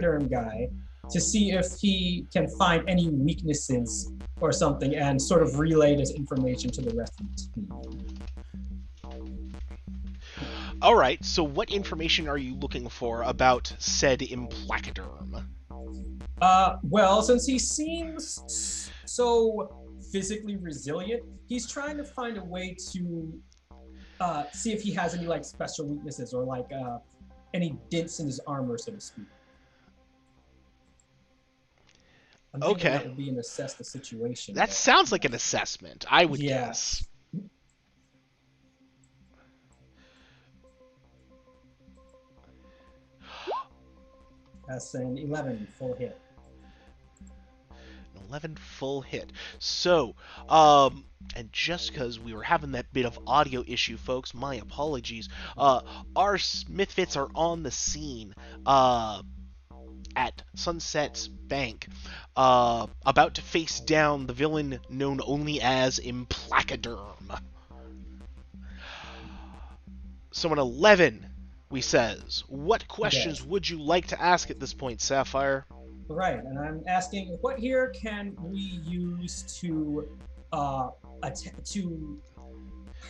Implachyderm guy to see if he can find any weaknesses or something and sort of relay this information to the rest of the team. All right, so what information are you looking for about said Implachyderm? Well, since he seems so physically resilient, he's trying to find a way to see if he has any like special weaknesses or like any dents in his armor, so to speak. I'm thinking Okay. that would be an assess the situation. That sounds like an assessment, I would Yeah. guess. That's an 11 full hit. An 11 full hit. So, and just because we were having that bit of audio issue, folks, my apologies. Our Mythfits are on the scene, at Sunset's Bank, about to face down the villain known only as Implachyderm. So an 11, we says. What questions Yes. would you like to ask at this point, Sapphire? Right, and I'm asking, what here can we use to to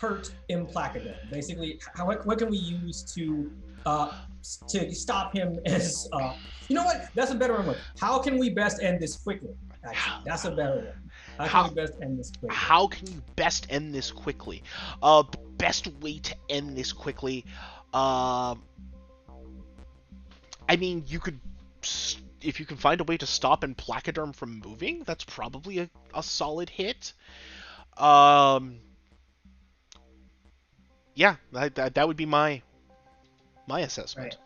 hurt Implacable? Basically, what can we use to stop him? As you know what? That's a better one. How can we best end this quickly? Actually, that's a better one. How can we best end this quickly? How can you best end this quickly? Best way to end this quickly. I mean, you could, if you can find a way to stop Implachyderm from moving, that's probably a solid hit. Yeah, that would be my assessment. Right.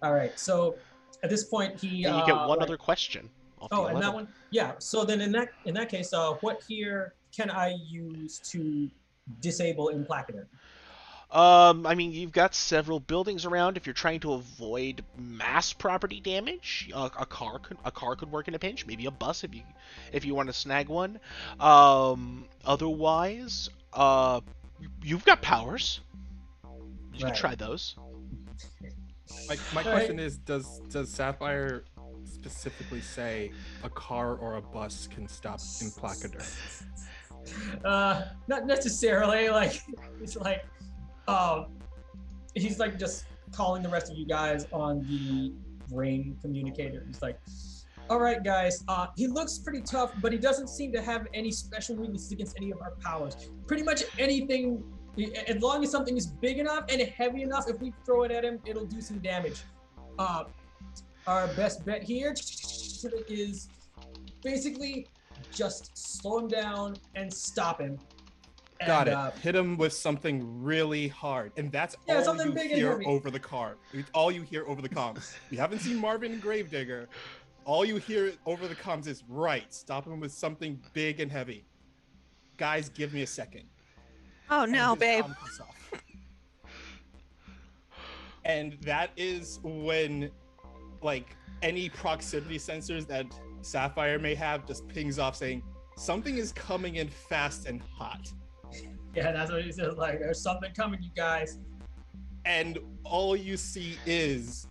All right. So at this point, he And you get one like, other question off the oh, and 11. that one, yeah. So then in that case, what here can I use to disable Implacable? I mean, you've got several buildings around. If you're trying to avoid mass property damage, a car could work in a pinch. Maybe a bus if you want to snag one. Otherwise, you've got powers. You Right. could try those. My question is, does Sapphire specifically say a car or a bus can stop Implachyderm? Not necessarily. Like it's like, he's like just calling the rest of you guys on the brain communicator. He's like, all right, guys. He looks pretty tough, but he doesn't seem to have any special weaknesses against any of our powers. Pretty much anything, as long as something is big enough and heavy enough, if we throw it at him, it'll do some damage. Our best bet here is basically just slow him down and stop him. And, Got it. Hit him with something really hard, and that's all you hear over the car. It's all you hear over the comms. We haven't seen Marvin and Gravedigger. All you hear over the comms is, right, stop him with something big and heavy. Guys, give me a second. Oh no, babe. And that is when, like, any proximity sensors that Sapphire may have just pings off saying, something is coming in fast and hot. Yeah, that's what he says. Like, there's something coming, you guys. And all you see is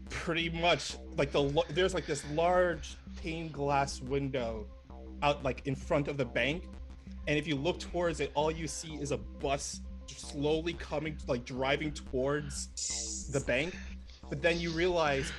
pretty much like there's like this large pane glass window out like in front of the bank, and if you look towards it, all you see is a bus slowly coming, like driving towards the bank. But then you realize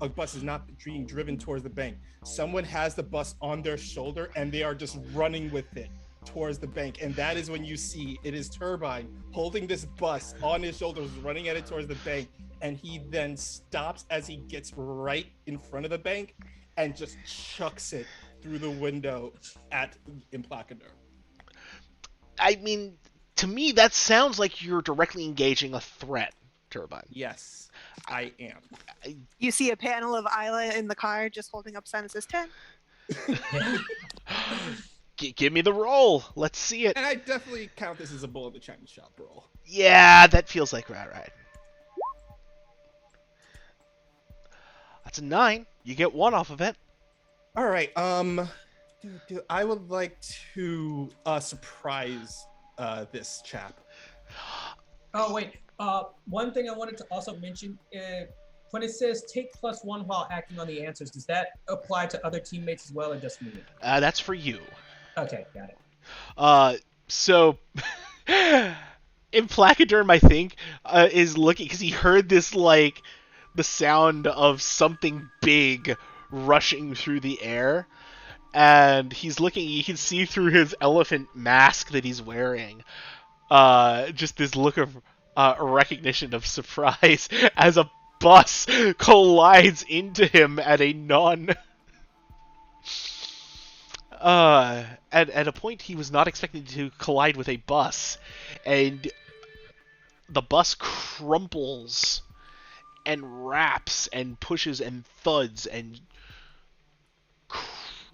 a bus is not being driven towards the bank. Someone has the bus on their shoulder and they are just running with it towards the bank. And that is when you see it is Turbine holding this bus on his shoulders, running at it towards the bank. And he then stops as he gets right in front of the bank and just chucks it through the window at Implachyderm. I mean, to me, that sounds like you're directly engaging a threat, Turbine. Yes, I am. You see a panel of Isla in the car just holding up sign that says 10. Give me the roll. Let's see it. And I definitely count this as a bull in the China shop roll. Yeah, that feels like right. That's a 9. You get 1 off of it. All right. I would like to surprise this chap. Oh wait. One thing I wanted to also mention, when it says take +1 while acting on the answers, does that apply to other teammates as well, or just me? That's for you. Okay, got it. So Implachyderm, I think, is looking because he heard this like the sound of something big rushing through the air, and he's looking. You can see through his elephant mask that he's wearing, just this look of recognition of surprise as a bus collides into him at a non. At a point he was not expecting to collide with a bus, and the bus crumples and wraps and pushes and thuds and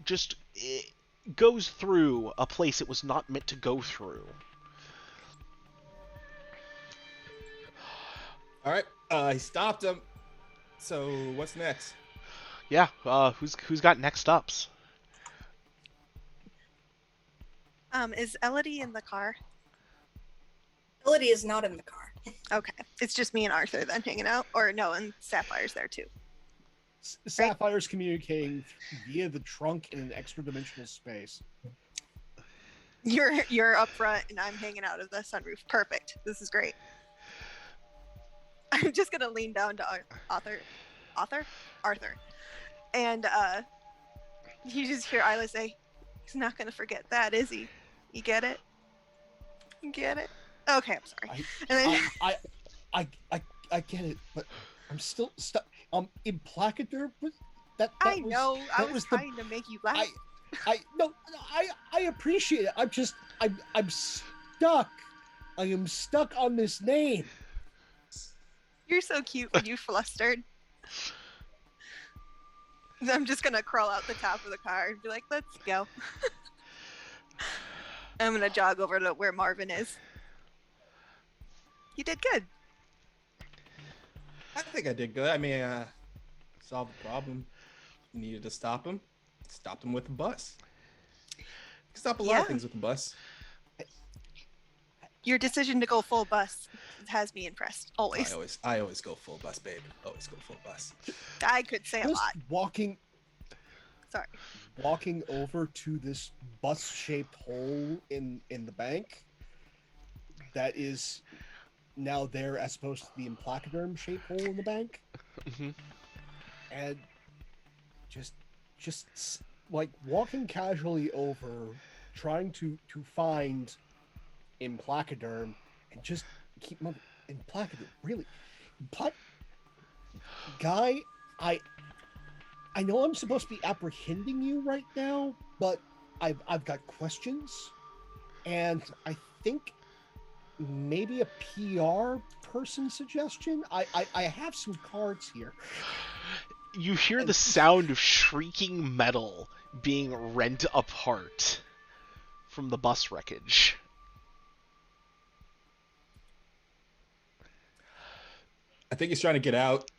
just it goes through a place it was not meant to go through. All right, he stopped him. So what's next? Yeah, who's got next ups? Is Elodie in the car? Elodie is not in the car. Okay, it's just me and Arthur then hanging out, or no, and Sapphire's there too. Sapphire's communicating via the trunk in an extra-dimensional space. You're up front, and I'm hanging out of the sunroof. Perfect. This is great. I'm just gonna lean down to Arthur, and you just hear Isla say, "He's not gonna forget that, is he? You get it? You get it? Okay, I'm sorry." I get it, but I'm still stuck. Implachyderm was that. I know. I was trying to make you laugh. I appreciate it. I'm stuck. I am stuck on this name. You're so cute when you flustered. I'm just gonna crawl out the top of the car and be like, "Let's go." I'm gonna jog over to where Marvin is. You did good. I think I did good. I mean, solved the problem. Needed to stop him. Stopped him with a bus. You can stop a lot of things with a bus. Your decision to go full bus has me impressed. Always. I always go full bus, babe. Always go full bus. I could say a Just lot. Walking over to this bus-shaped hole in the bank that is now there as opposed to the Implachyderm-shaped hole in the bank. Mm-hmm. And just like walking casually over, trying to find Implachyderm and just keep moving. Implachyderm, really? But guy, I know I'm supposed to be apprehending you right now, but I've got questions, and I think maybe a PR person suggestion. I have some cards here. You hear the sound of shrieking metal being rent apart from the bus wreckage. I think he's trying to get out.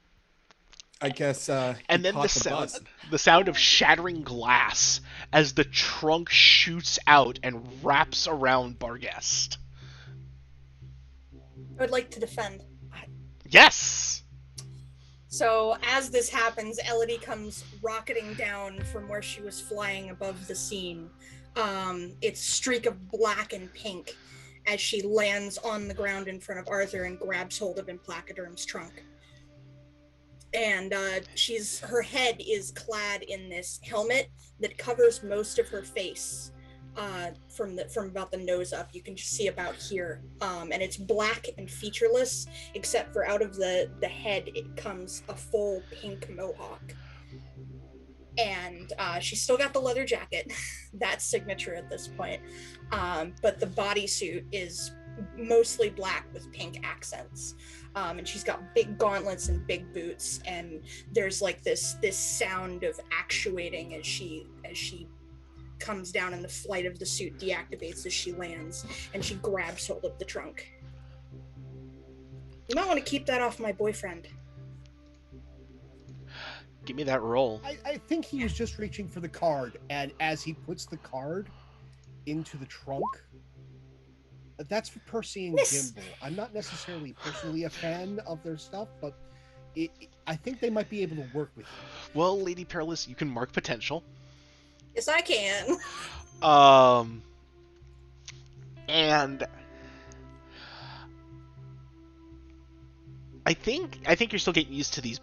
I guess. And then the sound of shattering glass as the trunk shoots out and wraps around Barghest. I would like to defend. Yes. So as this happens, Elodie comes rocketing down from where she was flying above the scene. It's a streak of black and pink as she lands on the ground in front of Arthur and grabs hold of Implachyderm's trunk. And her head is clad in this helmet that covers most of her face. From about the nose up, you can just see about here, and it's black and featureless, except for out of the head it comes a full pink mohawk. And she's still got the leather jacket, that's signature at this point, but the bodysuit is mostly black with pink accents, and she's got big gauntlets and big boots, and there's like this sound of actuating as she comes down, and the flight of the suit deactivates as she lands, and she grabs hold of the trunk. You might want to keep that off my boyfriend. Give me that roll. I think he was just reaching for the card, and as he puts the card into the trunk, that's for Percy and Yes. Gimbal. I'm not necessarily personally a fan of their stuff, but I think they might be able to work with you. Well, Lady Perilous, you can mark potential. Yes, I can. And I think you're still getting used to these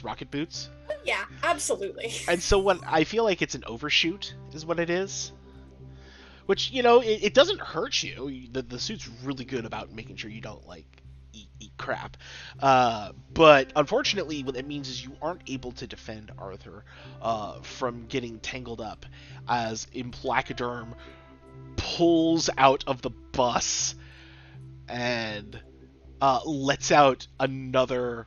rocket boots. Yeah, absolutely. And so what I feel like it's an overshoot is what it is. Which, you know, it doesn't hurt you. The suit's really good about making sure you don't, like, eat crap. But unfortunately, what it means is you aren't able to defend Arthur from getting tangled up as Implachyderm pulls out of the bus and lets out another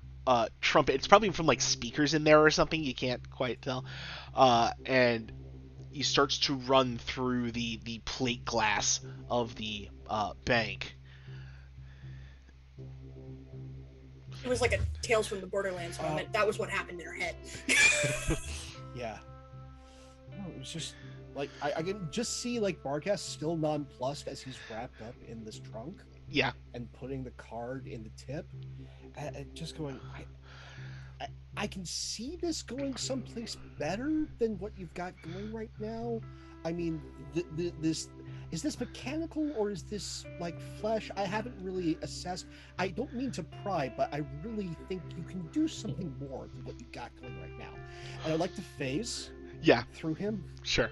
trumpet. It's probably from, like, speakers in there or something. You can't quite tell. And he starts to run through the plate glass of the bank. It was like a Tales from the Borderlands moment. That was what happened in her head. Yeah. No, it was just like I can just see like Barghast still nonplussed as he's wrapped up in this trunk. Yeah. And putting the card in the tip, and just going, I can see this going someplace better than what you've got going right now. I mean, this is this mechanical or is this like flesh? I haven't really assessed. I don't mean to pry, but I really think you can do something more than what you got going right now. And I'd like to phase. Yeah. Through him. Sure.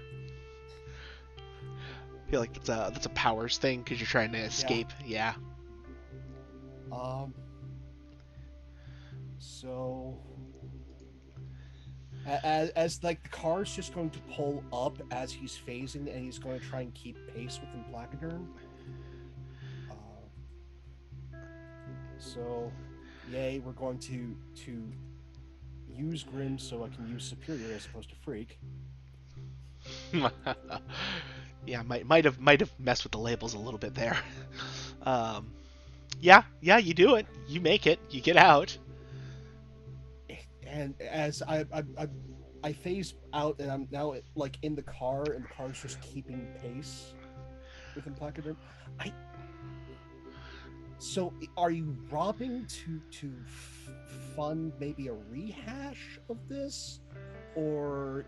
I feel like that's a powers thing because you're trying to escape. Yeah. So. As like the car's just going to pull up as he's phasing, and he's going to try and keep pace with Implachyderm. So, yay, we're going to use Grim so I can use Superior as opposed to Freak. Yeah, might have messed with the labels a little bit there. Yeah, you do it. You make it. You get out. And as I phase out, and I'm now like in the car, and the car's just keeping pace with Implachyderm. So are you robbing to fund maybe a rehash of this, or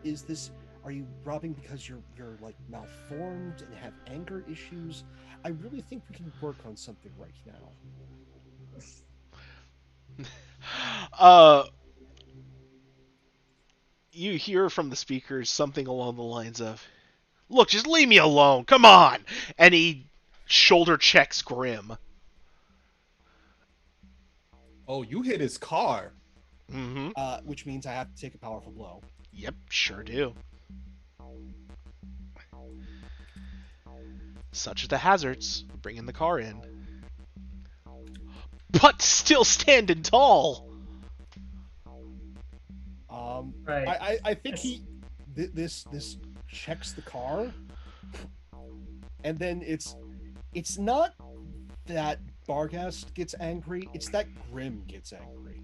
are you robbing because you're like malformed and have anger issues? I really think we can work on something right now. You hear from the speakers something along the lines of, "Look, just leave me alone, come on!" And he shoulder checks Grim. Oh, you hit his car. Mm-hmm. Which means I have to take a powerful blow. Yep, sure do. Such are the hazards. Bringing the car in. But still standing tall! Right. I think this checks the car, and then it's not that Barghast gets angry, it's that Grim gets angry.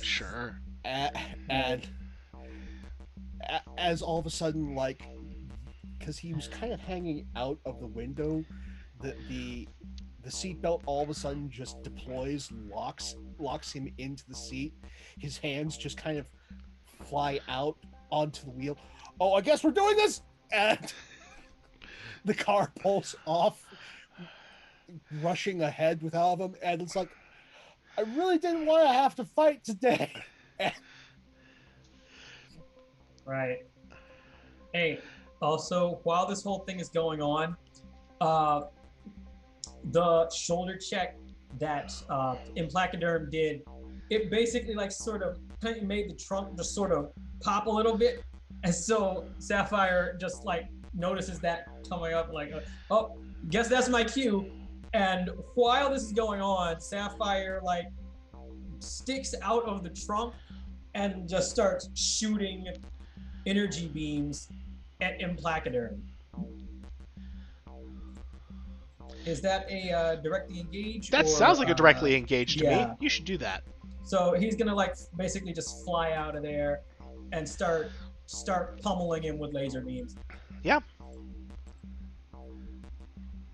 Sure. And as all of a sudden, like, because he was kind of hanging out of the window, the seatbelt all of a sudden just deploys, locks him into the seat. His hands just kind of fly out onto the wheel. Oh, I guess we're doing this! And the car pulls off, rushing ahead with all of them, and it's like, I really didn't want to have to fight today. Right. Hey, also, while this whole thing is going on, the shoulder check that Implachyderm did, it basically like sort of made the trunk just sort of pop a little bit, and so Sapphire just like notices that coming up, like, oh, guess that's my cue. And while this is going on, Sapphire like sticks out of the trunk and just starts shooting energy beams at Implachyderm. Is that a directly engaged? That sounds like a directly engaged to me. You should do that. So he's gonna like basically just fly out of there and start pummeling him with laser beams. Yeah.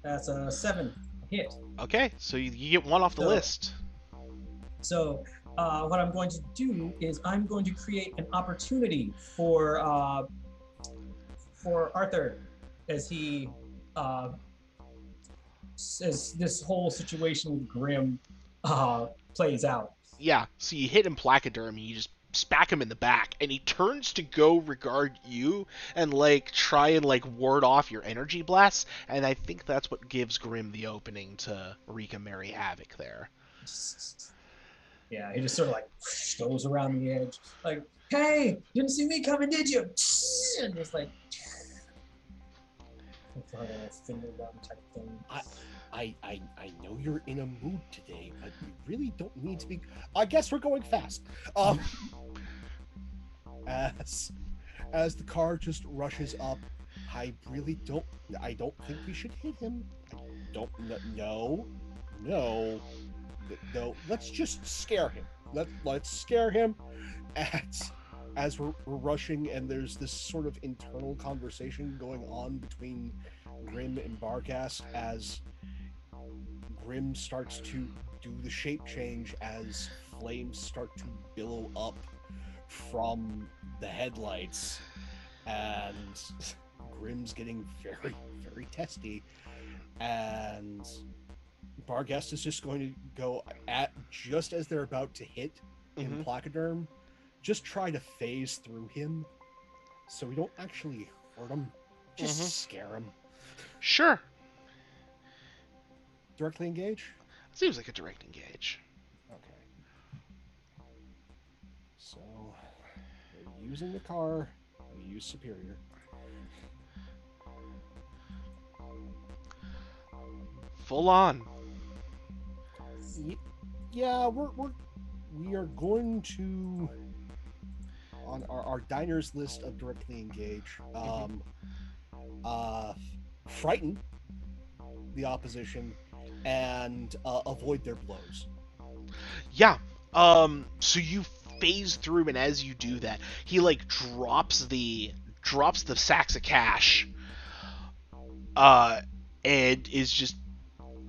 That's a 7 hit. Okay, so you get one off the list. So what I'm going to do is I'm going to create an opportunity for Arthur as he as this whole situation with Grim plays out. Yeah, so you hit Implachyderm and you just smack him in the back, and he turns to go regard you and like try and like ward off your energy blasts, and I think that's what gives Grim the opening to wreak a merry havoc there. Yeah, he just sort of like goes around the edge, like, "Hey, didn't see me coming, did you?" And just like with a little finger gun type thing. I know you're in a mood today, but you really don't need to be. I guess we're going fast. As the car just rushes up, I don't think we should hit him. No. Let's just scare him. Let's scare him as we're rushing, and there's this sort of internal conversation going on between Grim and Barghast as Grim starts to do the shape change as flames start to billow up from the headlights, and Grim's getting very, very testy, and Barghast is just going to go at just as they're about to hit Implachyderm, just try to phase through him so we don't actually hurt him, just scare him. Sure. Directly engage? Seems like a direct engage. Okay. So, we're using the car, we use Superior. Full on. Yeah, we are going to, on our diners list of directly engage, frighten the opposition and avoid their blows. Yeah. So you phase through, and as you do that, he like drops the sacks of cash, and is just,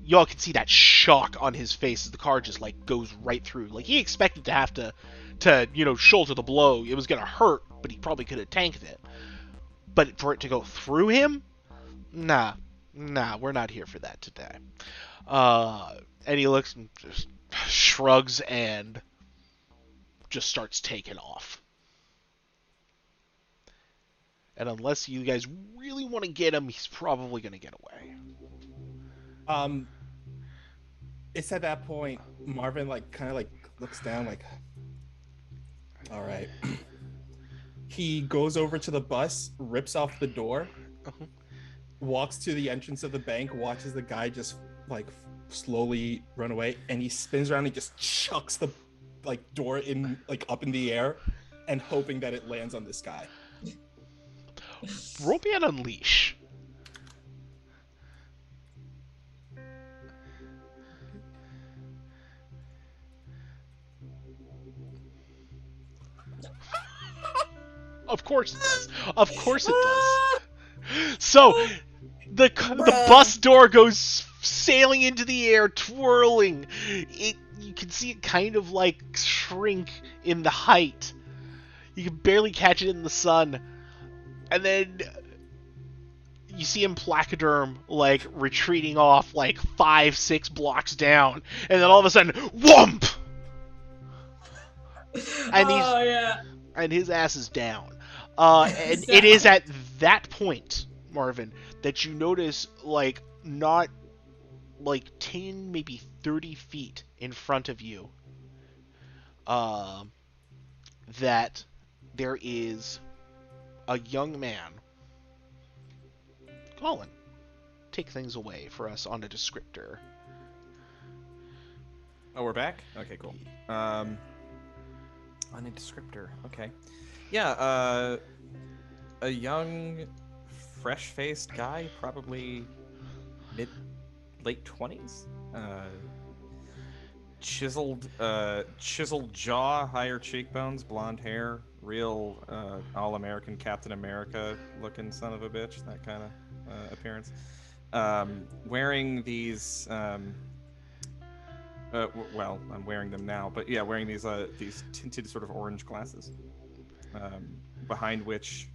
y'all can see that shock on his face as the car just like goes right through. Like he expected to have to shoulder the blow. It was gonna hurt, but he probably could have tanked it. But for it to go through him, nah, we're not here for that today. And he looks and just shrugs and just starts taking off. And unless you guys really want to get him, he's probably going to get away. It's at that point Marvin like kind of like looks down like, all right. He goes over to the bus, rips off the door, walks to the entrance of the bank, watches the guy just like slowly run away, and he spins around and just chucks the like door in like up in the air and hoping that it lands on this guy. Roll me an unleash. Of course it does. Of course it does. So, the bus door goes sailing into the air, twirling. You can see it kind of like shrink in the height. You can barely catch it in the sun. And then you see Implachyderm like retreating off like 5-6 blocks down. And then all of a sudden, whomp! And and his ass is down. And it is at that point, Marvin, that you notice like not like 10, maybe 30 feet in front of you, that there is a young man. Colin, take things away for us on a descriptor. Oh, we're back? Okay, cool. On a descriptor, okay. Yeah, a young, fresh-faced guy, probably late 20s. Chiseled jaw, higher cheekbones, blonde hair, real all-American Captain America looking son of a bitch, that kind of appearance. Wearing these Well, I'm wearing them now, but yeah, wearing these tinted sort of orange glasses, behind which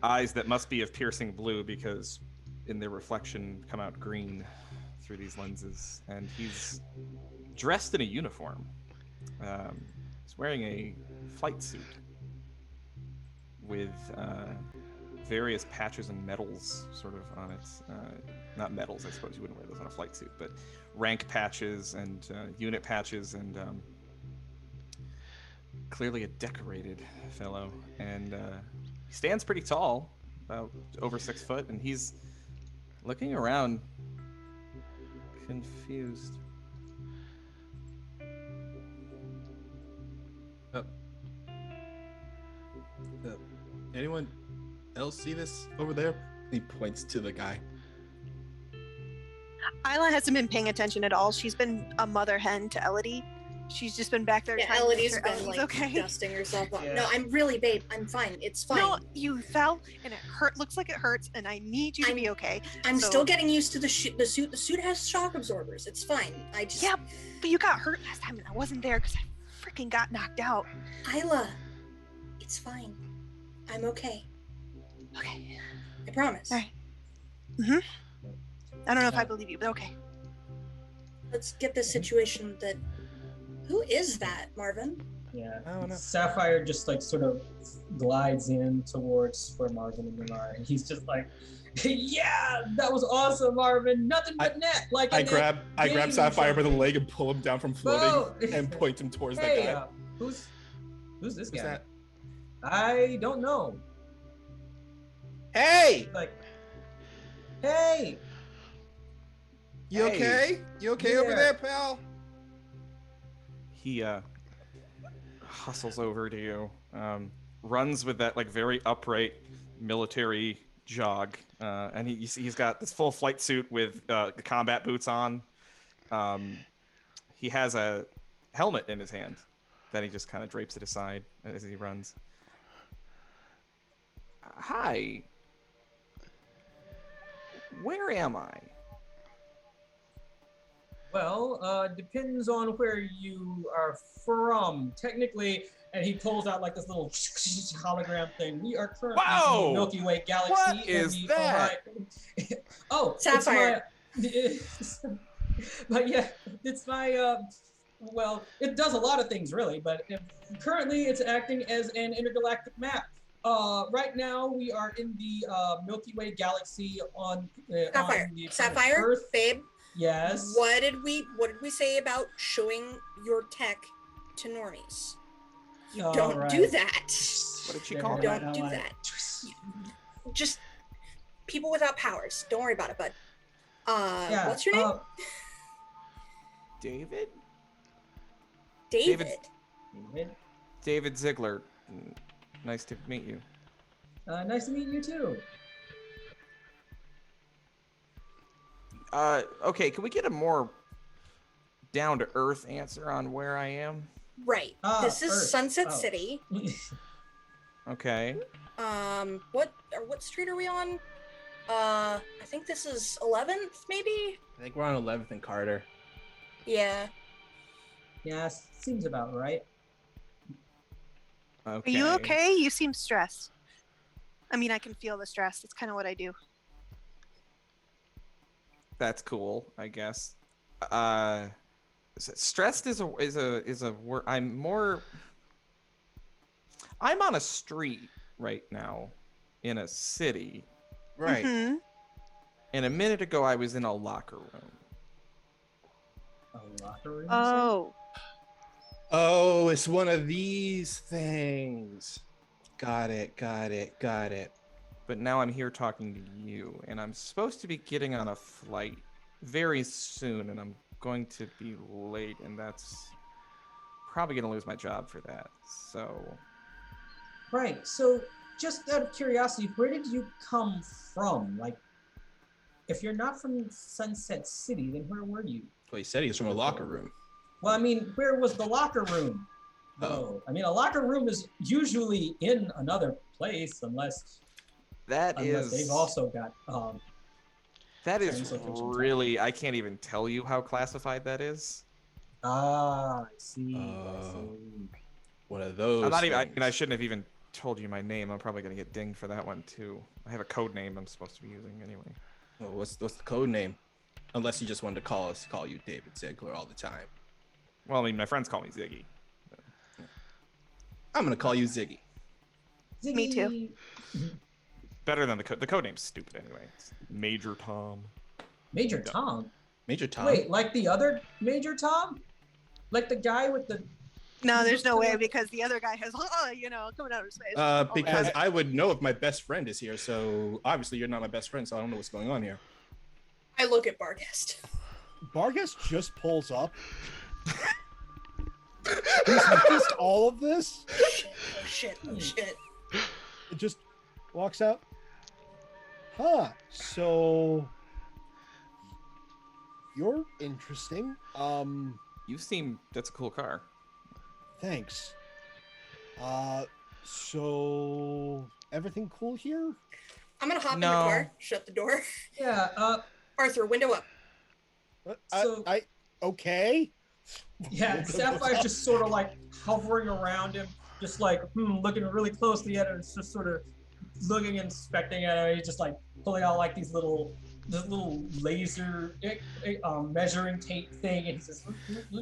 eyes that must be of piercing blue because in their reflection come out green through these lenses, and he's dressed in a uniform. He's wearing a flight suit with various patches and medals sort of on it. Not medals, I suppose you wouldn't wear those on a flight suit, but rank patches and unit patches, and clearly a decorated fellow. And he stands pretty tall, about over 6 foot, and he's looking around confused. Anyone else see this over there? He points to the guy. Isla hasn't been paying attention at all. She's been a mother hen to Elodie. She's just been back there Yeah, trying to make Elodie's sure been Elodie's like okay. dusting herself off. Yeah. No, I'm really, babe. I'm fine. It's fine. No, you fell and it hurt. Looks like it hurts, and I need you to be okay. I'm So- still getting used to the suit. The suit has shock absorbers. It's fine. I just. Yeah, but you got hurt last time, and I wasn't there because I freaking got knocked out. Isla, it's fine. I'm okay. Okay. I promise. All right. Mhm. I don't know if I believe you, but okay. Let's get this situation that. Who is that, Marvin? Yeah. I don't know. Sapphire just like sort of glides in towards where Marvin and them are, and he's just like, "Yeah, that was awesome, Marvin. Nothing but net." Like I in that grab game Sapphire by the something. leg and pull him down from Whoa. floating and point him towards Hey, that guy. who's this Who's guy? that? I don't know. Hey! Like, hey, You Hey. okay? You okay over Yeah. there, pal? He hustles over to you, runs with that like very upright military jog, and he's got this full flight suit with the combat boots on. He has a helmet in his hand, then he just kind of drapes it aside as he runs. Hi. Where am I? well, depends on where you are from. Technically, and he pulls out like this little hologram thing. We are currently in Whoa! the Milky Way galaxy. What and is we that? are- oh, Sapphire. It's my, but yeah, it's my. Well, it does a lot of things really, but currently it's acting as an intergalactic map. Right now we are in the Milky Way galaxy on Sapphire. the planet Sapphire, Earth. babe. Yes. What did we say about showing your tech to normies? You All don't right. do that. What did she Yeah, call right, me? Don't I do wanna- that. Just people without powers. Don't worry about it, bud. Yeah, What's your name? David? David. David. David Ziegler. Nice to meet you. Nice to meet you too. Okay, can we get a more down-to-earth answer on where I am? Right. This is Earth. Sunset Oh. City. Okay. What street are we on? I think this is 11th, maybe? I think we're on 11th and Carter. Yeah. Yeah, seems about right. Okay. Are you okay? You seem stressed. I mean, I can feel the stress. That's kind of what I do. That's cool, I guess. Stressed is a word. I'm on a street right now in a city. Right. Mhm. And a minute ago I was in a locker room. A locker room. Oh. Oh, it's one of these things. Got it. But now I'm here talking to you, and I'm supposed to be getting on a flight very soon, and I'm going to be late, and that's probably going to lose my job for that. So, Right. So, just out of curiosity, where did you come from? Like, if you're not from Sunset City, then where were you? Well, he said he was from a locker room. Well, I mean, where was the locker room? Oh. I mean, a locker room is usually in another place, unless that is they've also got. That is Turns location tab. really, I can't even tell you how classified that is. Ah, I see. One of those. I'm not even, I things. mean, I shouldn't have even told you my name. I'm probably going to get dinged for that one too. I have a code name I'm supposed to be using anyway. Oh, what's the code name? Unless you just wanted to call you David Ziegler all the time. Well, I mean, my friends call me Ziggy. I'm gonna call you Ziggy. Me too. Better than the code name's stupid anyway. It's Major Tom. Major Tom. Major Tom. Wait, like the other Major Tom? Like the guy with the. No, there's no way because the other guy has, coming out of space. Because I would know if my best friend is here. So obviously you're not my best friend, so I don't know what's going on here. I look at Barghest. Barghest just pulls up. He's missed all of this. Oh shit! It just walks out. Huh. So you're interesting. You seem, that's a cool car. Thanks. So everything cool here? I'm gonna hop in the car, shut the door. Yeah. Arthur, window up. So- Okay. Yeah, Sapphire's just sort of like hovering around him, just like looking really closely at it. It's just sort of looking, inspecting at it. He's just like pulling out like this little laser measuring tape thing, and he's just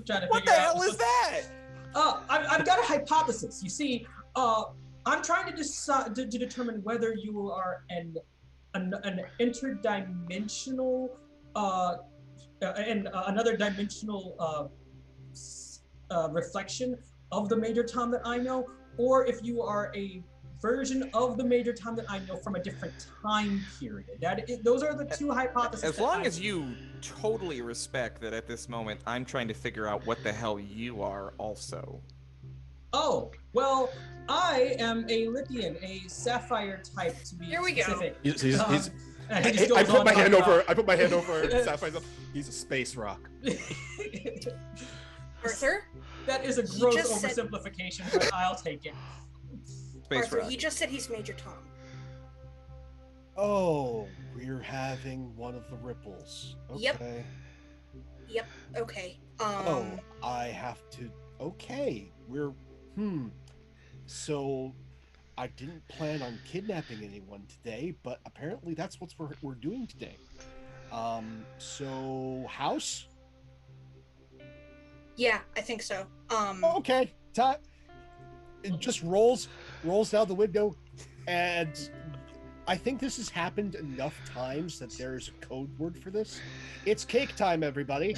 trying to What figure the out. hell is that? I've got a hypothesis. You see, I'm trying to decide to determine whether you are an interdimensional and another dimensional reflection of the Major Tom that I know, or if you are a version of the Major Tom that I know from a different time period. Those are the two hypotheses. As long as you totally respect that at this moment, I'm trying to figure out what the hell you are also. Oh, well, I am a Lithian, a sapphire type to be Here we go. specific. I put my hand over Sapphire's up. He's a space rock. Arthur? That is a He gross just said- oversimplification, but I'll take it. Space Arthur, rock. he just said he's Major Tom. Oh, we're having one of the ripples. Okay. Yep. Okay. Oh, I have to. Okay, we're. So, I didn't plan on kidnapping anyone today, but apparently that's what we're doing today. So house. Yeah, I think so. Okay, it just rolls down the window, and I think this has happened enough times that there's a code word for this. It's cake time, everybody.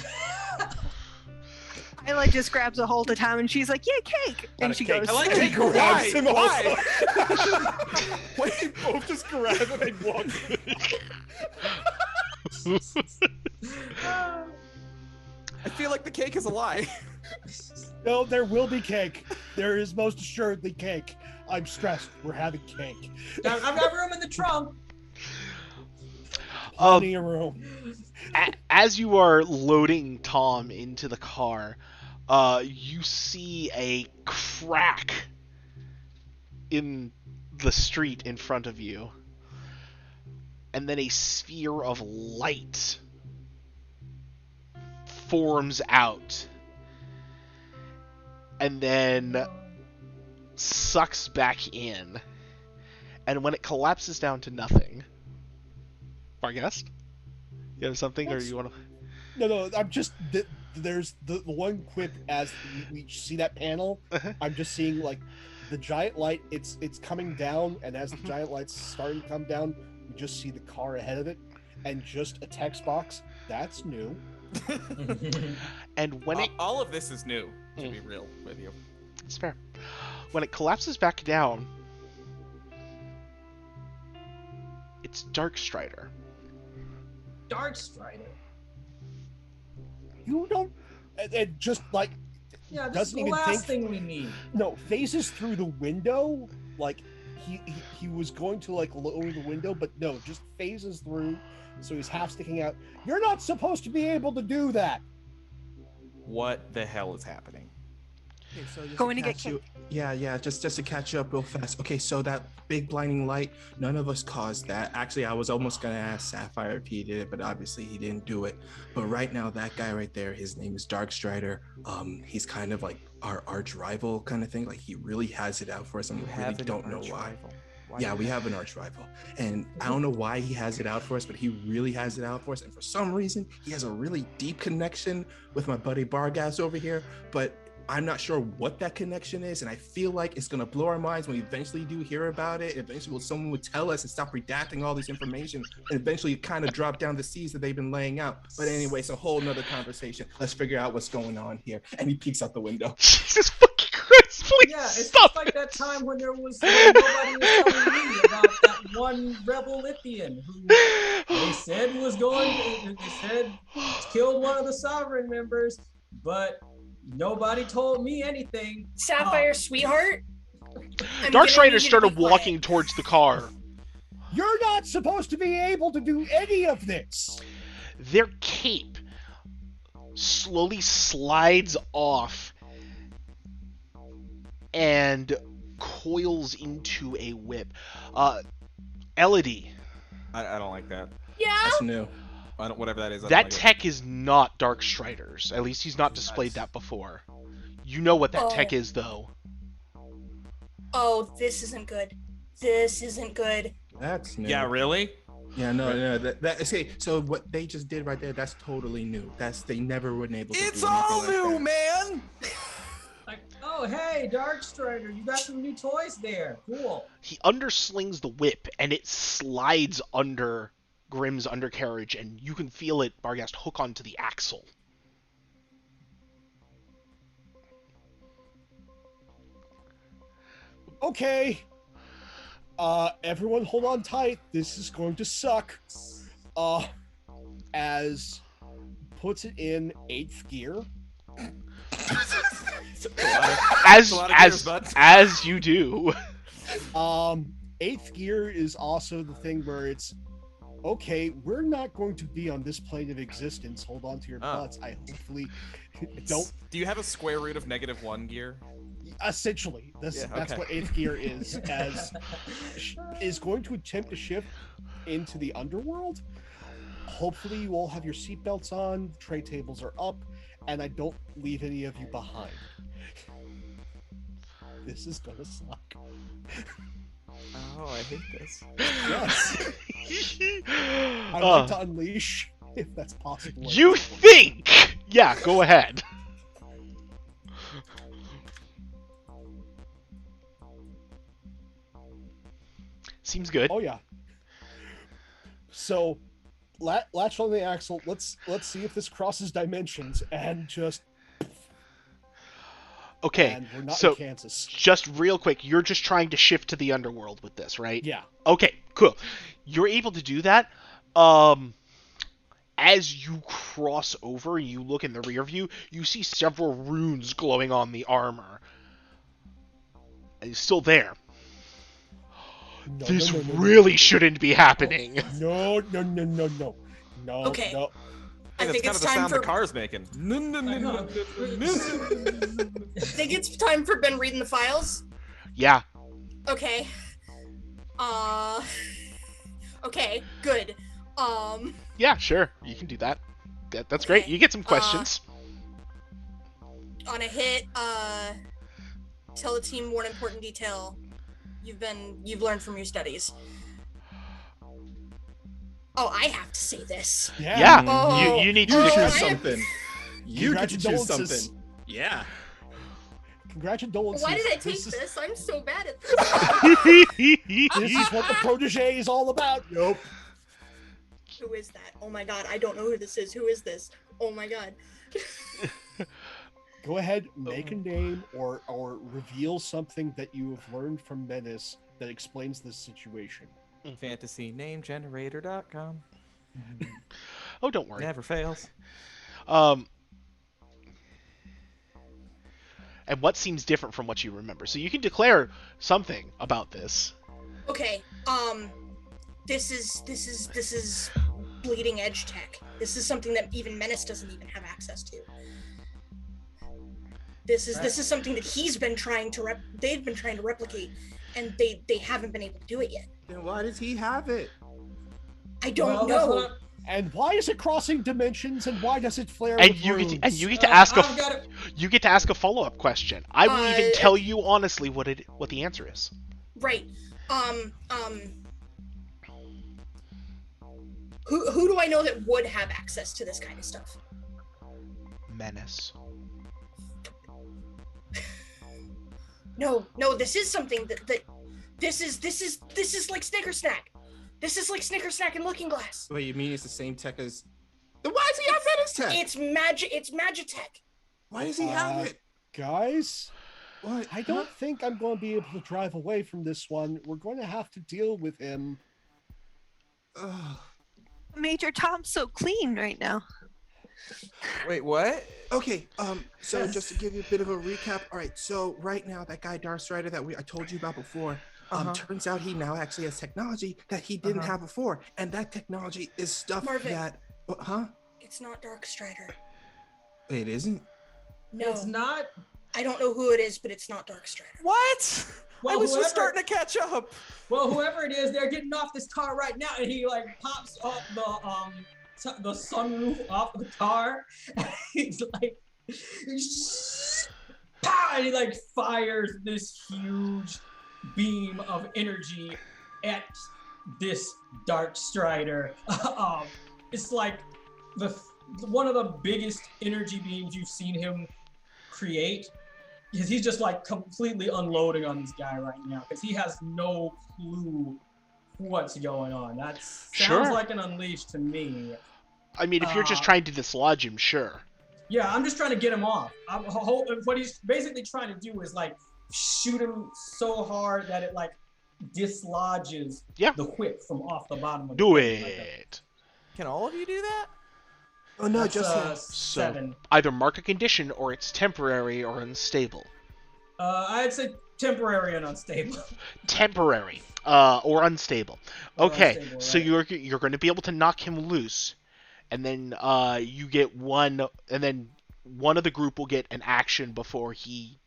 Ayla just grabs a hold of Tom and she's like, "Yeah, cake!" And she goes, I like cake. Grabs him Why? Wait, they both just grab him and walk. I feel like the cake is a lie. No, there will be cake. There is most assuredly cake. I'm stressed. We're having cake. I've got room in the trunk. Plenty of room. As you are loading Tom into the car, you see a crack in the street in front of you, and then a sphere of light forms out, and then sucks back in, and when it collapses down to nothing, Barghest? You have something, or you want to? No, I'm just there's the one quip as we see that panel. I'm just seeing like the giant light. It's coming down, and as the giant light's starting to come down, we just see the car ahead of it, and just a text box. That's new. And when it All of this is new, to be real with you. it's fair. When it collapses back down, it's Darkstrider. Darkstrider. You don't. And just like Yeah, this Doesn't is the even last think- thing we need. no phases through the window. Like he was going to like lower the window, but no, just phases through. So he's half sticking out. You're not supposed to be able to do that. What the hell is happening? Okay, so just Going to catch get you. Yeah, just to catch you up real fast. Okay, so that big blinding light, none of us caused that. Actually, I was almost gonna ask Sapphire if he did it, but obviously he didn't do it. But right now, that guy right there, his name is Darkstrider. He's kind of like our arch rival kind of thing. Like he really has it out for us, and You we have really an don't know arch why. rival. Why Yeah, do we you have an arch rival, and I don't know why he has it out for us, but he really has it out for us. And for some reason, he has a really deep connection with my buddy Bargas over here, but I'm not sure what that connection is, and I feel like it's gonna blow our minds when we eventually do hear about it. Eventually, someone would tell us and stop redacting all this information, and eventually kind of drop down the seeds that they've been laying out. But anyway, it's a whole nother conversation. Let's figure out what's going on here. And he peeks out the window. Jesus fucking Christ, please Yeah, it's stop just like it. that time when when nobody was telling me about that one rebel Lithian who they said was they said killed one of the sovereign members, but nobody told me anything. Sapphire, sweetheart. I'm Dark gonna Strider need you to started be quiet. walking towards the car. You're not supposed to be able to do any of this. Their cape slowly slides off and coils into a whip. Elodie, I don't like that. Yeah. That's new. I don't. Whatever that is. I don't that like it. tech is not Dark Strider's. At least he's not displayed that before. You know what that tech is, though. Oh, this isn't good. This isn't good. That's new. Yeah, really? Yeah, no. That okay. So what they just did right there, that's totally new. They never were able to. It's do all anything like new, that. man. Like, oh hey, Darkstrider, you got some new toys there. Cool. He underslings the whip, and it slides under Grimm's undercarriage, and you can feel it, Barghast, hook onto the axle. Okay. Everyone hold on tight. This is going to suck. As puts it in 8th gear. As you do. 8th gear is also the thing where it's okay, we're not going to be on this plane of existence. Hold on to your butts. I hopefully don't. Do you have a square root of -1 gear? Essentially, that's okay. what 8th gear is. As is going to attempt to shift into the underworld. Hopefully, you all have your seatbelts on. Tray tables are up, and I don't leave any of you behind. This is gonna suck. Oh, I hate this. Yes. I'd like to unleash, if that's possible. You think? Yeah, go ahead. Seems good. Oh yeah. So, latch on the axle. Let's see if this crosses dimensions, and just. Okay, and we're not so in Kansas. just real quick, you're just trying to shift to the underworld with this, right? Yeah. Okay, cool. You're able to do that. As you cross over, you look in the rear view, you see several runes glowing on the armor. And he's still there. No, This no, really shouldn't be happening. No. Okay. No. I think That's it's kind of the time sound for. the car's making. No. I think it's time for Ben reading the files. Yeah. Okay. Okay. Good. Yeah, sure. You can do that. That's great. Okay, You get some questions. On a hit, tell the team one important detail you've learned from your studies. Oh, I have to say this. Yeah. Oh. You need You to choose I am- something. You get to choose Congratulations. something. Yeah. Congratulations. Why did I take this? I'm so bad at this. This is what the protege is all about. Nope. Who is that? Oh my god, I don't know who this is. Who is this? Oh my god. Go ahead, make a name or reveal something that you have learned from Menace that explains this situation. FantasyNameGenerator.com. Oh, don't worry. Never fails. And what seems different from what you remember. So you can declare something about this. Okay, this is bleeding edge tech. This is something that even Menace doesn't even have access to. This is something that he's been trying to they've been trying to replicate, and they haven't been able to do it yet. Then why does he have it? I don't that's know. what And why is it crossing dimensions? And why does it flare And with you runes? get to ask I've got it. you get to ask a follow-up question. I will even tell you honestly what the answer is. Right. Who do I know that would have access to this kind of stuff? Menace. No, this is something that this is like Snicker Snack. This is like Snicker Snack and Looking Glass. Wait, you mean it's the same tech as? Then why does he have Menace tech? It's Magitech. Why does he have it? Guys, What? I don't think I'm going to be able to drive away from this one. We're going to have to deal with him. Ugh. Major Tom's so clean right now. Wait, what? Okay, so just to give you a bit of a recap. All right, so right now that guy Darkstrider that I told you about before, turns out he now actually has technology that he didn't have before, and that technology is stuff Marvin. that, It's not Darkstrider. Wait, it isn't? No, It's not. I don't know who it is, but it's not Darkstrider. What? Well, I was whoever- just starting to catch up. Well, whoever it is, they're getting off this car right now, and he like pops up the sunroof off of the car. And he's like, pow! And he like fires this huge beam of energy at this Dark Strider. It's like one of the biggest energy beams you've seen him create. Because he's just like completely unloading on this guy right now because he has no clue what's going on. That sounds Sure. like an unleash to me. I mean, if you're just trying to dislodge him, sure. Yeah, I'm just trying to get him off. What he's basically trying to do is like shoot him so hard that it like dislodges the whip from off the bottom of the Do thing, like it. Can all of you do that? Oh no, That's, just him. So 7. either mark a condition or it's temporary or unstable. I'd say temporary and unstable. Temporary or unstable. Or Okay, unstable, so right. you're going to be able to knock him loose, and then you get one, and then one of the group will get an action before he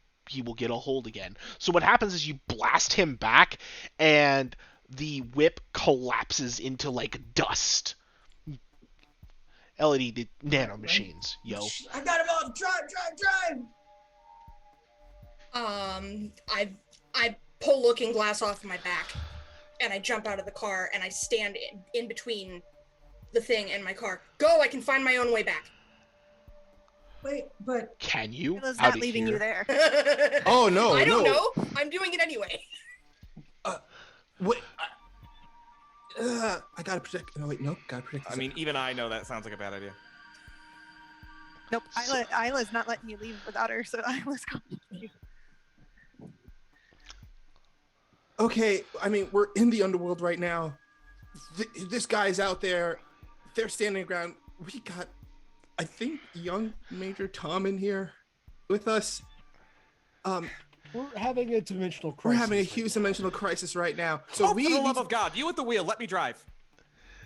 will get a hold again. So what happens is you blast him back, and the whip collapses into like dust. Elodie, the nano machines, yo. I got him off. Drive. I pull Looking Glass off my back, and I jump out of the car, and I stand in between the thing and my car. Go! I can find my own way back. Wait, but Can you? Mila's Out not of leaving here? you there. Oh no, I don't no. know. I'm doing it anyway. Wait. I gotta protect. No, wait, no, gotta protect. I mean, even I know that sounds like a bad idea. Nope, Isla's not letting you leave without her, so Isla's going with you. Okay, I mean, we're in the underworld right now. This guy's out there. They're standing around. We got, I think, young Major Tom in here with us. We're having a dimensional crisis. We're having a right huge now. dimensional crisis right now. So Oh, we for the need love to- of God, you at the wheel, let me drive.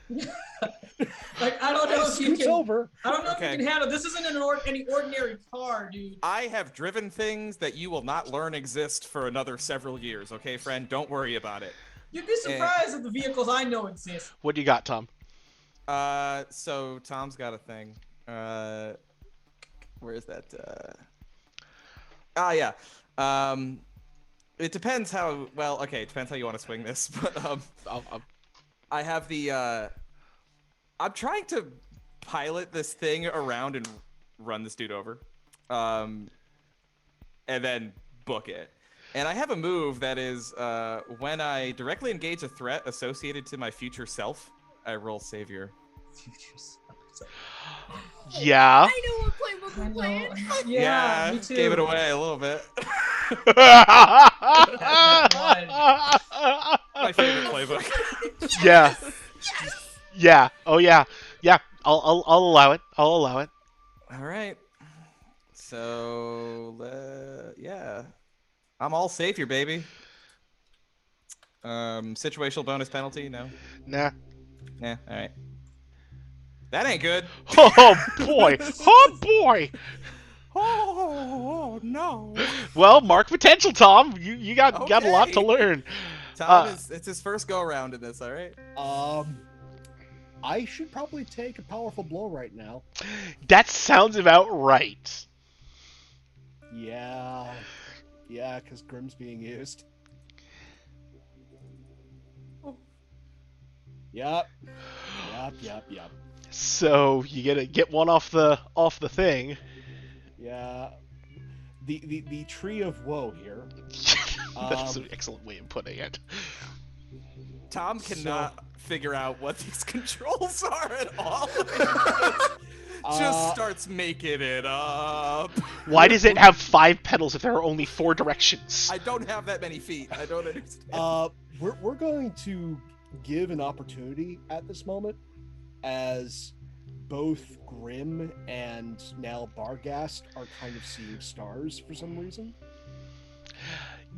like I don't know if you Scoots can. over. I don't know if Okay. you can handle. This isn't any ordinary car, dude. I have driven things that you will not learn exist for another several years, okay, friend? Don't worry about it. You'd be surprised at the vehicles I know exist. What do you got, Tom? So Tom's got a thing. Where is that? Yeah. It depends how well. Okay, it depends how you want to swing this, but I have the. I'm trying to pilot this thing around and run this dude over, and then book it. And I have a move that is when I directly engage a threat associated to my future self, I roll Savior. Yeah. I know what playbook we're playing. Yeah, me too. Gave it away a little bit. My favorite playbook. Yeah. Yeah. Oh yeah. Yeah. I'll allow it. I'll allow it. All right. So yeah, I'm all Savior, baby. Situational bonus penalty? No. Nah. Yeah. All right. That ain't good. Oh boy. Oh boy. Oh no. Well, mark potential, Tom. You got a lot to Okay. learn. Tom it's his first go around in this, all right? I should probably take a powerful blow right now. That sounds about right. Yeah, because Grim's being used. Yep. So you get one off the thing. Yeah. The tree of woe here. That's an excellent way of putting it. Tom cannot figure out what these controls are at all. Just starts making it up. Why does it have 5 pedals if there are only 4 directions? I don't have that many feet. I don't understand. We're going to give an opportunity at this moment, as both Grim and now Barghast are kind of seeing stars for some reason.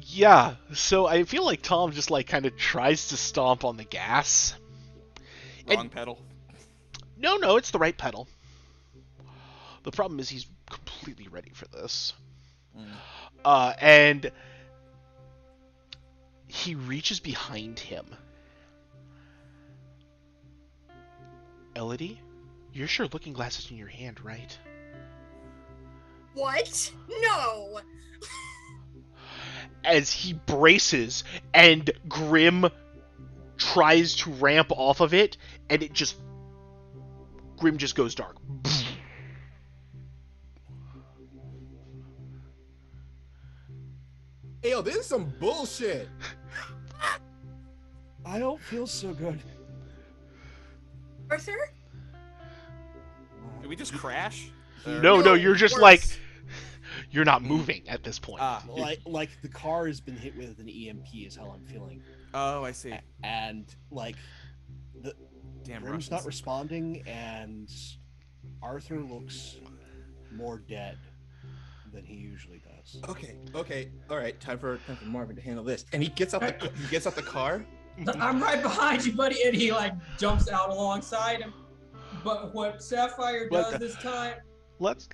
Yeah, so I feel like Tom just like kind of tries to stomp on the gas. Wrong pedal. No, it's the right pedal. The problem is he's completely ready for this. And he reaches behind him. Elodie, you're sure looking glass is in your hand, right? What? No! As he braces and Grim tries to ramp off of it, and Grim just goes dark. Hey, yo, this is some bullshit. I don't feel so good. Arthur? Did we just crash? No, you're just worse. like, you're not moving at this point. Like the car has been hit with an EMP is how I'm feeling. Oh, I see. And like the Damn Grim's Russians. not responding, and Arthur looks more dead than he usually does. Okay, all right. Time for Marvin to handle this. And he gets out the car. I'm right behind you, buddy, and he like jumps out alongside him. But what Sapphire does this time? Let's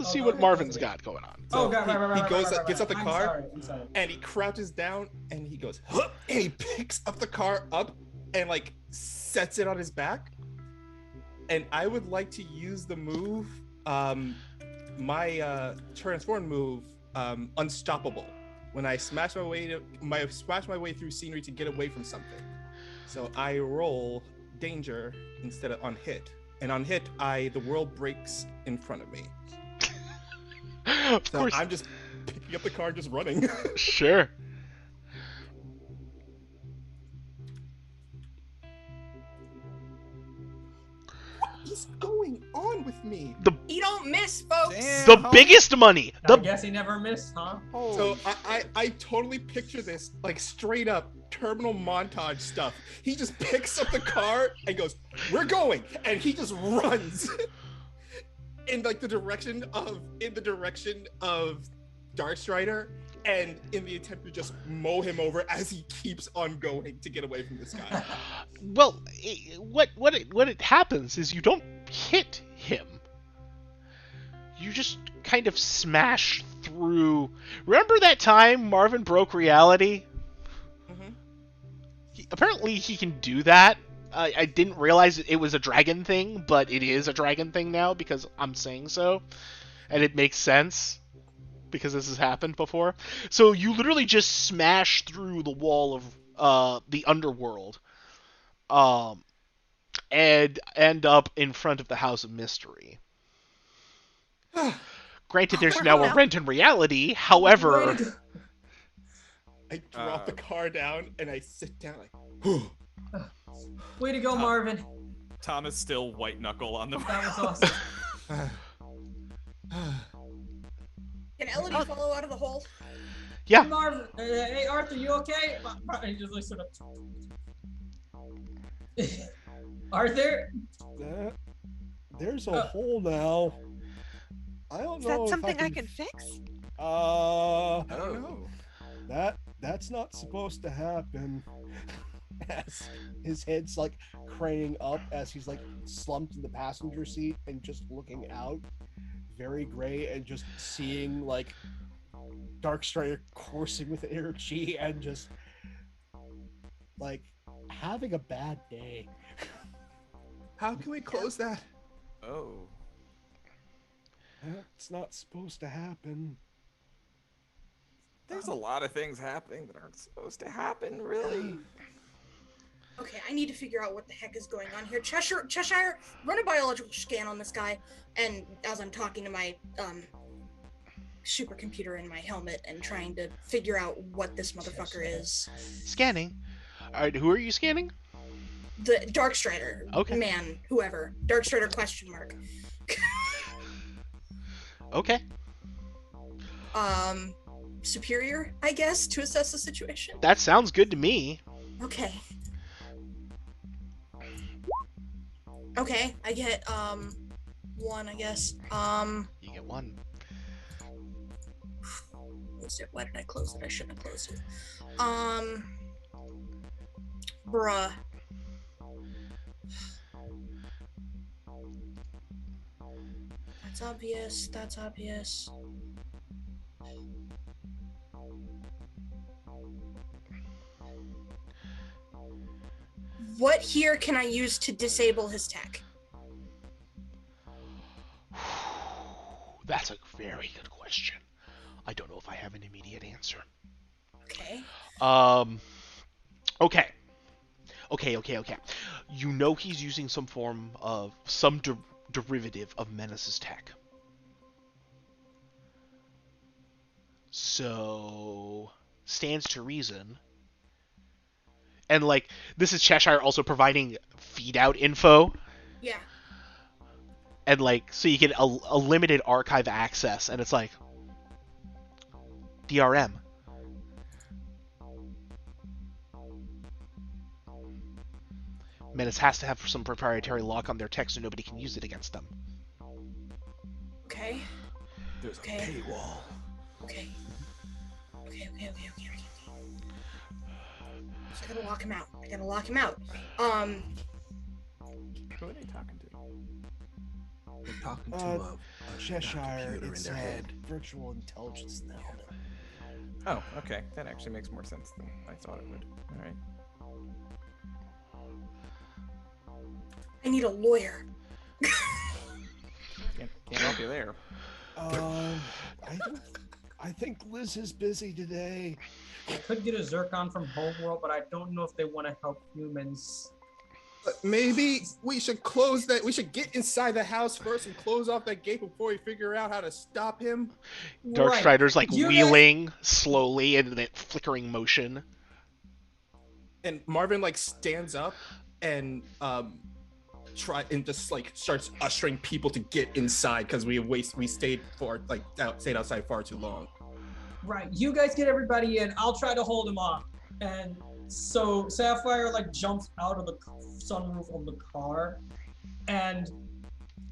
see what Marvin's got going on. Oh, God, right. He goes, right. gets out the car, I'm sorry. and he crouches down, and he goes, huh, and he picks up the car up, and like sets it on his back. And I would like to use the move, my transform move, Unstoppable. When I smash my way through scenery to get away from something. So I roll danger instead of on hit. And on hit, the world breaks in front of me. Of So course. I'm just picking up the car, just running. Sure. What is going on with me? You don't miss, folks! Damn. The biggest money. I guess he never missed, huh? So I totally picture this like straight up terminal montage stuff. He just picks up the car and goes, "We're going," and he just runs in like the direction of Darkstrider, and in the attempt to just mow him over as he keeps on going to get away from this guy. Well, what it happens is you don't hit him. You just kind of smash through. Remember that time Marvin broke reality? Mm-hmm. Apparently he can do that. I didn't realize it was a dragon thing, but it is a dragon thing now because I'm saying so. And it makes sense because this has happened before. So you literally just smash through the wall of the underworld and end up in front of the House of Mystery. Granted, there's now a rent in reality, however... I drop the car down and I sit down like, Way to go, Marvin. Tom is still white knuckle on the That was awesome. Can Elodie follow out of the hole? Yeah. Marvin, hey Arthur, you okay? He just like sort of. Arthur. There's a hole now. I don't Is know. that if something I can can fix? I don't know. That's not supposed to happen. As his head's like craning up as he's like slumped in the passenger seat and just looking out very gray and just seeing like Darkstrider coursing with energy and just like having a bad day. How can we close that? Oh. That's not supposed to happen. There's a lot of things happening that aren't supposed to happen, really. Okay, I need to figure out what the heck is going on here. Cheshire, run a biological scan on this guy. And as I'm talking to my supercomputer in my helmet and trying to figure out what this motherfucker is. Scanning. All right, who are you scanning? The Darkstrider. Okay. Man, whoever. Darkstrider question mark. Okay. Superior, I guess, to assess the situation. That sounds good to me. Okay. Okay, I get, 1, I guess. You get 1. Closed it. Why did I close it? I shouldn't have closed it. Bruh. That's obvious. What here can I use to disable his tech? That's a very good question. I don't know if I have an immediate answer. Okay. Okay. You know he's using some form of derivative of Menace's tech. So stands to reason. And like this is Cheshire also providing feed out info. Yeah. And like so you get a limited archive access and it's like DRM. Menace has to have some proprietary lock on their tech so nobody can use it against them. Okay. There's Okay. a paywall. Okay. So I gotta lock him out. Who are they talking to? They're talking to Cheshire, computer in it's their a head. virtual intelligence in the helmet. Oh, okay. That actually makes more sense than I thought it would. All right. I need a lawyer. Can't help you there. I think Liz is busy today. I could get a Zircon from Homeworld, but I don't know if they want to help humans. But maybe we should close that. We should get inside the house first and close off that gate before we figure out how to stop him. Darkstrider's like You wheeling slowly in that flickering motion. And Marvin like stands up and try and just like starts ushering people to get inside because we stayed outside far too long. Right, you guys get everybody in. I'll try to hold him off. And so Sapphire like jumps out of the sunroof of the car, and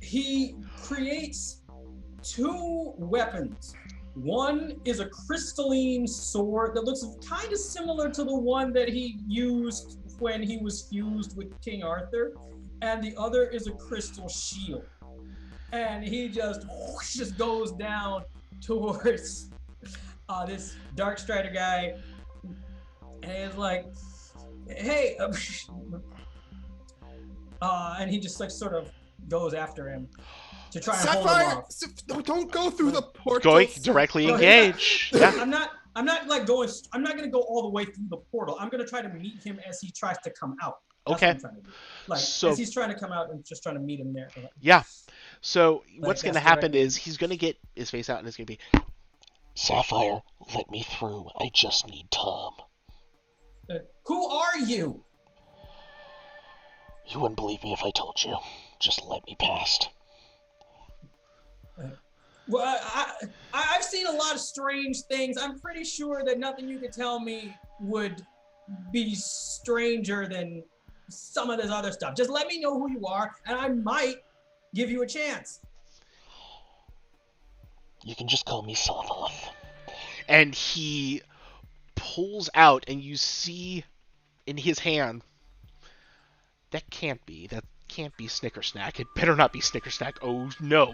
he creates 2 weapons. One is a crystalline sword that looks kind of similar to the one that he used when he was fused with King Arthur, and the other is a crystal shield. And he just goes down towards this Darkstrider guy, and he's like, "Hey," and he just like sort of goes after him to try and hold him off. Sapphire, don't go through the portal. Going directly engage. Yeah. I'm not like going. I'm not gonna go all the way through the portal. I'm gonna try to meet him as he tries to come out. That's Okay. what I'm trying to do. Like So- as he's trying to come out, I'm just trying to meet him there. Yeah. So what's Like, going to that's happen directly. is he's going to get his face out and it's going to be, Sapphire, let me through. I just need Tom. Who are you? You wouldn't believe me if I told you. Just let me past. Well, I've seen a lot of strange things. I'm pretty sure that nothing you could tell me would be stranger than some of this other stuff. Just let me know who you are, and I might give you a chance. You can just call me Savoth. And he pulls out, and you see in his hand, that can't be Snickersnack. It better not be Snickersnack. Oh, no.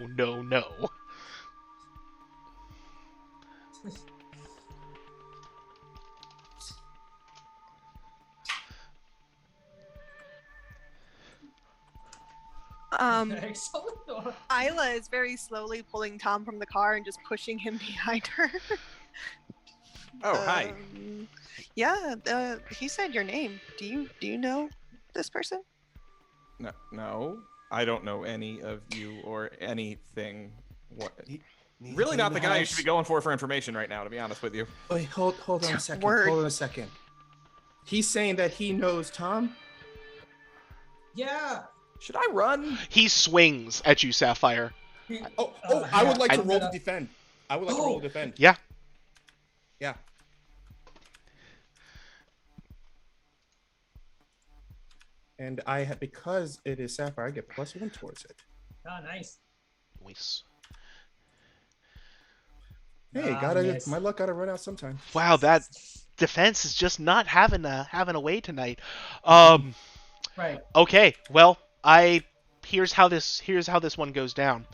Excellent. Isla is very slowly pulling Tom from the car and just pushing him behind her. Oh, hi. Yeah, he said your name. Do you know this person? No, I don't know any of you or anything. What? Neither Really not in the guy you house. should be going for information right now, to be honest with you. Wait, hold on a second. Word. Hold on a second. He's saying that he knows Tom? Yeah. Should I run? He swings at you, Sapphire. I would like to I- roll to defend. I would like to roll to defend. Yeah. Yeah. And because it is Sapphire, I get +1 towards it. Oh, nice. Nice. Hey, miss. my luck gotta run out sometime. Wow, that defense is just not having a way tonight. Right. Okay, well, here's how this one goes down.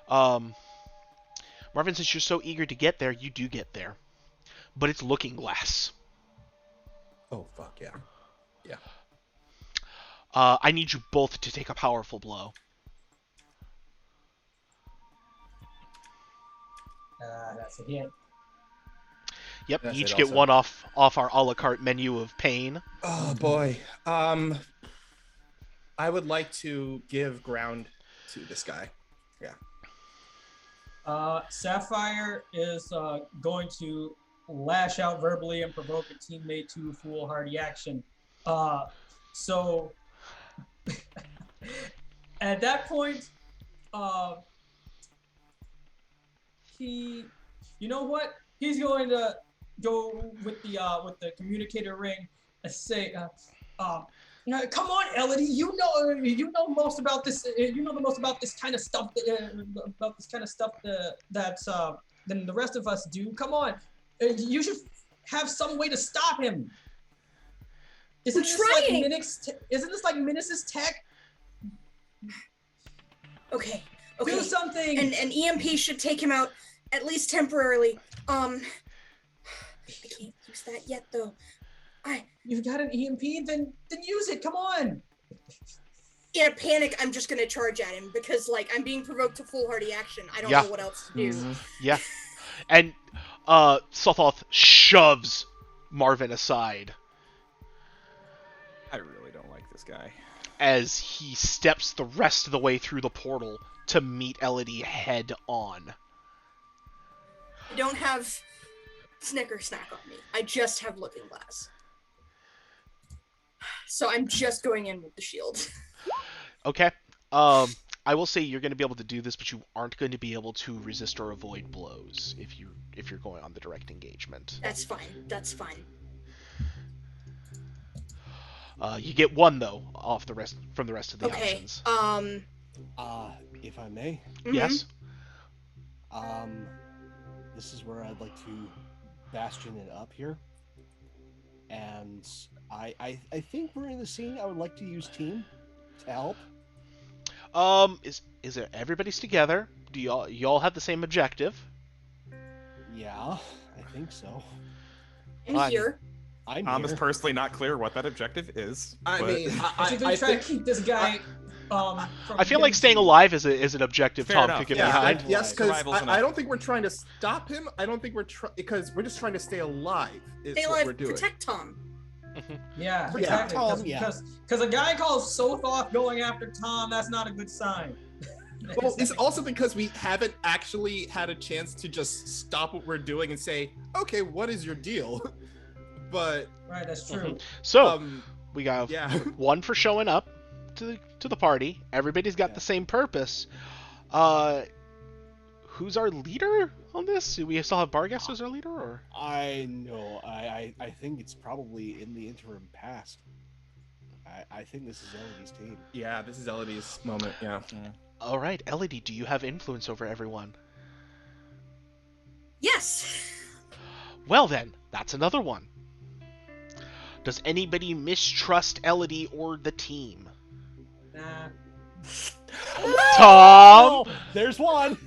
Marvin, since you're so eager to get there, you do get there, but it's Looking Glass. Oh fuck yeah. Yeah. I need you both to take a powerful blow. That's a hit. Yep, That's you each it get also. one off our a la carte menu of pain. Oh boy. I would like to give ground to this guy. Yeah. Sapphire is going to lash out verbally and provoke a teammate to foolhardy action. So at that point, you know what? He's going to go with the communicator ring and say, "Come on, Elodie. You know most about this. You know the most about this kind of stuff. Than the rest of us do. Come on. You should have some way to stop him. Isn't this like Minix's tech? Okay. Do something. And EMP should take him out, at least temporarily. I can't use that yet, though. You've got an EMP, then use it. Come on. In a panic, I'm just gonna charge at him because, like, I'm being provoked to foolhardy action. I don't Yeah. know what else to do. Mm-hmm. Yeah, and Sothoth shoves Marvin aside I really don't like this guy. as he steps the rest of the way through the portal to meet Elodie head on. I don't have Snicker Snack on me. I just have Looking Glass. So I'm just going in with the shield. Okay. I will say you're going to be able to do this, but you aren't going to be able to resist or avoid blows if you're going on the direct engagement. That's fine. That's fine. You get one though from the rest of the Okay. options. If I may, Mhm. Yes. this is where I'd like to bastion it up here. And I think we're in the scene. I would like to use team to help. Is there everybody's together? Do y'all have the same objective? Yeah, I think so. I'm Fine. here. I'm Tom is here. personally not clear what that objective is. I but- mean, Basically, I try to think keep this guy. From I feel like getting staying to- alive is an objective Fair Tom enough, could get yeah. behind. yes, because Survival's I enough. don't think we're trying to stop him. I don't think because we're just trying to stay alive. Is Stay what alive. we're doing. Protect Tom. Yeah, Yeah, exactly. Tom, yeah. Because a guy called Sothoth going after Tom, that's not a good sign. Well, it's also because we haven't actually had a chance to just stop what we're doing and say, okay, what is your deal? But Right, that's true. So we got yeah. one for showing up to the party. Everybody's got the same purpose. Who's our leader on this? Do we still have Barghest as our leader, or? I know. I think it's probably in the interim past. I think this is Elodie's team. Yeah, this is Elodie's moment. Yeah. All right, Elodie, do you have influence over everyone? Yes. Well then, that's another one. Does anybody mistrust Elodie or the team? Nah. Tom! Oh, there's one.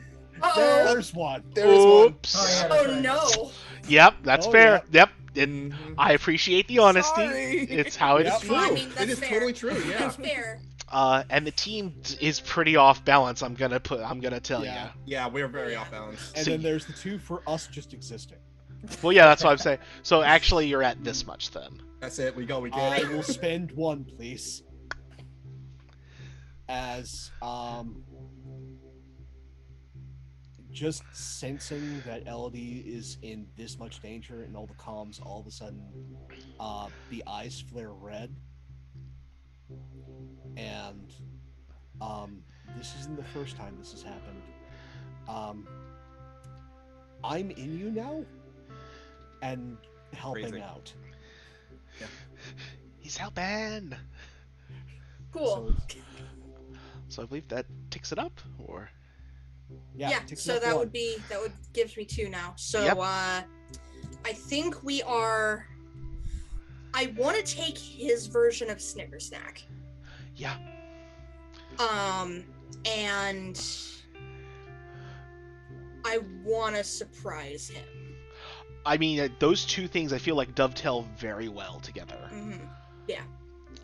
Uh-oh. There's one. There's one. Oops. Oh, yeah. Oh That's right. no. Yep, that's Oh, fair. Yep. Mhm. I appreciate the honesty. Sorry. It's how it Yep. is. True. I mean, It that's is fair. totally true. Yeah. That's fair. And the team is pretty off balance. I'm gonna tell Yeah. Yeah, we're very off balance. And So then there's the two for us just existing. you. Well, yeah, that's what I'm saying. So actually, you're at this much then. That's it. We go. We I get it. will spend one, please. As just sensing that Elodie is in this much danger and all the comms all of a sudden the eyes flare red. And this isn't the first time this has happened. I'm in you now and helping Crazy. out. He's helping. Cool. So I believe that ticks it up, or Yeah, ticks so up that one. would gives me 2 now. So Yep. I think we are. I want to take his version of Snicker Snack. yeah. And I want to surprise him. I mean, those two things I feel like dovetail very well together. hmm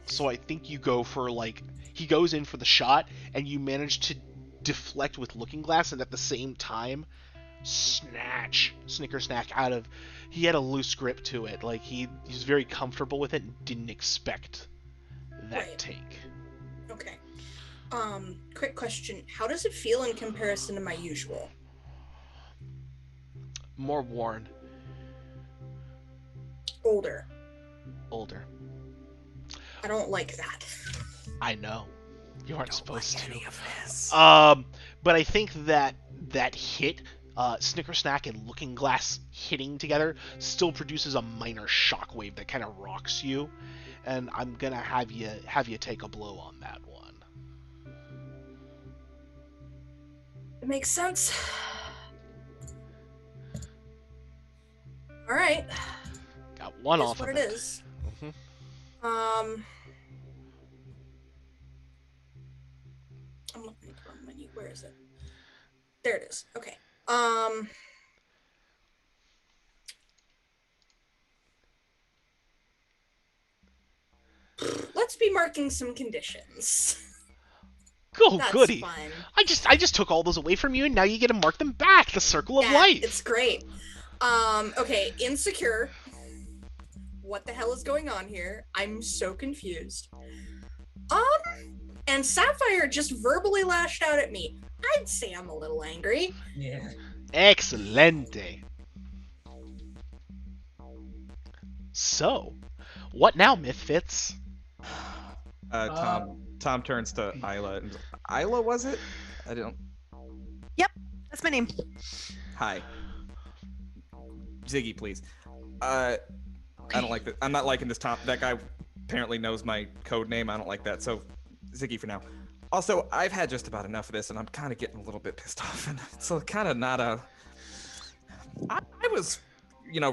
So I think you go for he goes in for the shot, and you manage to deflect with Looking Glass, and at the same time snatch Snicker Snack out of. He had a loose grip to it, he's very comfortable with it and didn't expect that Right. take. Okay. Quick question: how does it feel in comparison to my usual? More worn, Older. older. I don't like that. I know. You aren't supposed to. of this. But I think that hit, Snicker Snack and Looking Glass hitting together, still produces a minor shockwave that kind of rocks you, and I'm gonna have you take a blow on that one. It makes sense. All right. Got one Is off what of it it. is. Mhm. I'm looking at the wrong menu. Where is it? There it is. Okay. Let's be marking some conditions. Oh, That's goody! fun. I just took all those away from you, and now you get to mark them back. The circle of Yeah, life. it's great. Okay, insecure. What the hell is going on here? I'm so confused. And Sapphire just verbally lashed out at me. I'd say I'm a little angry. Yeah. Excelente. So, what now, Mythfits? Tom turns to Isla. And, Isla, was it? I don't. That's my name. Hi. Ziggy, please. I don't like that. I'm not liking this Tom. That guy apparently knows my code name. I don't like that. So, Ziggy for now. Also, I've had just about enough of this, and I'm kind of getting a little bit pissed off. And it's kind of not a. I was,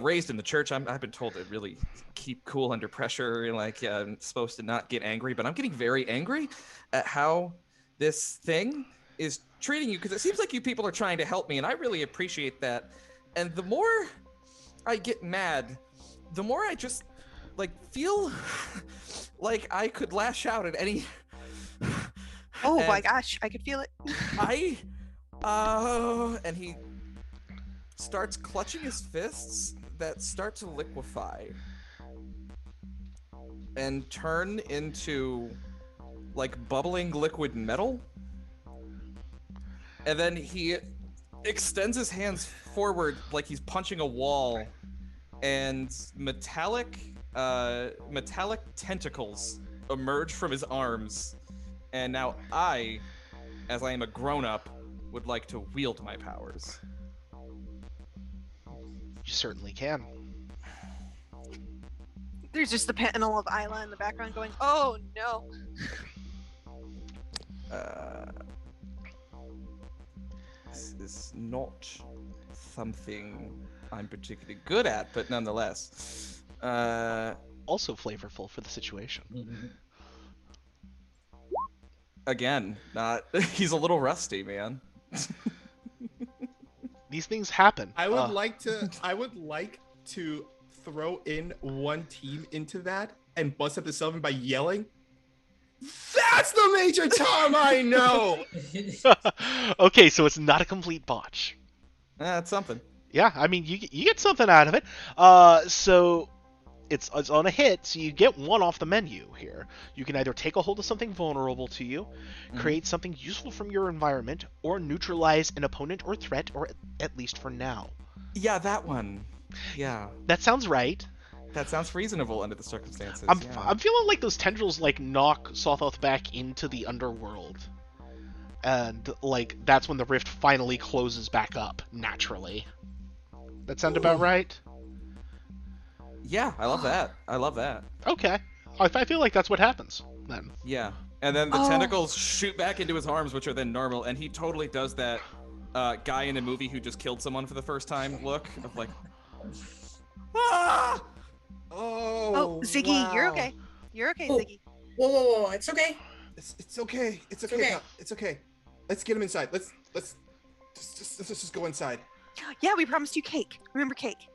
raised in the church. I've been told to really keep cool under pressure. I'm supposed to not get angry, but I'm getting very angry at how this thing is treating you, because it seems like you people are trying to help me, and I really appreciate that. And the more I get mad, the more I just feel like I could lash out at any. Oh And my gosh, I could feel it. and he starts clutching his fists that start to liquefy and turn into bubbling liquid metal. And then he extends his hands forward like he's punching a wall, and metallic tentacles emerge from his arms. And now I, as I am a grown-up, would like to wield my powers. You certainly can. There's just the panel of Isla in the background going, oh no. This is not something I'm particularly good at, but nonetheless. Also flavorful for the situation. Again, not. He's a little rusty, man. These things happen. I would like to throw in one team into that and bust up the Sylvan by yelling, "That's the Major Tom I know!" Okay, so it's not a complete botch. That's something. Yeah, I mean, you get something out of it. So it's on a hit, so you get one off the menu here. You can either take a hold of something vulnerable to you, create something useful from your environment, or neutralize an opponent or threat, or at least for now. Yeah, that one. Yeah. That sounds right. That sounds reasonable under the circumstances. I'm feeling like those tendrils like knock Sothoth back into the underworld. And like that's when the rift finally closes back up naturally. That sound about right? Yeah, I love that. I love that. Okay. I feel like that's what happens then. Yeah. And then the tentacles shoot back into his arms, which are then normal, and he totally does that guy in a movie who just killed someone for the first time look of like, ah! Oh, Ziggy, wow. you're okay. You're okay, Oh. Ziggy. Whoa, it's okay. It's okay. It's okay. okay. Pal. It's okay. Let's get him inside. Let's just go inside. Yeah, we promised you cake. Remember cake?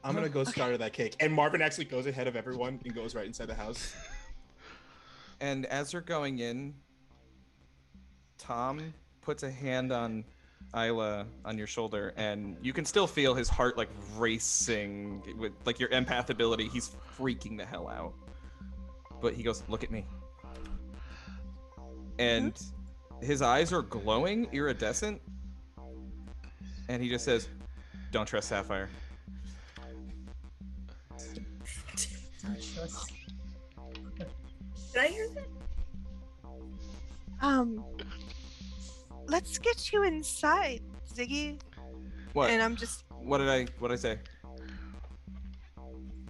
I'm gonna go starter that cake. And Marvin actually goes ahead of everyone and goes right inside the house. And as you're going in, Tom puts a hand on Isla on your shoulder, and you can still feel his heart like racing with like your empath ability. He's freaking the hell out. But he goes, "Look at me." And his eyes are glowing, iridescent. And he just says, "Don't trust Sapphire." Did I hear that? Let's get you inside, Ziggy. What? And I'm just What did I say?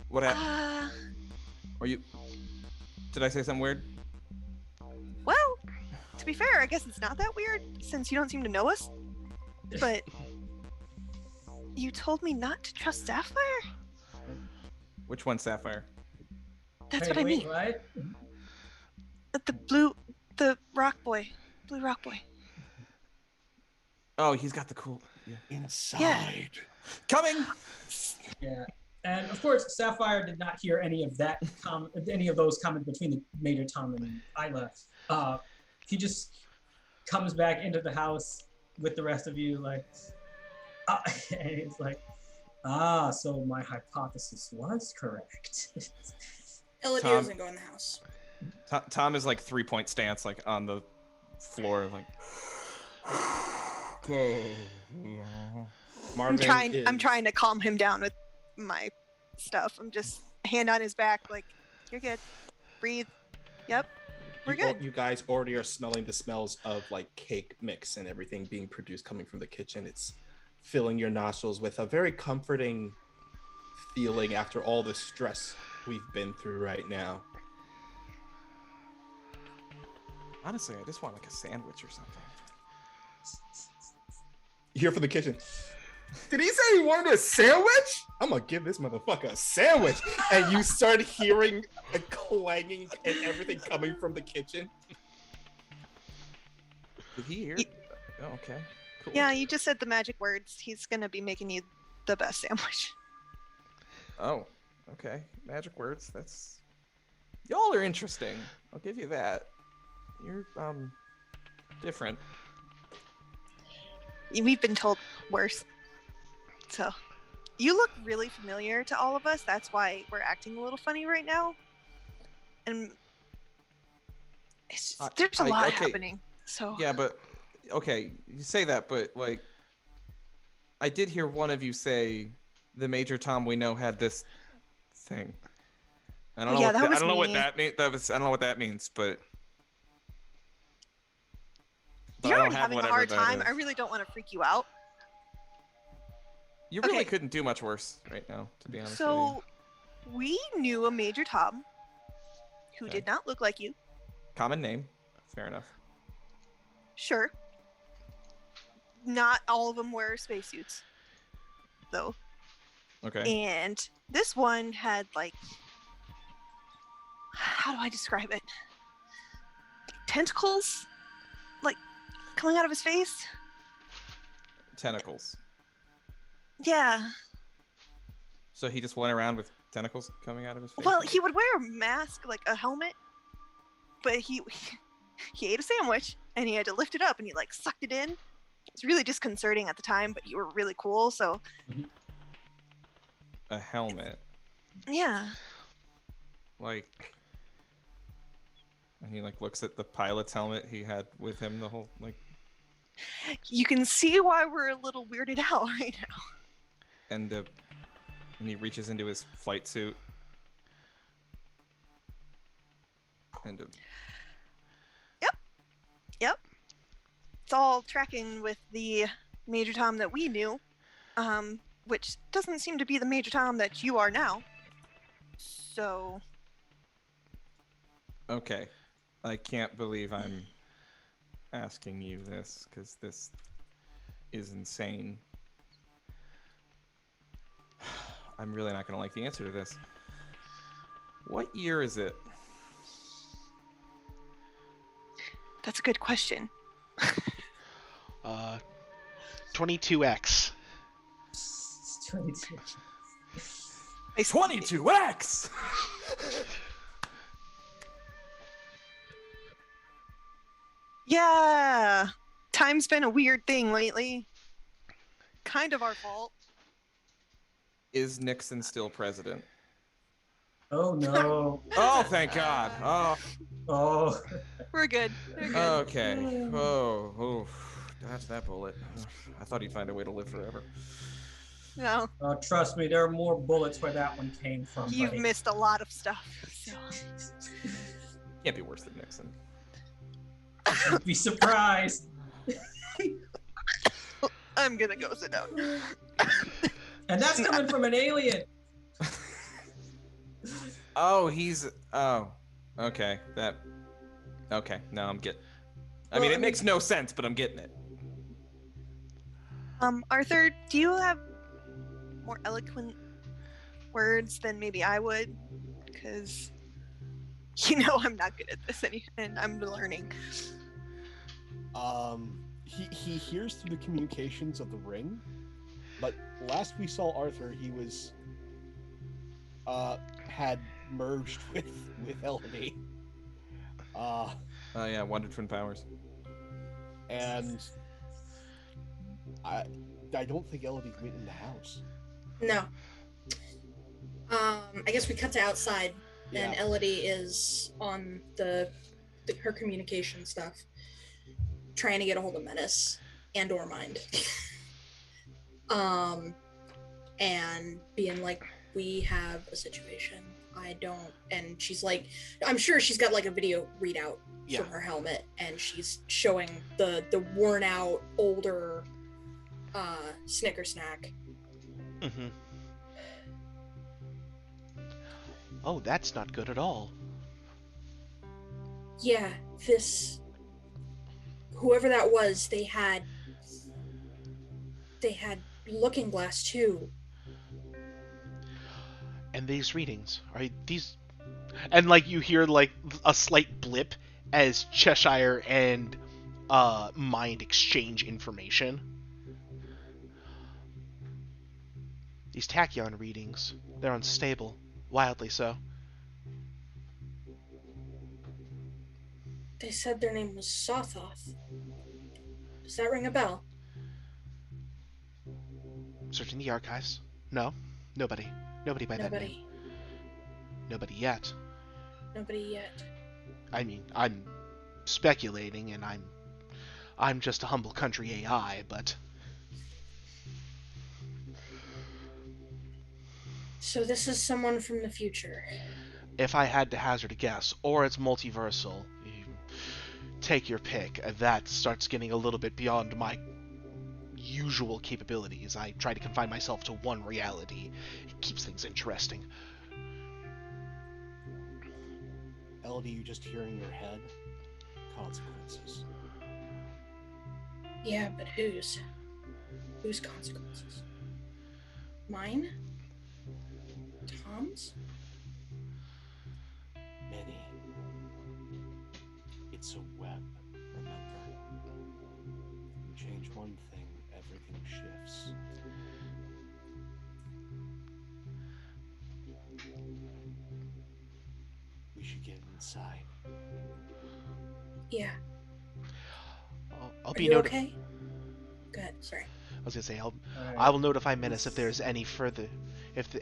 What happened? Are you? Did I say something weird? well, to be fair, I guess it's not that weird since you don't seem to know us. But you told me not to trust Sapphire? Which one's Sapphire? That's what I mean. Right? The rock boy. Blue rock boy. Oh, he's got the cool. Yeah. Inside. Coming. Yeah. And of course, Sapphire did not hear any of that, any of those comments between the Major Tom and Isla. He just comes back into the house with the rest of you, like, and he's like, so my hypothesis was correct. Elodie Tom- doesn't go in the house. Tom is like 3-point stance, like on the floor, like. Marvin I'm trying to calm him down with my stuff. I'm just hand on his back, like, you're good. Breathe. Yep. We're good. You guys already are smelling the smells of like cake mix and everything being produced coming from the kitchen. It's filling your nostrils with a very comforting feeling after all the stress we've been through right now. Honestly, I just want like a sandwich or something. You hear from the kitchen. Did he say he wanted a sandwich? I'm gonna give this motherfucker a sandwich. And you start hearing a clanging and everything coming from the kitchen. Did he hear? Oh, okay. Cool. Yeah, you just said the magic words. He's gonna be making you the best sandwich. Oh, okay. Magic words. That's. Y'all are interesting. I'll give you that. You're different. We've been told worse. So, you look really familiar to all of us. That's why we're acting a little funny right now. And it's just, there's a lot happening. So Yeah, but okay, you say that, but like, I did hear one of you say the Major Tom we know had this thing. I don't know. Yeah, what that was I don't know what me. that means. I don't know what that means, but. you're I don't already have having a whatever hard that time. is. I really don't want to freak you out. You really Okay. couldn't do much worse right now, to be honest with So, we knew a Major Tom who Okay. did not look like you. you. Common name. Fair enough. Sure. Not all of them wear spacesuits, though. Okay. And this one had, like, how do I describe it? Tentacles? Like, coming out of his face? Tentacles. Yeah. So he just went around with tentacles coming out of his face? Well, he would wear a mask, like a helmet, but he ate a sandwich and he had to lift it up and he like sucked it in. It's really disconcerting at the time, but you were really cool, so A helmet. yeah. Like, and he like looks at the pilot's helmet he had with him the whole like. You can see why we're a little weirded out right now. And he reaches into his flight suit. And Yep. It's all tracking with the Major Tom that we knew, which doesn't seem to be the Major Tom that you are now. So. okay, I can't believe I'm asking you this because this is insane. I'm really not gonna like the answer to this. What year is it? That's a good question. 22X. 22. 22X! Yeah. Time's been a weird thing lately. Kind of our fault. Is Nixon still president? Oh no. Oh, thank God. Oh, We're good. We're good. okay. Oh, dodge that bullet. I thought he'd find a way to live forever. No, Trust me, there are more bullets where that one came from. you've buddy. missed a lot of stuff. So. Can't be worse than Nixon. You'd be surprised. I'm gonna go sit down. And that's coming from an alien. Oh, okay. Okay, now I'm getting. I mean, it makes no sense, but I'm getting it. Arthur, do you have more eloquent words than maybe I would? Because I'm not good at this, and I'm learning. He hears through the communications of the ring, but last we saw Arthur, he was had merged with Elodie. Oh yeah, Wonder Twin Powers. And I don't think Elodie went in the house. No. I guess we cut to outside, and Yeah. Elodie is on her communication stuff, trying to get a hold of Menace and/or Mind, and being like, "We have a situation. I don't," and she's like, I'm sure she's got like a video readout from her helmet, and she's showing the worn out older Snicker Snack. Mm-hmm. Oh, that's not good at all. Yeah, whoever that was, they had Looking Glass too. And these readings, are these... And, like, you hear, like, a slight blip as Cheshire and Mind exchange information. These tachyon readings, they're unstable. Wildly so. They said their name was Sothoth. Does that ring a bell? Searching the archives. No. Nobody. Nobody by that name. Nobody yet. Nobody yet. I mean, I'm speculating, and I'm just a humble country AI, but... So this is someone from the future. If I had to hazard a guess, or it's multiversal, you take your pick. That starts getting a little bit beyond my usual capabilities. I try to confine myself to one reality. It keeps things interesting. Elodie, you just hear in your head consequences. Yeah, but whose? Whose consequences? Mine? Tom's? Many. It's a web, remember. You change one thing, everything shifts. should get inside. Yeah. I'll Are be you okay? Good. Sorry. I was gonna say All I right. will notify Menace if there's any further,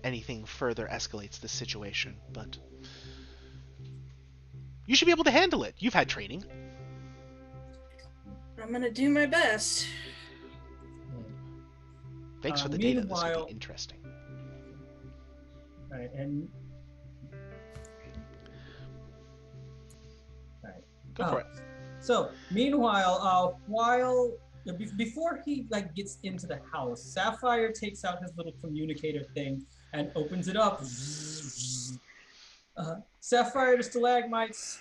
anything further escalates the situation. But you should be able to handle it. You've had training. I'm gonna do my best. Thanks for the data. This Meanwhile, will be interesting. all right, and all right. Go for it. So meanwhile, before he like gets into the house, Sapphire takes out his little communicator thing and opens it up. Sapphire to stalagmites.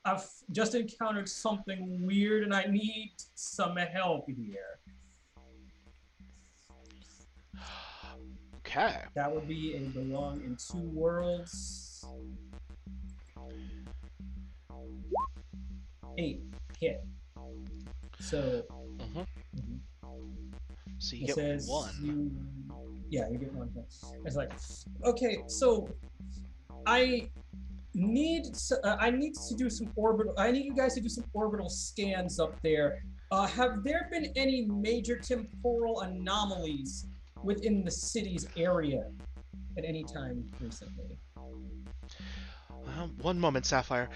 I've just encountered something weird, and I need some help here. Okay. That would be a belong in 2 worlds. 8 hit. So So you it get says 1. you get 1 hit. It's like, okay, so I need to do some orbital. I need you guys to do some orbital scans up there. Have there been any major temporal anomalies within the city's area at any time recently? 1 moment, Sapphire.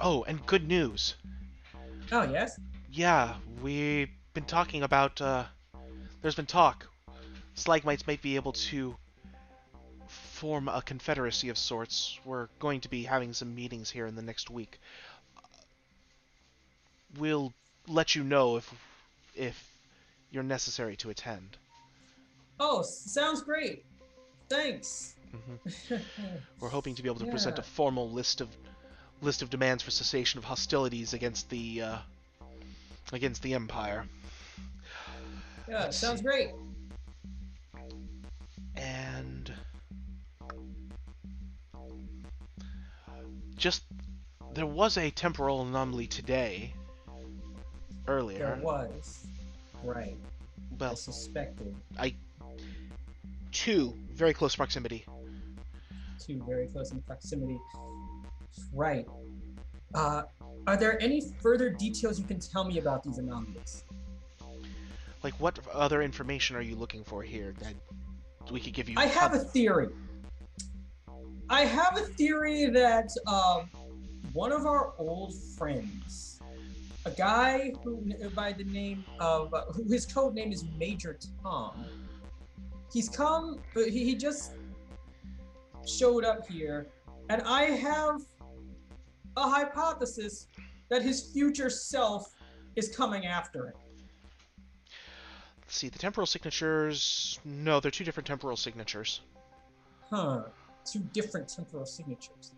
Oh, and good news. Oh, yes? Yeah, we've been talking about, there's been talk. Stalagmites might be able to form a confederacy of sorts. We're going to be having some meetings here in the next week. We'll let you know if you're necessary to attend. Oh, sounds great. Thanks. We're hoping to be able to present Yeah. a formal list of demands for cessation of hostilities against the Empire. Yeah, Let's sounds see. great. And there was a temporal anomaly today. Earlier. There was. Right. I Well, suspected. 2 very close proximity. 2 very close in proximity. Right. Are there any further details you can tell me about these anomalies? Like, what other information are you looking for here that we could give you? I have a theory. I have a theory that one of our old friends, a guy who, by the name of, who his code name is Major Tom, he's come, he just showed up here, and I have a hypothesis that his future self is coming after him. Let's see, the temporal signatures. No, they're 2 different temporal signatures. Huh. 2 different temporal signatures.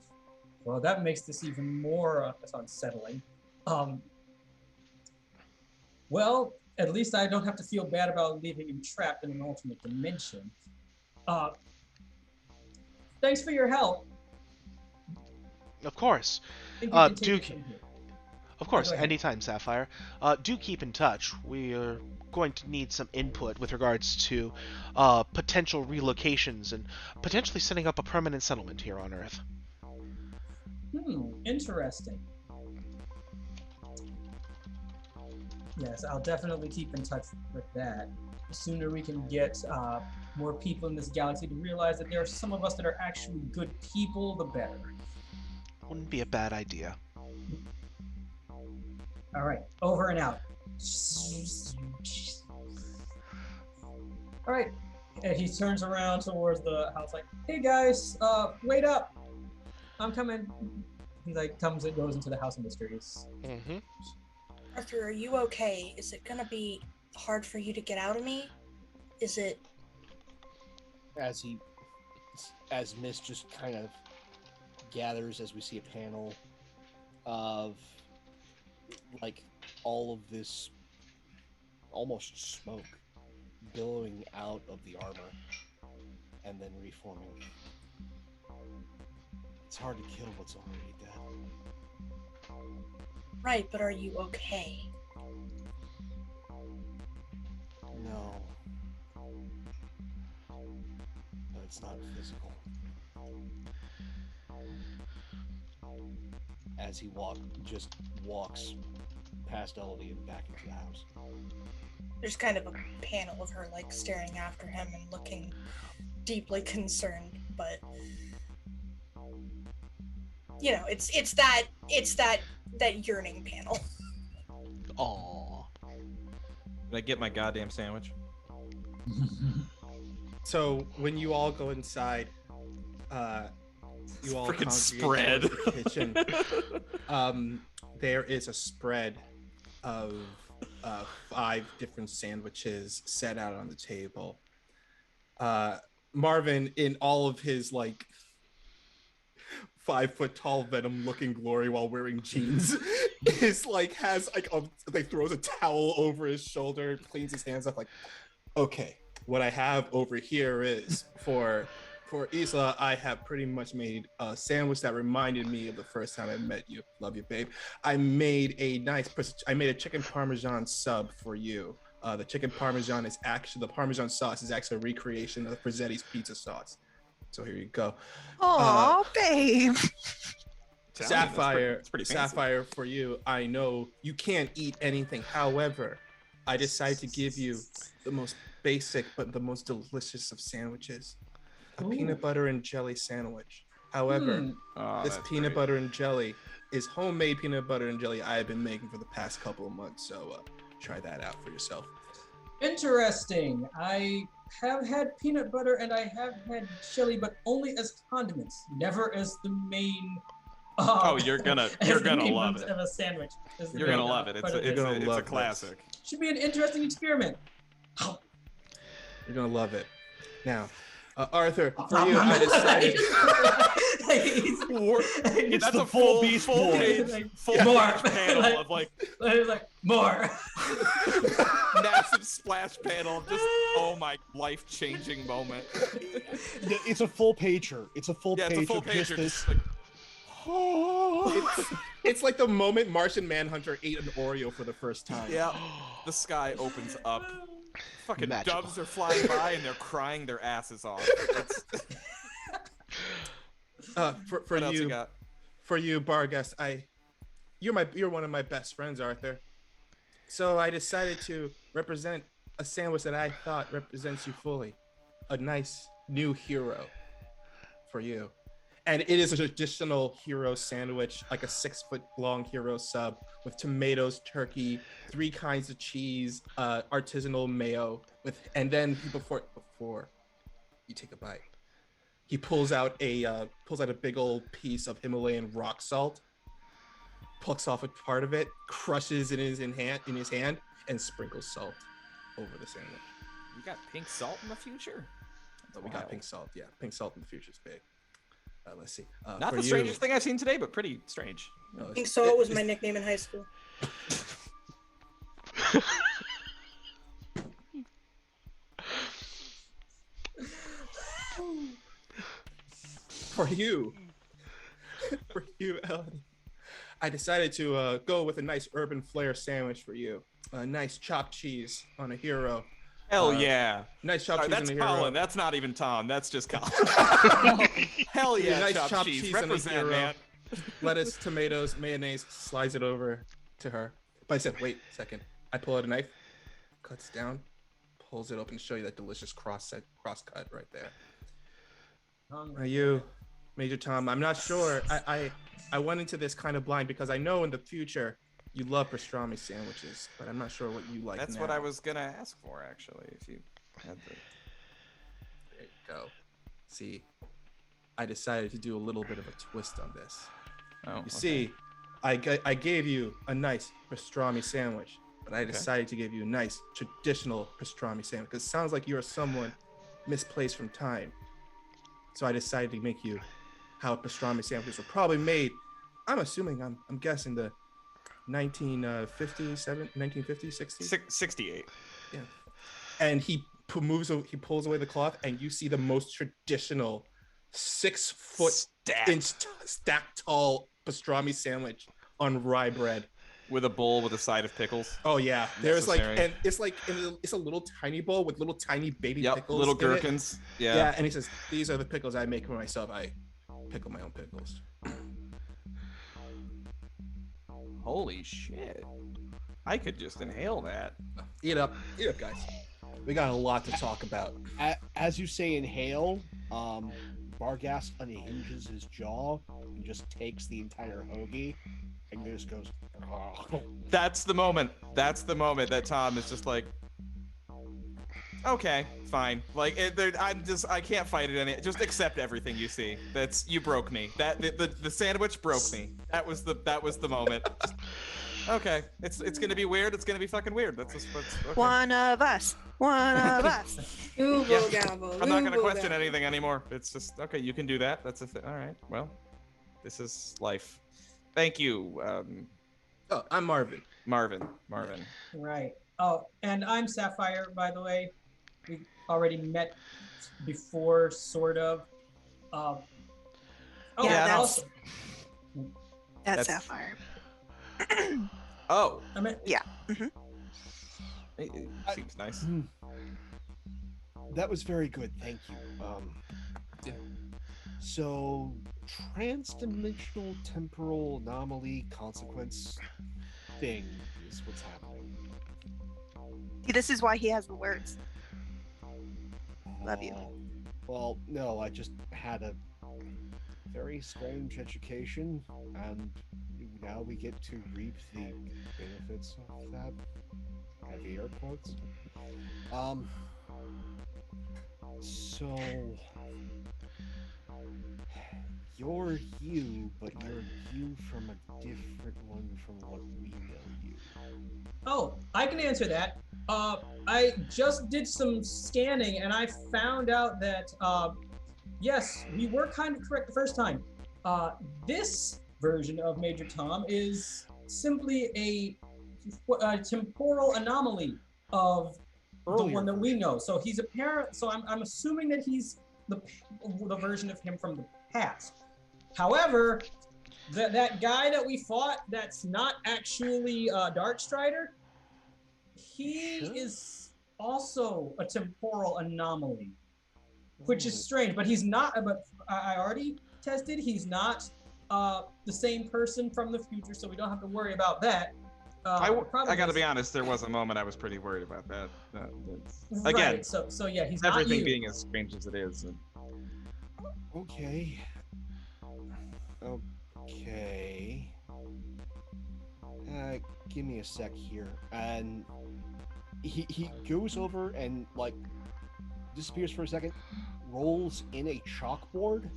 Well, that makes this even more unsettling. Well, at least I don't have to feel bad about leaving him trapped in an alternate dimension. Thanks for your help. Of course. I think you can take do it from here. Of course, Go ahead. anytime, Sapphire. Do keep in touch. We are going to need some input with regards to potential relocations and potentially setting up a permanent settlement here on Earth. Interesting. Yes, I'll definitely keep in touch with that. The sooner we can get more people in this galaxy to realize that there are some of us that are actually good people, the better. Wouldn't be a bad idea. All right, over and out. All right, and he turns around towards the house like, hey guys, wait up. I'm coming. He like comes and goes into the house of mysteries. Mm-hmm. Arthur, are you okay? Is it gonna be hard for you to get out of me? Is it? As Mist just kind of gathers, as we see a panel of like all of this almost smoke billowing out of the armor and then reforming. It's hard to kill what's already dead. Right, but are you okay? No. But but it's not physical. As he just walks past Elodie and back into the house. There's kind of a panel of her like staring after him and looking deeply concerned, but you know, it's that yearning panel. Aww. Did I get my goddamn sandwich? So when you all go inside, you all Freaking congregate spread. towards the kitchen. There is a spread of 5 different sandwiches set out on the table. Marvin, in all of his like 5-foot-tall Venom-looking glory while wearing jeans, is like throws a towel over his shoulder, cleans his hands up, like, okay, what I have over here is for Isla, I have pretty much made a sandwich that reminded me of the first time I met you. Love you, babe. I made a chicken parmesan sub for you. The chicken parmesan the parmesan sauce is actually a recreation of Frizzetti's pizza sauce. So here you go. Oh, babe. Sapphire, That's pretty fancy. Sapphire for you. I know you can't eat anything. However, I decided to give you the most basic but the most delicious of sandwiches. A peanut butter and jelly sandwich. However, this peanut butter and jelly is homemade peanut butter and jelly I have been making for the past couple of months. So try that out for yourself. Interesting. I have had peanut butter and I have had chili, but only as condiments, never as the main. You're gonna love it. Of a sandwich. You're gonna love it. It's a classic. Should be an interesting experiment. You're gonna love it. Now, Arthur, for you, I decided. That's a full page panel of like more. Massive splash panel of just life-changing moment. It's a full pager. It's a full page. It's a full of pager. just this. Just like, It's like the moment Martian Manhunter ate an Oreo for the first time. yeah, the sky opens up. Fucking Magical. doves are flying by and they're crying their asses off. For What else you you, got? for you, Barghest, you're one of my best friends, Arthur. So I decided to represent a sandwich that I thought represents you fully. A nice new hero for you. And it is a traditional hero sandwich, like a 6-foot-long hero sub with tomatoes, turkey, 3 kinds of cheese, artisanal mayo, and then before you take a bite, he pulls out a big old piece of Himalayan rock salt, plucks off a part of it, crushes it in his hand, and sprinkles salt over the sandwich. You got pink salt in the future? We got pink salt, yeah. Pink salt in the future's big. Let's see. Not the strangest thing I've seen today, but pretty strange. Pink Salt was my nickname in high school. For you, Elodie, I decided to go with a nice urban flair sandwich for you. A nice chopped cheese on a hero. Hell yeah. Nice chopped cheese That's on a hero. Colin. That's not even Tom. That's just Colin. Hell yeah, Nice chopped cheese. on a Represent, hero. man. Lettuce, tomatoes, mayonnaise, slides it over to her. But I said, wait a second. I pull out a knife, cuts down, pulls it open to show you that delicious cross cut right there. Are you, Major Tom? I'm not sure. I went into this kind of blind because I know in the future you love pastrami sandwiches, but I'm not sure what you like. That's now. what I was gonna ask for, actually. If you had the. There you go. See, I decided to do a little bit of a twist on this. Oh, You see, I gave you a nice pastrami sandwich, but I decided to give you a nice traditional pastrami sandwich because it sounds like you're someone misplaced from time. So I decided to make you how pastrami sandwiches were probably made. I'm assuming, I'm guessing the 1950s, 60s? 68. Yeah. And he pulls away the cloth, and you see the most traditional 6-foot Stacked. inch stacked tall pastrami sandwich on rye bread with a bowl with a side of pickles. Oh yeah, there's Necessary. it's it's a little tiny bowl with little tiny baby Yep, pickles. little in it. gherkins. Yeah, and he says, "These are the pickles I make for myself. I pickle my own pickles." Holy shit! I could just inhale that. Eat up, guys. We got a lot to talk about. As you say, inhale. Barghast unhinges his jaw and just takes the entire hoagie and just goes. That's the moment. That's the moment that Tom is just like, okay, fine. Like, I can't fight it any. Just accept everything you see. You broke me. The sandwich broke me. That was the moment. Just, okay, it's gonna be weird. It's gonna be fucking weird. That's okay. One of us. One of us. Google gobble. I'm not gonna Google question gobble. anything anymore. It's just okay. You can do that. That's a thing. All right. Well, this is life. Thank you, Oh, I'm Marvin. Marvin. Right. Oh, and I'm Sapphire, by the way. We already met before, sort of. Oh, Yeah, that's- also, That's That's- Sapphire. Oh, I mean, it seems nice. That was very good, thank you. Yeah. So, transdimensional temporal anomaly consequence thing is what's happening. See, this is why he has the words. Love you. Well, no, I just had a very strange education, and now we get to reap the benefits of that. Heavy air quotes. So you're you, but you're you from a different one from what we know you. oh, I can answer that. I just did some scanning and I found out that, yes, we were kind of correct the first time. This version of Major Tom is simply a temporal anomaly of the one that we know. So he's apparent. So I'm assuming that he's the version of him from the past. However, that guy that we fought, that's not actually Darkstrider. He is also a temporal anomaly, which is strange. But he's not. But I already tested. He's not the same person from the future, so we don't have to worry about that. I gotta be honest. There was a moment I was pretty worried about that. Again, right. So yeah, he's everything not you. being as strange as it is. Okay. Okay. Give me a sec here. And he goes over and like disappears for a second, rolls in a chalkboard,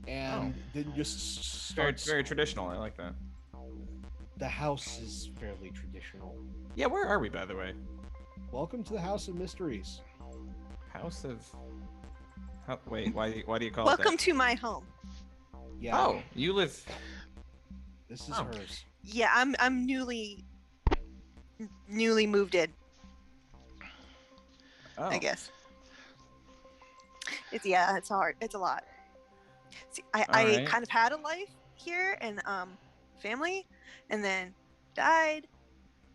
and then just starts. Very traditional. I like that. The house is fairly traditional. Yeah, where are we, by the way? Welcome to the House of Mysteries. House of. Wait, why do you call Welcome it to my home. Yeah. that? Oh, you live. This is Oh. hers. Yeah, I'm newly moved in, Oh. I guess. It's hard. It's a lot. See, I Alright. kind of had a life here and family, and then died.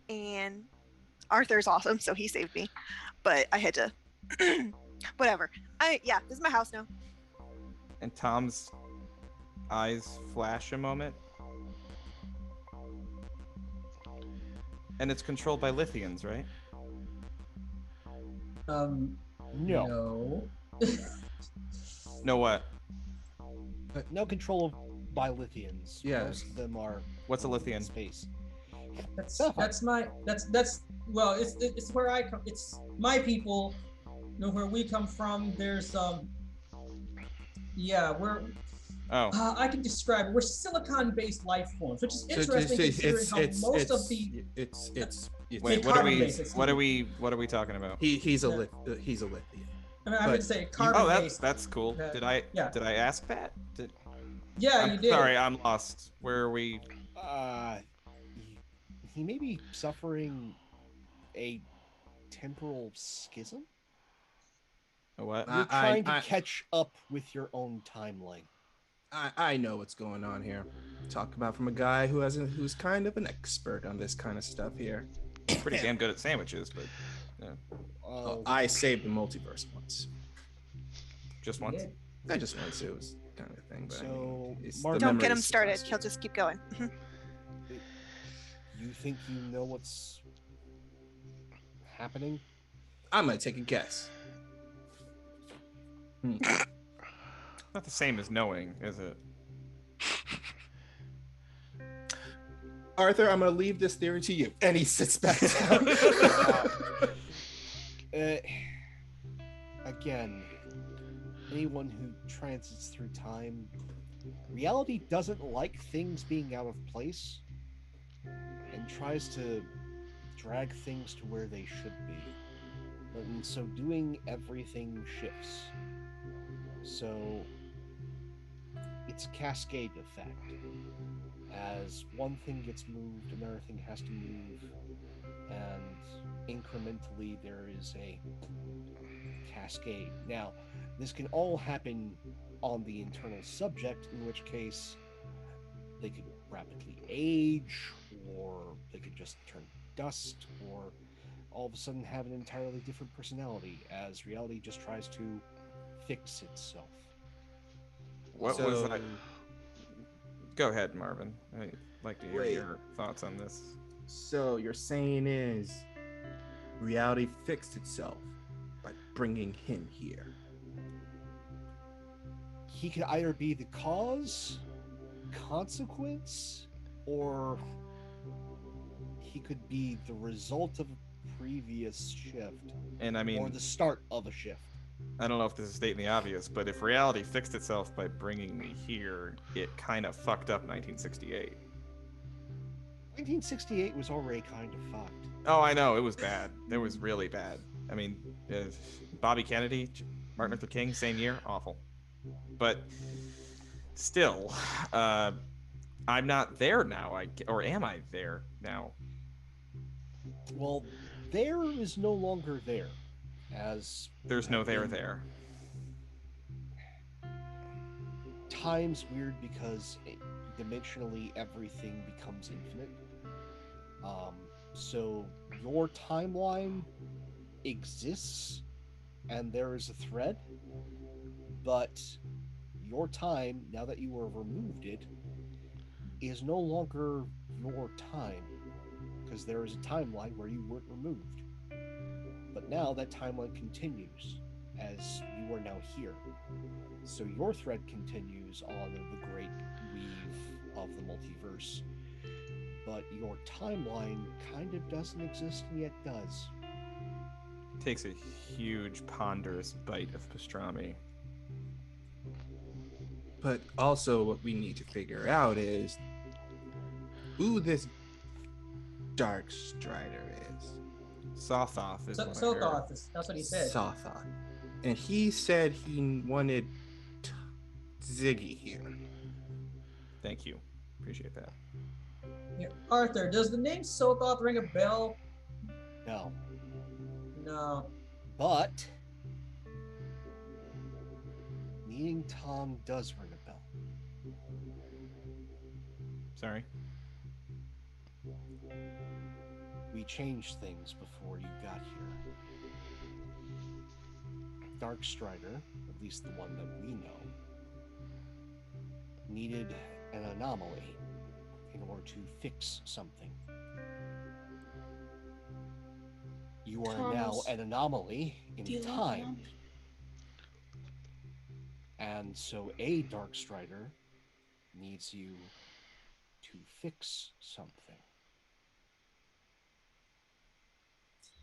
And Arthur's awesome, so he saved me. But I had to whatever. This is my house now. And Tom's eyes flash a moment. And it's controlled by Lithians, right? No. No. No, what? No control of by Lithians. Yeah. Most of them are What's a in Lithian? space. That's well, it's where I come. It's my people. You know where we come from. There's we're. Oh. I can describe it. We're silicon-based life forms, which is interesting considering how most of the Wait, carbon-based, what are we talking about? he's a Yeah. he's a lithium. I mean, I would but- say Oh, carbon-based. that's cool. Did I ask that? Yeah, I'm you did. sorry, I'm lost. Where are we? He may be suffering a temporal schism. A what? You're trying to catch up with your own timeline. I know what's going on here. Talk about from a guy who's kind of an expert on this kind of stuff here. Pretty damn good at sandwiches, but yeah, I saved the multiverse once. just once. I just once. It was kind of thing. But So, I mean, it's Mark- the Don't get him memories started. last He'll year. just keep going. You think you know what's happening? I'm gonna take a guess. Not the same as knowing, is it? Arthur, I'm gonna leave this theory to you. And he sits back down. Again, anyone who transits through time, reality doesn't like things being out of place and tries to drag things to where they should be. But in so doing, everything shifts. So it's a cascade effect. As one thing gets moved, another thing has to move, and incrementally there is a cascade. Now, this can all happen on the internal subject, in which case they could rapidly age, or they could just turn dust, or all of a sudden have an entirely different personality as reality just tries to fix itself. What So- was that? Go ahead, Marvin. I'd like to hear Wait. your thoughts on this. So you're saying is reality fixed itself by bringing him here. He could either be the cause, consequence, or he could be the result of a previous shift, And I or mean, the start of a shift. I don't know if this is stating the obvious, but if reality fixed itself by bringing me here, it kind of fucked up 1968. 1968 was already kind of fucked. Oh, I know, it was bad. It was really bad. I mean, Bobby Kennedy, Martin Luther King, same year, awful. But still, I'm not there now. Or am I there now? Well, there is no longer there, as There's no there. time's weird because dimensionally everything becomes infinite. So your timeline exists and there is a thread, but your time, now that you have removed it, is no longer your time, because there is a timeline where you weren't removed. But now that timeline continues as you are now here. So your thread continues on the great weave of the multiverse, but your timeline kind of doesn't exist and yet does. Takes a huge, ponderous bite of pastrami. But also what we need to figure out is who this Dark Strider is. Sothoth is what I heard. Sothoth, that's what he said. Sothoth. And he said he wanted Ziggy here. Thank you. Appreciate that. Yeah. Arthur, does the name Sothoth ring a bell? No. No. But meeting Tom does ring a bell. Sorry. We changed things before you got here. Dark Strider, at least the one that we know, needed an anomaly in order to fix something. You are now Thomas, an anomaly Do you in love time. Mom? And so a Dark Strider needs you to fix something.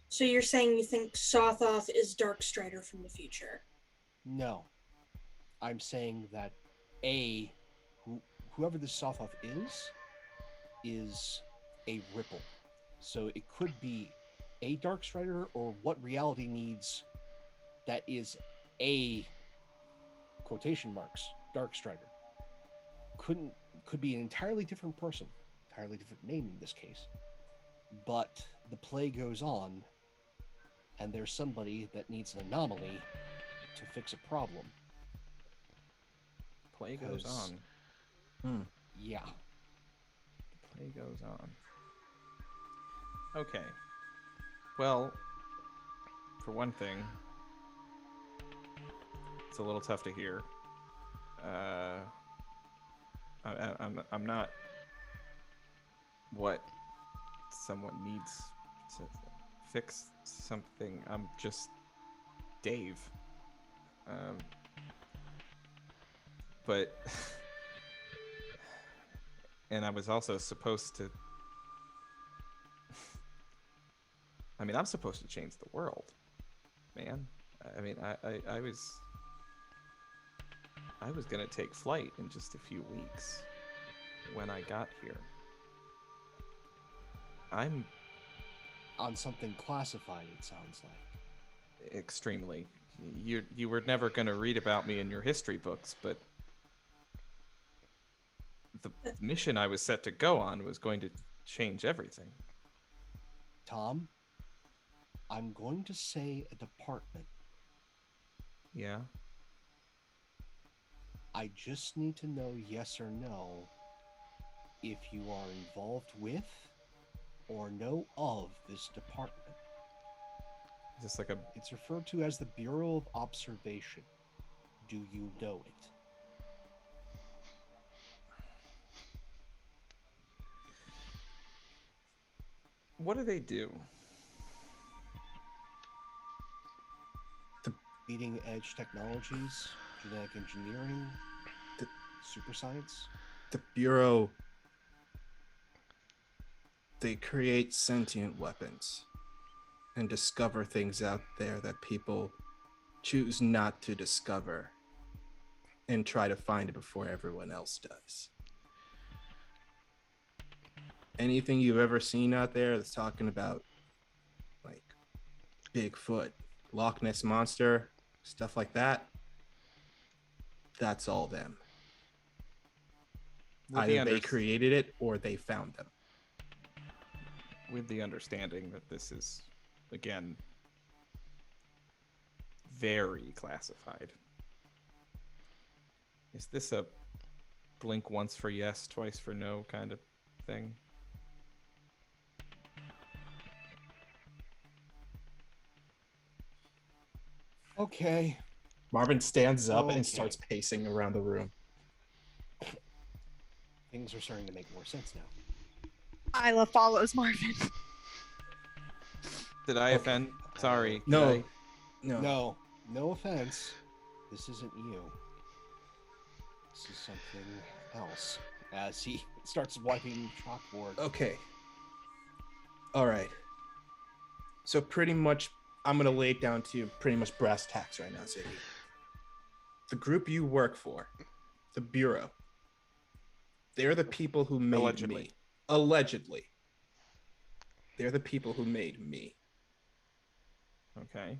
So you're saying you think Sothoth is Darkstrider from the future? No. I'm saying that whoever this Sothoth is a ripple. So it could be a Dark Strider, or what reality needs that is a quotation marks Dark Strider. Could be an entirely different person, entirely different name in this case. But the play goes on, and there's somebody that needs an anomaly to fix a problem. play goes Because- on. Yeah. The play goes on. Okay. Well, for one thing, it's a little tough to hear. I'm not what someone needs to fix something. I'm just Dave. But and I was also supposed to I mean, I'm supposed to change the world, man. I mean, I was gonna take flight in just a few weeks when I got here. I'm On something classified, it sounds like. extremely. You were never gonna read about me in your history books, but the mission I was set to go on was going to change everything. Tom, I'm going to say a department. Yeah. I just need to know yes or no if you are involved with or know of this department. Is this like a It's referred to as the Bureau of Observation. Do you know it? what do they do? Leading edge technologies, genetic engineering, super science? The Bureau, they create sentient weapons and discover things out there that people choose not to discover and try to find it before everyone else does. Anything you've ever seen out there that's talking about like Bigfoot, Loch Ness Monster, stuff like that, that's all them. With the Either they underst- created it or they found them. with the understanding that this is, again, very classified. Is this a blink once for yes, twice for no kind of thing? Okay. Marvin stands up and Okay. starts pacing around the room. Things are starting to make more sense now. Isla follows Marvin. Did I Okay. offend? Sorry. did No, I- No, no offense. This isn't you. This is something else. As he starts wiping chalkboard. Okay. All right. So pretty much, I'm gonna lay it down to you pretty much brass tacks right now, Ziggy. The group you work for, the Bureau, they're the people who made Allegedly. me. Allegedly. They're the people who made me Okay.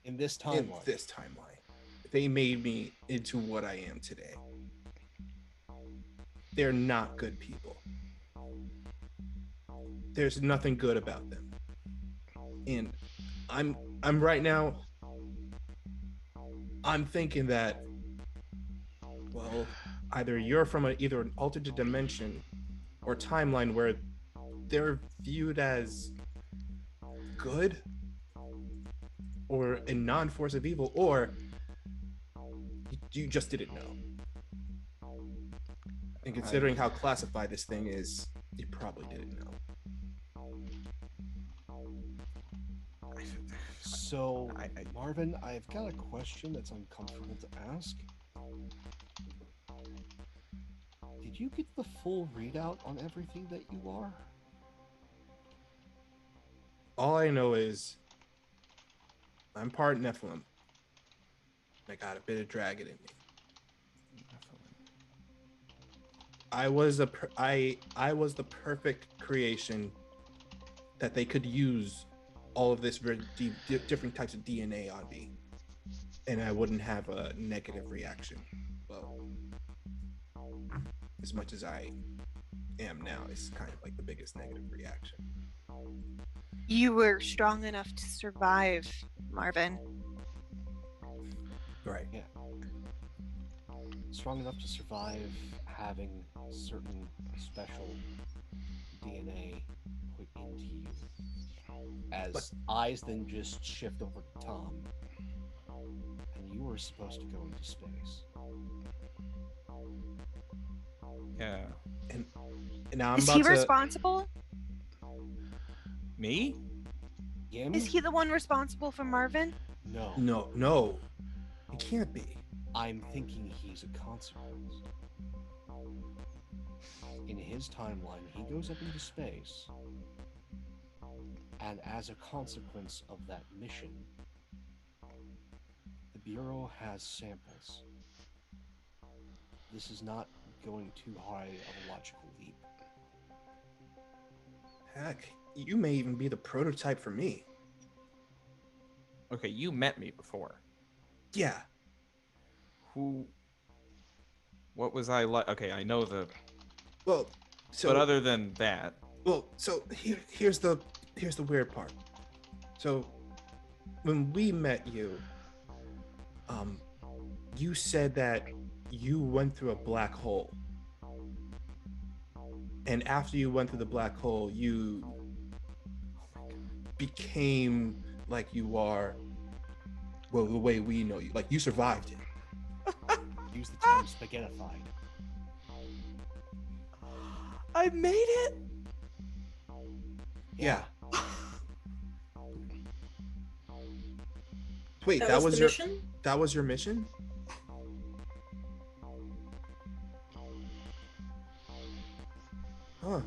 In this in timeline. this timeline. They made me into what I am today. They're not good people. There's nothing good about them. And I'm right now, I'm thinking that, well, either you're from either an alternate dimension or timeline where they're viewed as good or a non-force of evil, or you just didn't know. And considering how classified this thing is, you probably didn't know. So, I- Marvin, I've got a question that's uncomfortable to ask. Did you get the full readout on everything that you are? All I know is I'm part Nephilim. I got a bit of dragon in me. I was the perfect creation that they could use all of this very different types of DNA on me, and I wouldn't have a negative reaction. Well, as much as I am now, it's kind of like the biggest negative reaction. You were strong enough to survive, Marvin. Right. Yeah. strong enough to survive having certain special DNA put into you. As eyes then just shift over to Tom, and you were supposed to go into space. Yeah. And now I'm Is about he to. responsible? Me? Him? Is he the one responsible for Marvin? No. No, it can't be. I'm thinking he's a consequence. In his timeline, he goes up into space, and as a consequence of that mission, the Bureau has samples. This is not going too high of a logical leap. Heck, you may even be the prototype for me. Okay, you met me before. Yeah. What was I like? Okay, I know the. Well, so. But other than that. Well, so here's the weird part. So, when we met you, you said that you went through a black hole. And after you went through the black hole, you became like you are, well, the way we know you. Like, you survived it. Use the term spaghettified. I made it? Yeah. Wait, That was the your mission? that was your mission? Huh.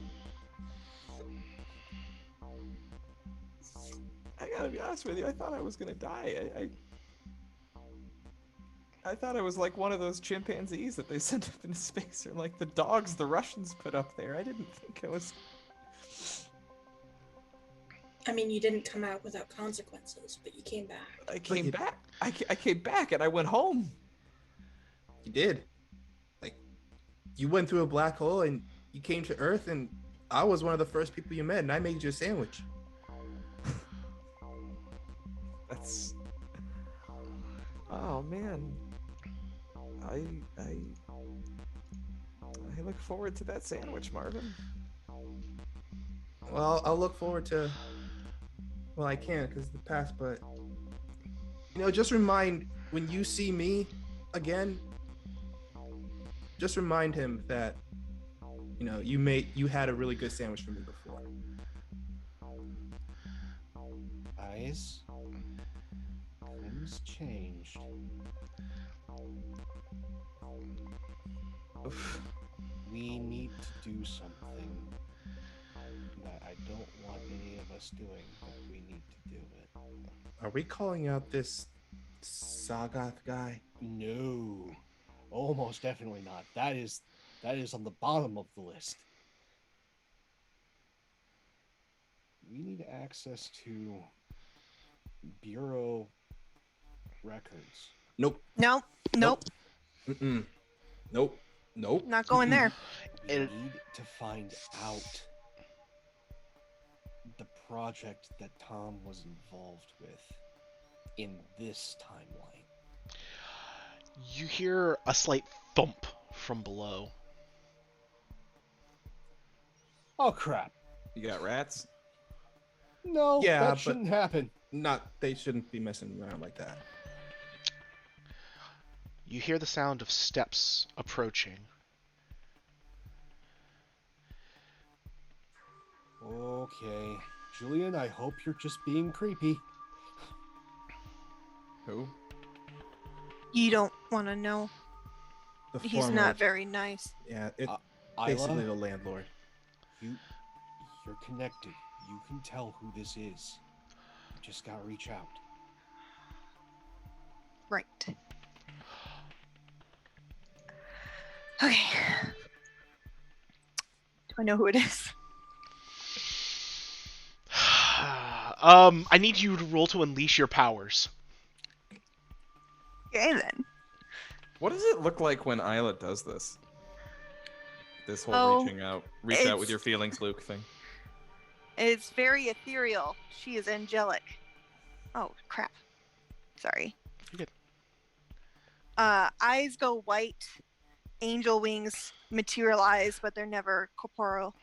I gotta be honest with you, I thought I was gonna die. I thought I was like one of those chimpanzees that they sent up into space, or like the dogs the Russians put up there. I didn't think it was. I mean, you didn't come out without consequences, but you came back. I came back. I came back and I went home. You did. Like, you went through a black hole and you came to Earth, and I was one of the first people you met, and I made you a sandwich. That's. Oh man. I look forward to that sandwich, Marvin. Well, I'll look forward to. Well, I can't because of the past, but just remind when you see me again. Just remind him that you had a really good sandwich for me before. Guys, things changed. We need to do something that I don't want any of us doing, but we need to do it. Are we calling out this Sagoth guy? No, almost definitely not. That is on the bottom of the list. We need access to Bureau records. Nope. Nope. Nope. Mm-mm. Nope. Not going there. We need to find out the project that Tom was involved with in this timeline. You hear a slight thump from below. Oh crap. You got rats? No, Yeah, that but- shouldn't happen. They shouldn't be messing around like that. You hear the sound of steps approaching. Okay. Julian, I hope you're just being creepy. Who? You don't want to know. The He's former- not very nice. Yeah, it Isla, basically the landlord. you're connected. You can tell who this is. You just gotta reach out. Right. Okay. Do I know who it is? I need you to roll to unleash your powers. Okay then. What does it look like when Isla does this? This whole Oh, reach out with it's- your feelings, Luke thing. It's very ethereal. She is angelic. Oh crap. Sorry. You're good. Eyes go white. Angel wings materialize, but they're never corporeal.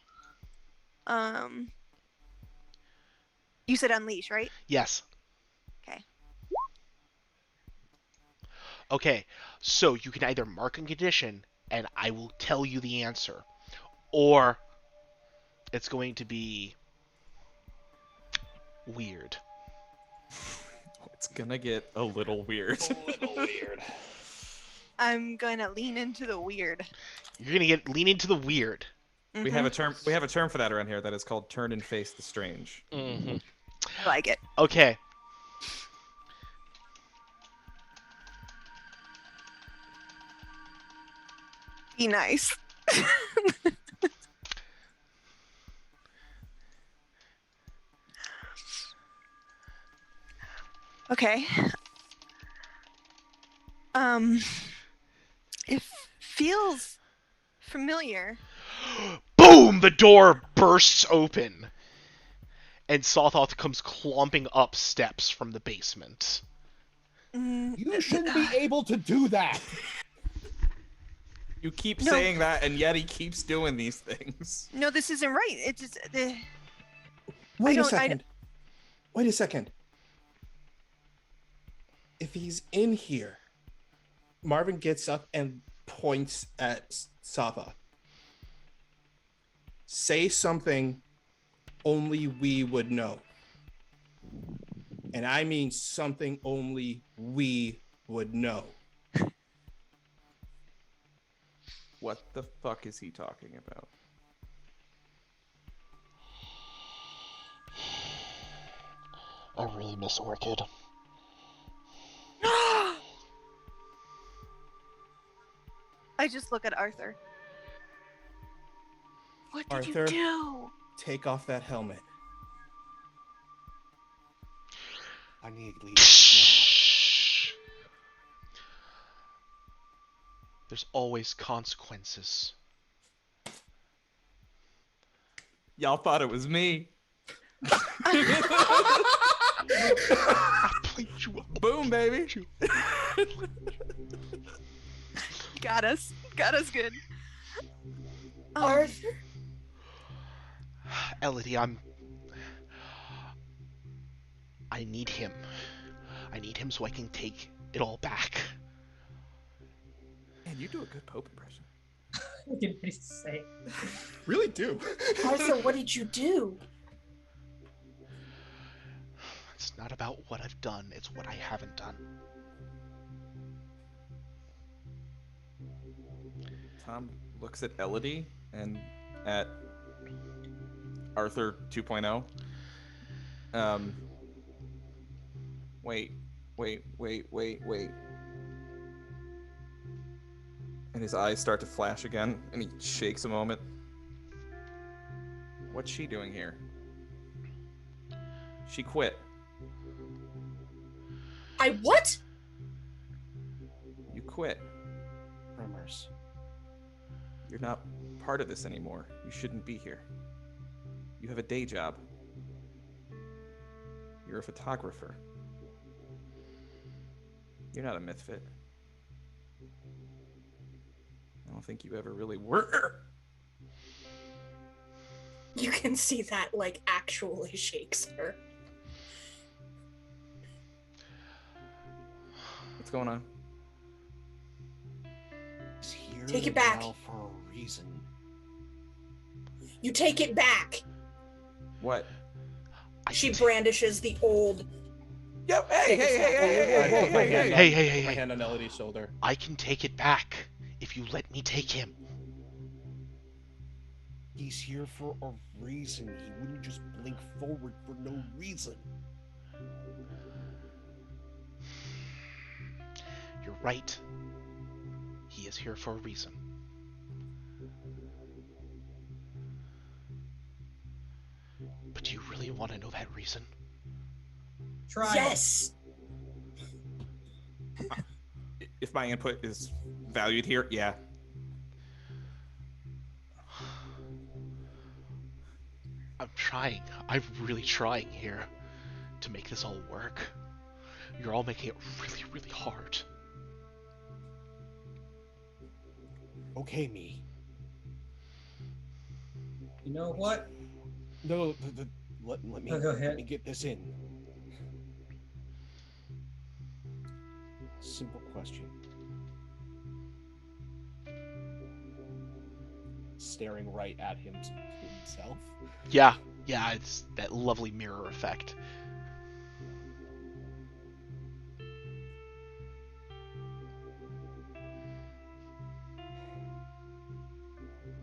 You said unleash, right? Yes. Okay. Okay, so you can either mark a condition, and I will tell you the answer, or it's going to be weird. It's gonna get a little weird. I'm gonna lean into the weird. You're gonna lean into the weird. We have a term. We have a term for that around here. That is called "turn and face the strange." Mm-hmm. I like it. Okay. Be nice. Okay. It feels familiar. Boom! The door bursts open, and Sothoth comes clomping up steps from the basement. You shouldn't be able to do that. You keep No. saying that, and yet he keeps doing these things. No, this isn't right. It's just Wait a don't- I second. Wait a second. If he's in here, Marvin gets up and points at Sava. Say something only we would know. And I mean something only we would know. What the fuck is he talking about? I really miss Orchid. I just look at Arthur. What did Arthur? you do? Take off that helmet. I need to leave. There's always consequences. Y'all thought it was me. I played you up. Boom, baby. Got us. Got us good. Arthur? Elodie, I need him. I need him so I can take it all back. Man, you do a good Pope impression. What did he say? Really do. Arthur, what did you do? It's not about what I've done, it's what I haven't done. Tom looks at Elodie and at Arthur 2.0. Wait. And his eyes start to flash again, and he shakes a moment. What's she doing here? She quit. I what? You quit. Rumors. You're not part of this anymore. You shouldn't be here. You have a day job. You're a photographer. You're not a Mythfit. I don't think you ever really were. You can see that, like, actually shakes her. What's going on? He's here Take it back. now for a reason. You take it back. What? She brandishes the old. Yo, hey! My hand on Elodie's shoulder. I can take it back if you let me take him. He's here for a reason. He wouldn't just blink forward for no reason. You're right. He is here for a reason. But do you really want to know that reason? Try. Yes. If my input is valued here, yeah. I'm trying. I'm really trying here to make this all work. You're all making it really, really hard. Okay, me. You know what? No, let me Oh, go let ahead. me get this in. Simple question. Staring right at himself. Yeah, it's that lovely mirror effect.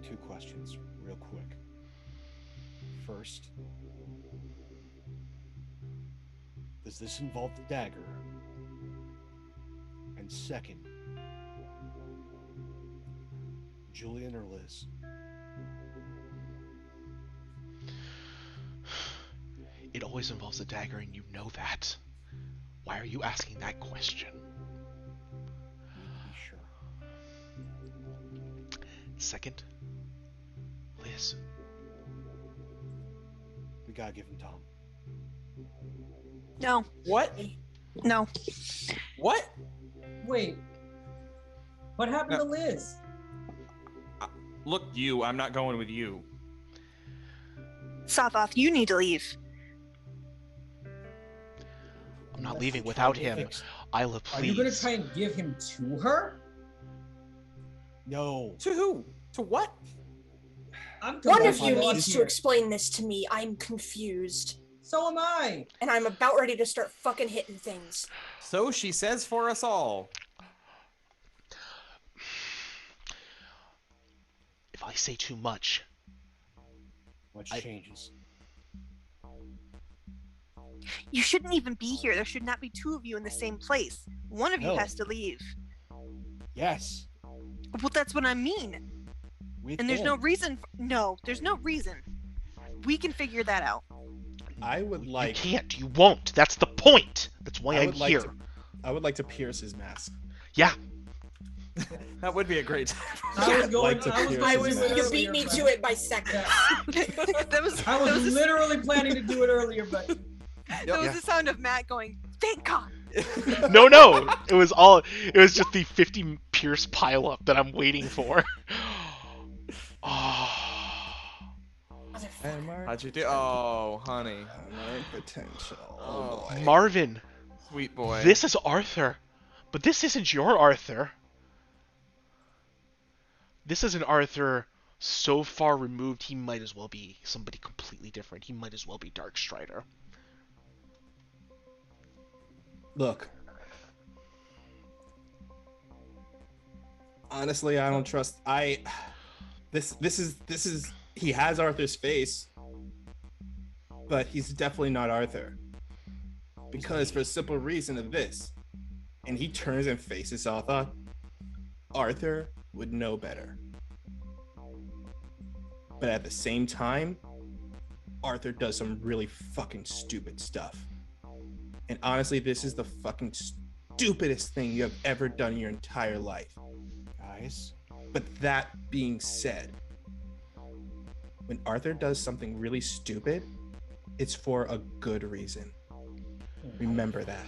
Two questions, real quick. First, does this involve the dagger? And second, Julian or Liz? It always involves a dagger, and you know that. Why are you asking that question? Need to be sure. Second, Liz. We gotta give him Tom. No, What? no. What? Wait. What happened No. to Liz? Look, I'm not going with you. Sothoth, you need to leave. I'm not Unless leaving you're without trying to him. fix- Isla, Are please. you gonna try and give him to her? No. To who? To what? I'm One of completely you lost needs to here. explain this to me. I'm confused. So am I. And I'm about ready to start fucking hitting things. So she says for us all. If I say too much, What I- changes? You shouldn't even be here. There should not be two of you in the same place. One of you No. has to leave. Yes. Well, that's what I mean. With And there's no him. reason. No, there's no reason. We can figure that out. I would like. you can't. You won't. That's the point. That's why I I'm would like here. to. I would like to pierce his mask. Yeah. That would be a great time. I was going. Like to I was pierce going I his was. mask. You beat me to it by seconds. Yeah. that was I that was was, literally planning to do it earlier, but that was Yeah. the sound of Matt going, "Thank God." No. It was just the 50 Pierce pileup that I'm waiting for. Oh. How'd you do? Oh, honey. Potential. Oh, boy. Marvin, Sweet boy. this is Arthur. But this isn't your Arthur. This is an Arthur so far removed, he might as well be somebody completely different. He might as well be Darkstrider. Look. Honestly, I don't trust. This is. He has Arthur's face, but he's definitely not Arthur. Because for a simple reason of this, and he turns and faces Sothoth, Arthur would know better. But at the same time, Arthur does some really fucking stupid stuff. And honestly, this is the fucking stupidest thing you have ever done in your entire life. Guys, But that being said, when Arthur does something really stupid, it's for a good reason. Remember that.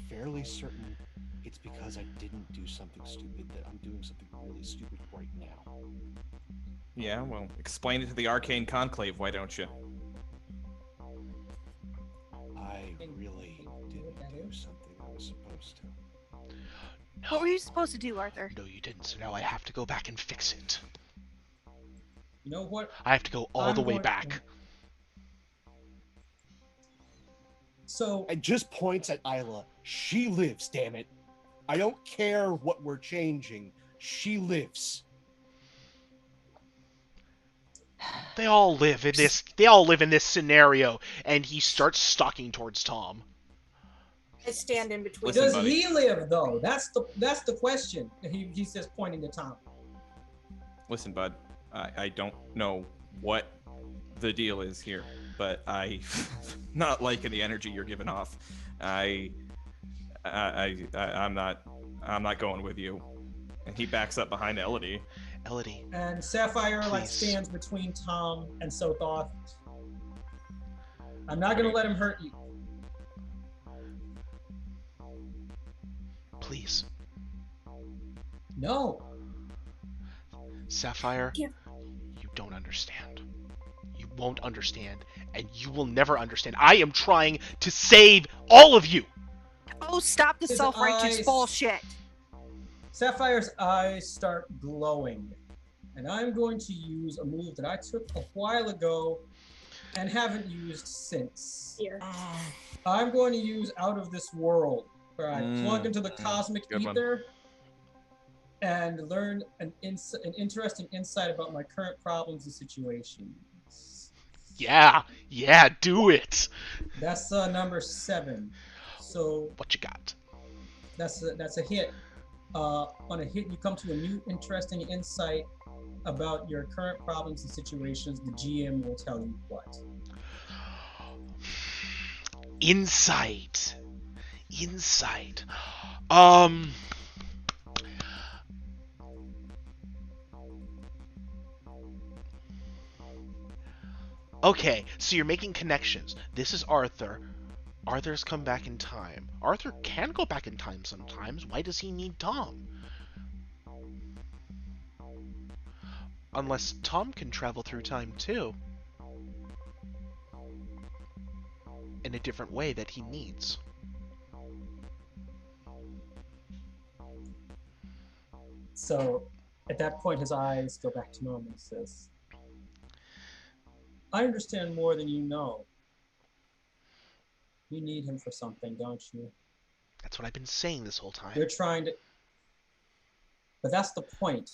fairly certain it's because I didn't do something stupid that I'm doing something really stupid right now. Yeah, well, explain it to the Arcane Conclave, why don't you? I really didn't do something I was supposed to. What were you supposed to do, Arthur? No, you didn't. So now I have to go back and fix it. you know what? I have to go all I'm the way going- back. So And just points at Isla. She lives, damn it. I don't care what we're changing. She lives. They all live in this. They all live in this scenario, and he starts stalking towards Tom. I stand in between. Listen, does buddy. he live though? That's the question. He says, pointing to Tom. Listen, bud, I don't know what the deal is here, but I not liking the energy you're giving off. I'm not going with you. And he backs up behind Elodie. Elodie, And Sapphire like Please. stands between Tom and Sothoth. I'm not gonna let him hurt you. please. No. Sapphire, Yeah. you don't understand. You won't understand, and you will never understand. I am trying to save all of you. Oh, stop the His self-righteous eyes- bullshit. Sapphire's eyes start glowing, and I'm going to use a move that I took a while ago and haven't used since. Here. I'm going to use Out of This World, where I plug into the Mm, cosmic good one. ether and learn an interesting insight about my current problems and situations. Yeah, do it. That's number 7. So What you got? that's a hit. On a hit, you come to a new interesting insight about your current problems and situations. The GM will tell you what. Insight. Okay, so you're making connections. This is Arthur. Arthur's come back in time. Arthur can go back in time sometimes. Why does he need Tom? Unless Tom can travel through time too. In a different way that he needs. So at that point, his eyes go back to normal. He says, I understand more than you know. You need him for something, don't you? That's what I've been saying this whole time. You're trying to... But that's the point.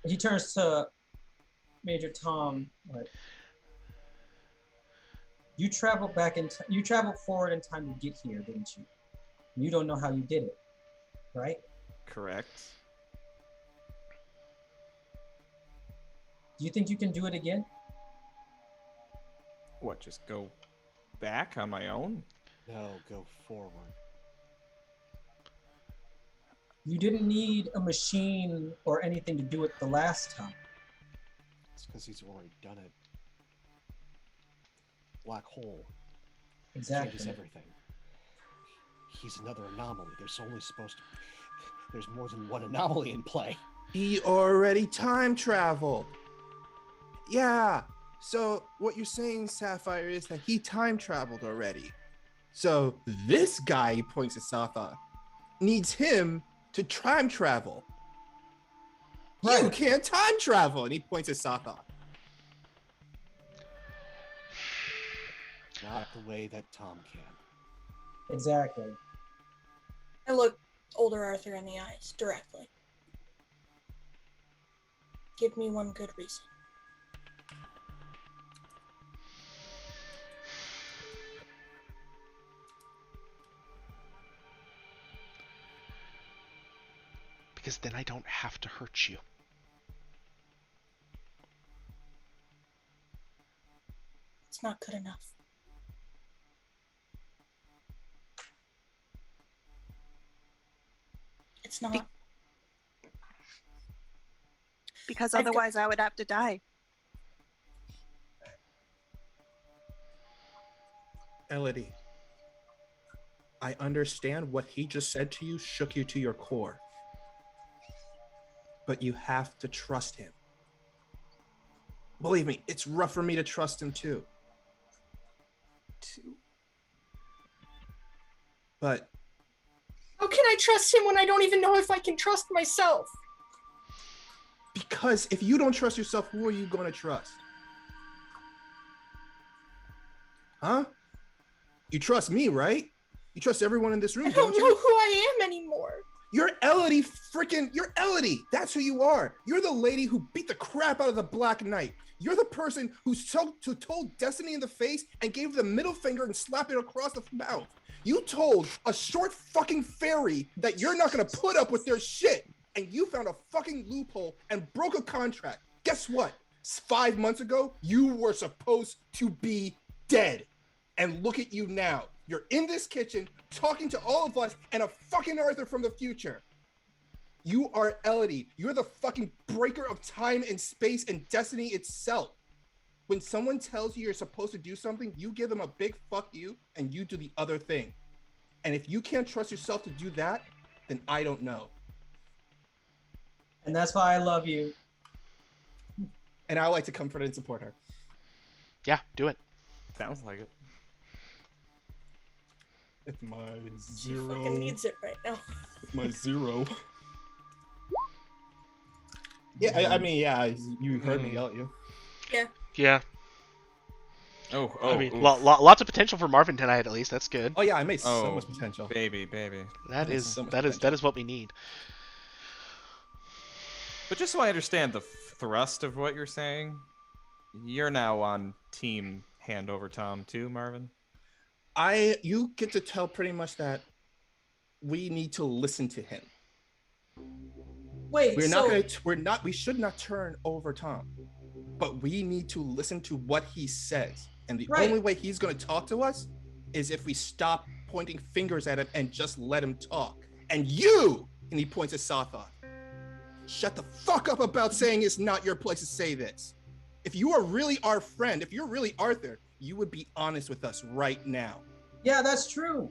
He turns to Major Tom, like, you traveled you traveled forward in time to get here, didn't you? You don't know how you did it, right? Correct. Do you think you can do it again? What, just go back on my own? No, go forward. You didn't need a machine or anything to do it the last time. It's because he's already done it. Black hole Exactly. changes everything. He's another anomaly. There's more than one anomaly in play. He already time traveled. Yeah. So what you're saying, Sapphire, is that he time traveled already. So this guy, he points at Sapphire, needs him to time travel. Right. You can't time travel, and he points at Sapphire. Not the way that Tom can. Exactly. I look older Arthur in the eyes directly. Give me one good reason. Because then I don't have to hurt you. It's not good enough. It's not. Because I've got- otherwise I would have to die. Elodie, I understand what he just said to you shook you to your core. But you have to trust him. Believe me, it's rough for me to trust him too. But How can I trust him when I don't even know if I can trust myself? because if you don't trust yourself, who are you going to trust? Huh? You trust me, right? You trust everyone in this room, I don't don't know you? who I am anymore. You're Elodie you're Elodie. That's who you are. You're the lady who beat the crap out of the Black Knight. You're the person who told Destiny in the face and gave the middle finger and slapped it across the mouth. You told a short fucking fairy that you're not gonna put up with their shit, and you found a fucking loophole and broke a contract. Guess what? 5 months ago, you were supposed to be dead. And look at you now. You're in this kitchen talking to all of us and a fucking Arthur from the future. You are Elodie. You're the fucking breaker of time and space and destiny itself. When someone tells you you're supposed to do something, you give them a big fuck you and you do the other thing. And if you can't trust yourself to do that, then I don't know. And that's why I love you. And I like to comfort and support her. Yeah, do it. Sounds like it. It's my She zero. fucking needs it right now. It's my zero. Yeah, I mean, yeah, you heard me, don't you? Yeah. Oh, I mean, oof. lots of potential for Marvin tonight, at least. That's good. Oh yeah, I made so Oh, much potential. baby. That There's is so much that potential. is what we need. But just so I understand the thrust of what you're saying, you're now on team hand over Tom too, Marvin. You get to tell pretty much that we need to listen to him. Wait, We should not turn over Tom, but we need to listen to what he says. And the Right. only way he's going to talk to us is if we stop pointing fingers at him and just let him talk. And he points at Sothoth, shut the fuck up about saying it's not your place to say this. If you are really our friend, if you're really Arthur, you would be honest with us right now. Yeah, that's true.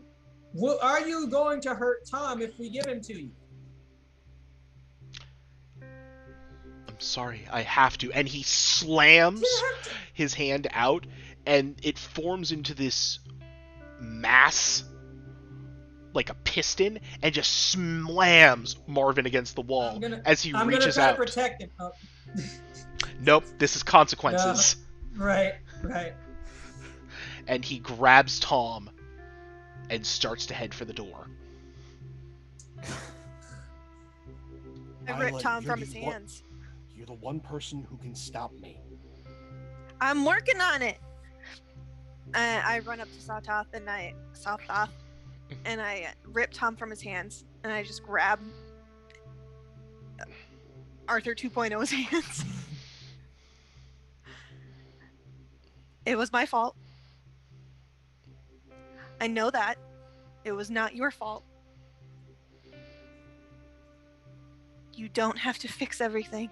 Are you going to hurt Tom if we give him to you? I'm sorry, I have to. And he slams his hand out, and it forms into this mass, like a piston, and just slams Marvin against the wall as he reaches I'm out. gonna try to protect him. Oh. Nope, this is consequences. No. Right. And he grabs Tom and starts to head for the door. I ripped Tom you're from his the one- hands. You're the one person who can stop me. I'm working on it. I run up to Sothoth and I rip Tom from his hands and I just grab Arthur 2.0's hands. It was my fault. I know that. It was not your fault. You don't have to fix everything.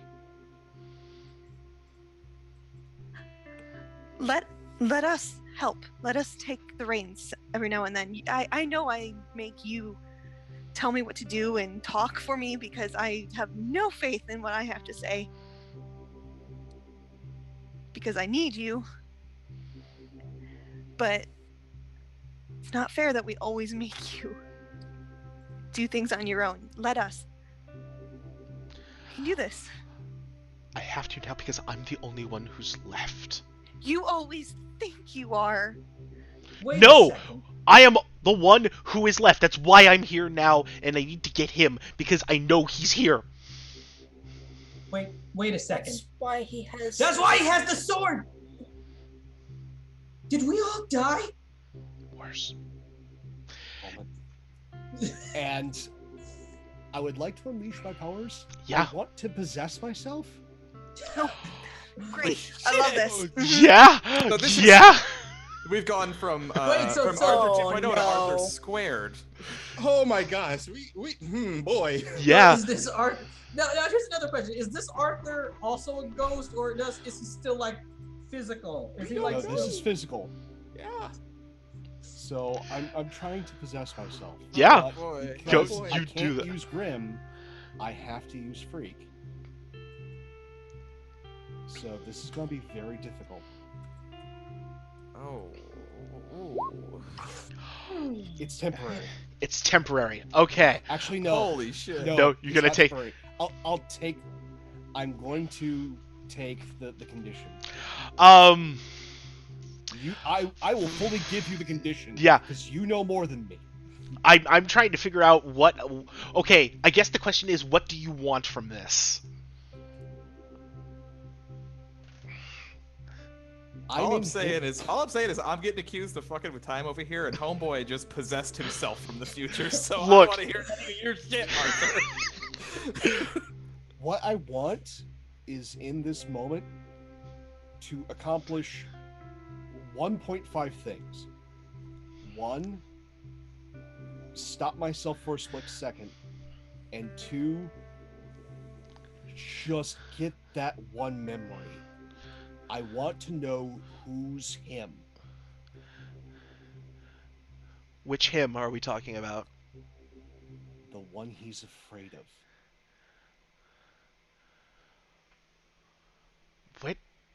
Let us help. Let us take the reins every now and then. I know I make you tell me what to do and talk for me because I have no faith in what I have to say. Because I need you. But it's not fair that we always make you do things on your own. Let us. We can do this. I have to now because I'm the only one who's left. You always think you are. Wait No! a second. I am the one who is left. That's why I'm here now, and I need to get him because I know he's here. Wait a second. That's why he has. That's why he has the sword! Did we all die? Worse. And I would like to unleash my powers. Yeah. I want to possess myself. Great. I love this. Yeah. So this is- Yeah. We've gone from Wait, so- Arthur Oh, 2.0 to Arthur no. squared. Oh my gosh, boy. Yeah. Is this Arthur? Now here's another question. Is this Arthur also a ghost, or is he still like physical? Is he No, like? No, this is physical. Yeah. So I'm trying to possess myself. Yeah. But Boy. because Go- I you do can't that. use Grim, I have to use Freak. So this is going to be very difficult. Oh. It's temporary. It's temporary. Okay. Actually, no. Holy shit. No, you're it's gonna not take- temporary. I'm going to take the condition. I will fully give you the condition. Yeah. Because you know more than me. I'm trying to figure out what. Okay. I guess the question is, what do you want from this? All I'm saying is I'm getting accused of fucking with time over here, and Homeboy just possessed himself from the future. So Look. I want to hear any of your shit, Arthur. What I want is in this moment to accomplish 1.5 things. One, stop myself for a split second. And two, just get that one memory. I want to know who's him. Which him are we talking about? The one he's afraid of.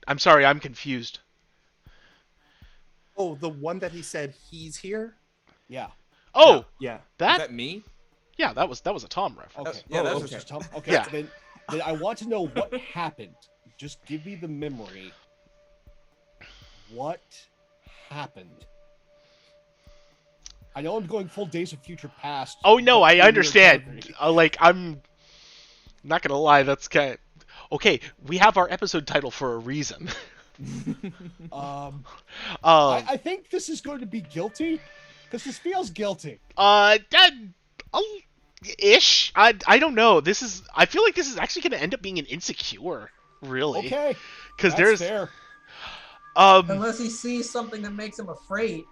I'm sorry, I'm confused. Oh, the one that he said he's here? Yeah. Oh, Yeah. Is that that me? yeah, that was a Tom reference. Okay. Yeah, that was just Tom. Okay. Yeah. Then I want to know what happened. Just give me the memory. What happened? I know I'm going full Days of Future Past. Oh no, but I in your understand. memory. Like I'm not gonna lie, that's kind of... Okay, we have our episode title for a reason. I think this is going to be guilty because this feels guilty. That, ish. I don't know. I feel like this is actually gonna end up being an insecure, really. Okay. Because That's there's fair. Unless he sees something that makes him afraid.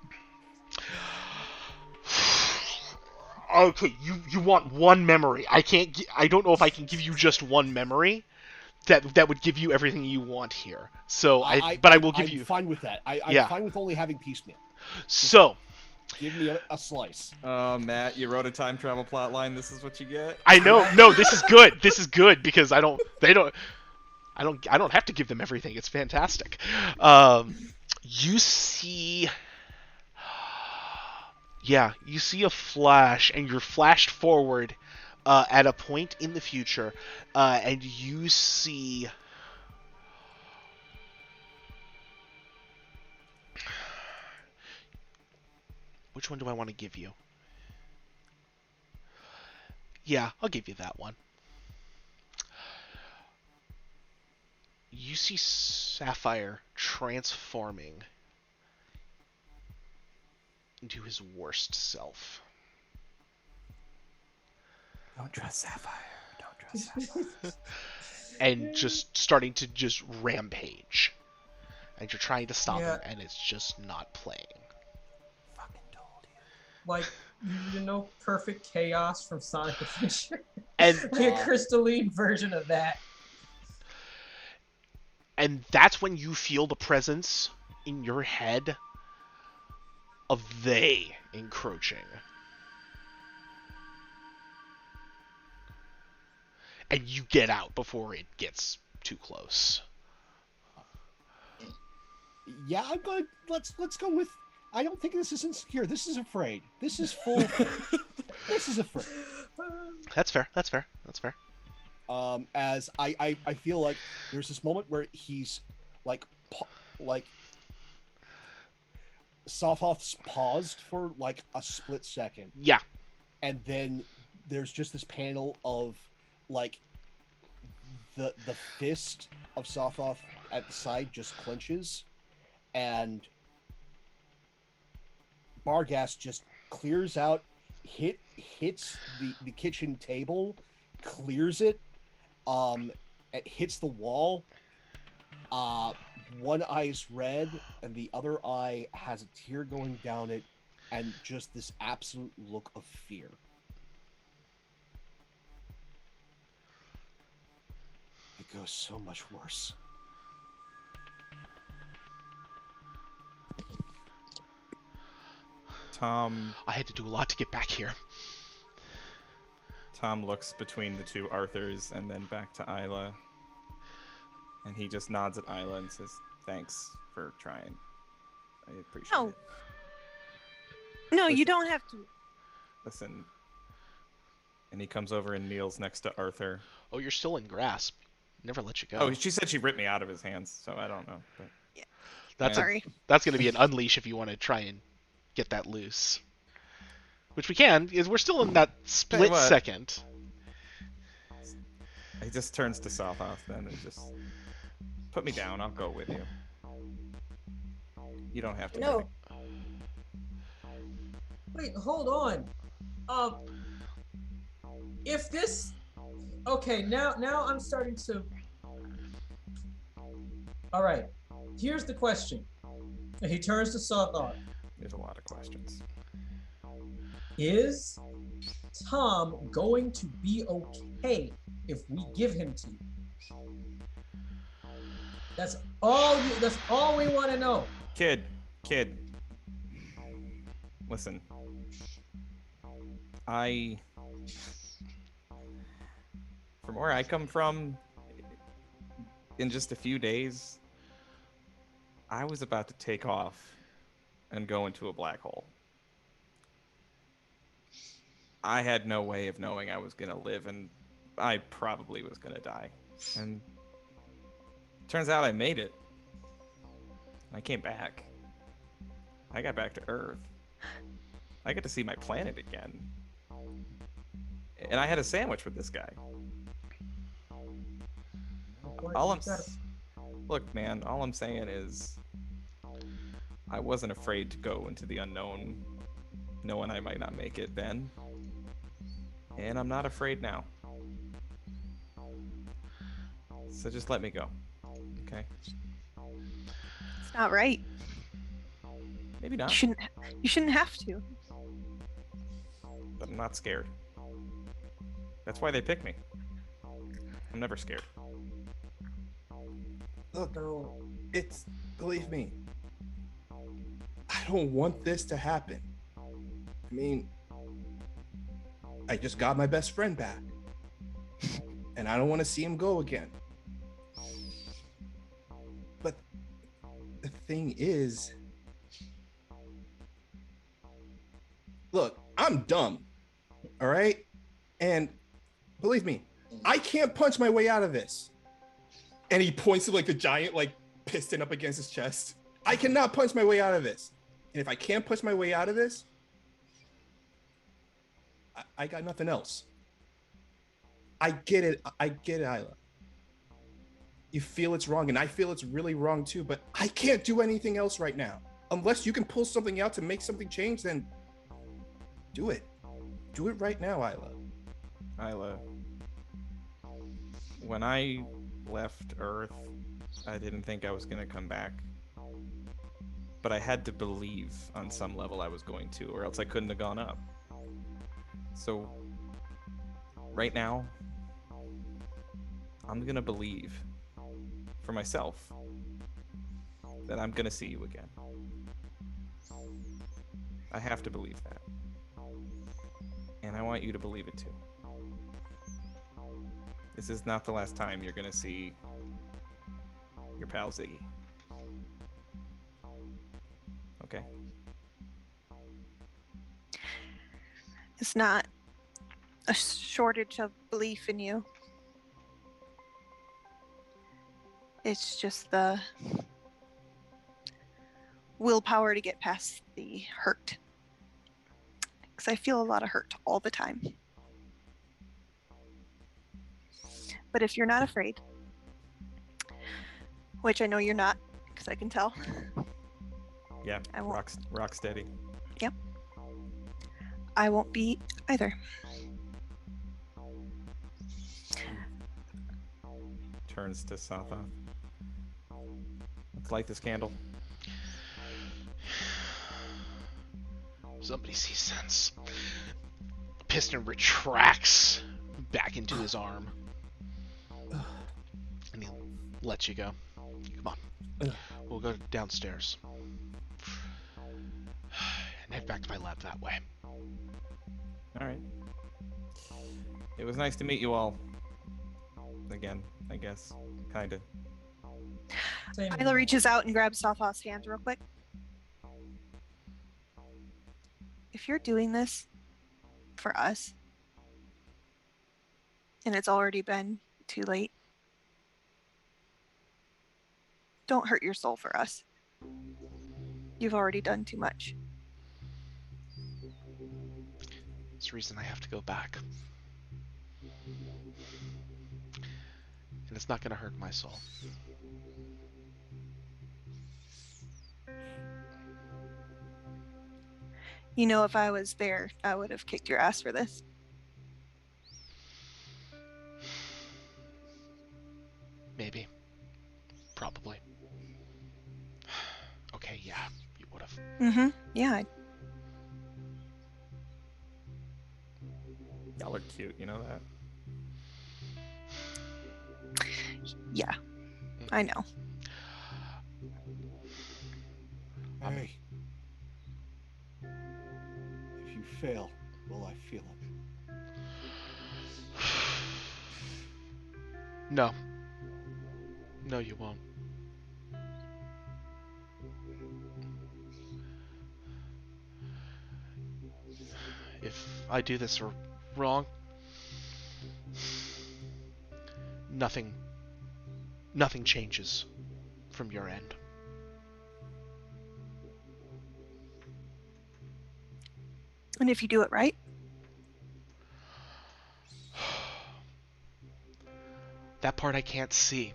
Okay, you want one memory. I don't know if I can give you just one memory that would give you everything you want here. So but I will give you... I'm fine with that. I'm Yeah. fine with only having piecemeal. So, Give me a slice. Oh, Matt, you wrote a time travel plot line. This is what you get. I know. No, this is good. This is good because I don't have to give them everything. It's fantastic. You see... Yeah, you see a flash, and you're flashed forward at a point in the future, and you see... Which one do I want to give you? Yeah, I'll give you that one. You see Sapphire transforming into his worst self. Don't trust Sapphire. Don't trust Sapphire. And just starting to just rampage. And you're trying to stop Yeah. him, and it's just not playing. Fucking told you. Like, Perfect Chaos from Sonic Adventure. And Like a crystalline version of that. and that's when you feel the presence in your head of they encroaching. And you get out before it gets too close. Yeah, I'm going. Let's go with. I don't think this is insecure. This is afraid. This is full. This is afraid. That's fair. That's fair. That's fair. As I feel like there's this moment where he's like Sothoth's paused for like a split second, Yeah. and then there's just this panel of like the fist of Sothoth at the side just clenches, and Barghast just clears out, hits the kitchen table, clears it, it hits the wall. One eye's red, and the other eye has a tear going down it, and just this absolute look of fear. It goes so much worse. Tom I had to do a lot to get back here. looks between the two Arthurs and then back to Isla. And he just nods at Isla and says, "Thanks for trying. I appreciate No. it. No, you Listen. don't have to. Listen." And he comes over and kneels next to Arthur. Oh, you're still in grasp. Never let you go. Oh, she said she ripped me out of his hands, so I don't know. But that's Sorry. that's going to be an unleash if you want to try and get that loose. Which we can, is we're still in that split what. second. he just turns to Sothoth then and just, "Put me down, I'll go with you. You don't have to." No. Wait, hold on. If this... Okay, now I'm starting to... Alright, here's the question. He turns to Sothoth. There's a lot of questions. Is Tom going to be okay if we give him to you? That's all we want to know. Kid. Listen. From where I come from, in just a few days, I was about to take off and go into a black hole. I had no way of knowing I was going to live, and I probably was going to die. And turns out I made it. I came back. I got back to Earth. I get to see my planet again. And I had a sandwich with this guy. Look, man, all I'm saying is I wasn't afraid to go into the unknown, knowing I might not make it then. And I'm not afraid now. So just let me go. Okay? It's not right. Maybe not. You shouldn't have to. But I'm not scared. That's why they pick me. I'm never scared. Look, believe me, I don't want this to happen. I mean, I just got my best friend back. And I don't want to see him go again. But the thing is, look, I'm dumb, all right? And believe me, I can't punch my way out of this. And he points to like the giant like piston up against his chest. I cannot punch my way out of this. And if I can't punch my way out of this, I got nothing else. I get it, Isla. You feel it's wrong, and I feel it's really wrong too, but I can't do anything else right now. Unless you can pull something out to make something change, then do it. Do it right now, Isla. Isla, when I left Earth, I didn't think I was going to come back. But I had to believe on some level I was going to, or else I couldn't have gone up. So, right now, I'm going to believe for myself that I'm going to see you again. I have to believe that. And I want you to believe it too. This is not the last time you're going to see your pal Ziggy. Okay? It's not a shortage of belief in you. It's just the willpower to get past the hurt. Because I feel a lot of hurt all the time. But if you're not afraid, which I know you're not, because I can tell. Yeah, I won't. rock steady. Yep. I won't be either. Turns to Satha. Let's light this candle. Somebody sees sense. Piston retracts back into his arm. And he lets you go. Come on. We'll go downstairs. And head back to my lab that way. Alright. It was nice to meet you all. Again, I guess. Kinda. Isla reaches out and grabs Satha's hand real quick. If you're doing this for us, and it's already been too late, don't hurt your soul for us. You've already done too much. It's the reason I have to go back. And it's not going to hurt my soul. You know, if I was there, I would have kicked your ass for this. Maybe. Probably. Okay, yeah, you would have. Mm-hmm. Yeah. Y'all are cute, you know that? Yeah. I know. Hey. If you fail, will I feel it? No. No, you won't. I do this wrong, nothing changes from your end. And if you do it right? That part I can't see.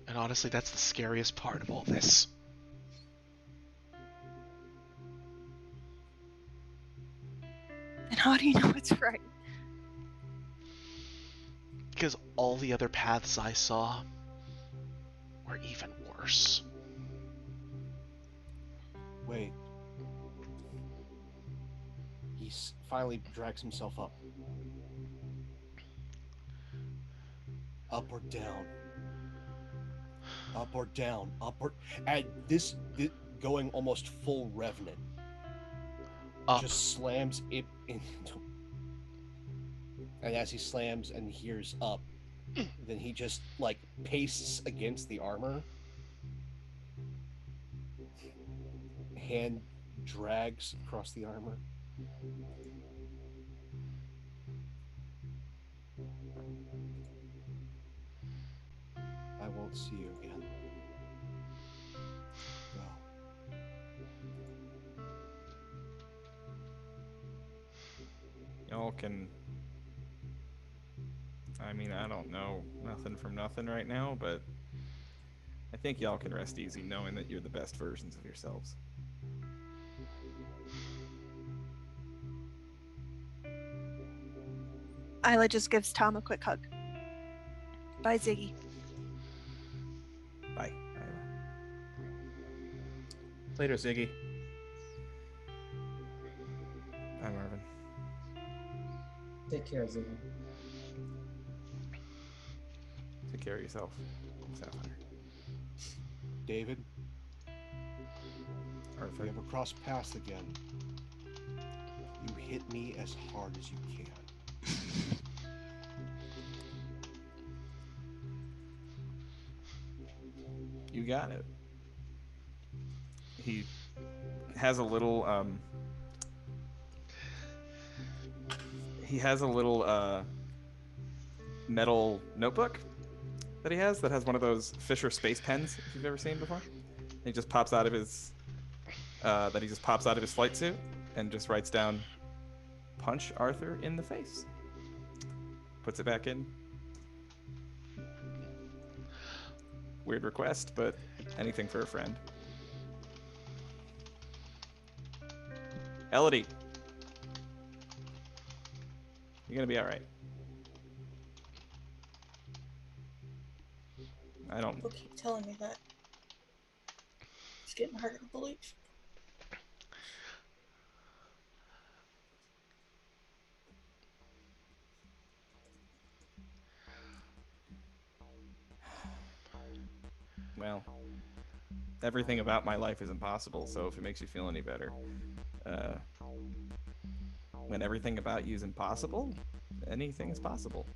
And honestly, that's the scariest part of all this. And how do you know it's right? Because all the other paths I saw were even worse. Wait. He finally drags himself up. Up or down? Up or down? Up or... And this going almost full Revenant. Up. Just slams it into... And as he slams and hears up, then he just, like, pastes against the armor. Hand drags across the armor. I won't see you again. Go. Y'all can... I mean, I don't know nothing from nothing right now, but I think y'all can rest easy knowing that you're the best versions of yourselves. Isla just gives Tom a quick hug. Bye, Ziggy. Bye, Isla. Later, Ziggy. Bye, Marvin. Take care, Ziggy. Take care of yourself, Sapphire. David, Arthur. if we ever cross paths again, you hit me as hard as you can. You got it. He has a little metal notebook that has one of those Fisher space pens, if you've ever seen before. He just pops out of his flight suit and just writes down, "Punch Arthur in the face." Puts it back in. Weird request, but anything for a friend. Elodie, you're gonna be all right. I don't. People keep telling me that. It's getting harder to believe. Well, everything about my life is impossible, so if it makes you feel any better. When everything about you is impossible, anything is possible.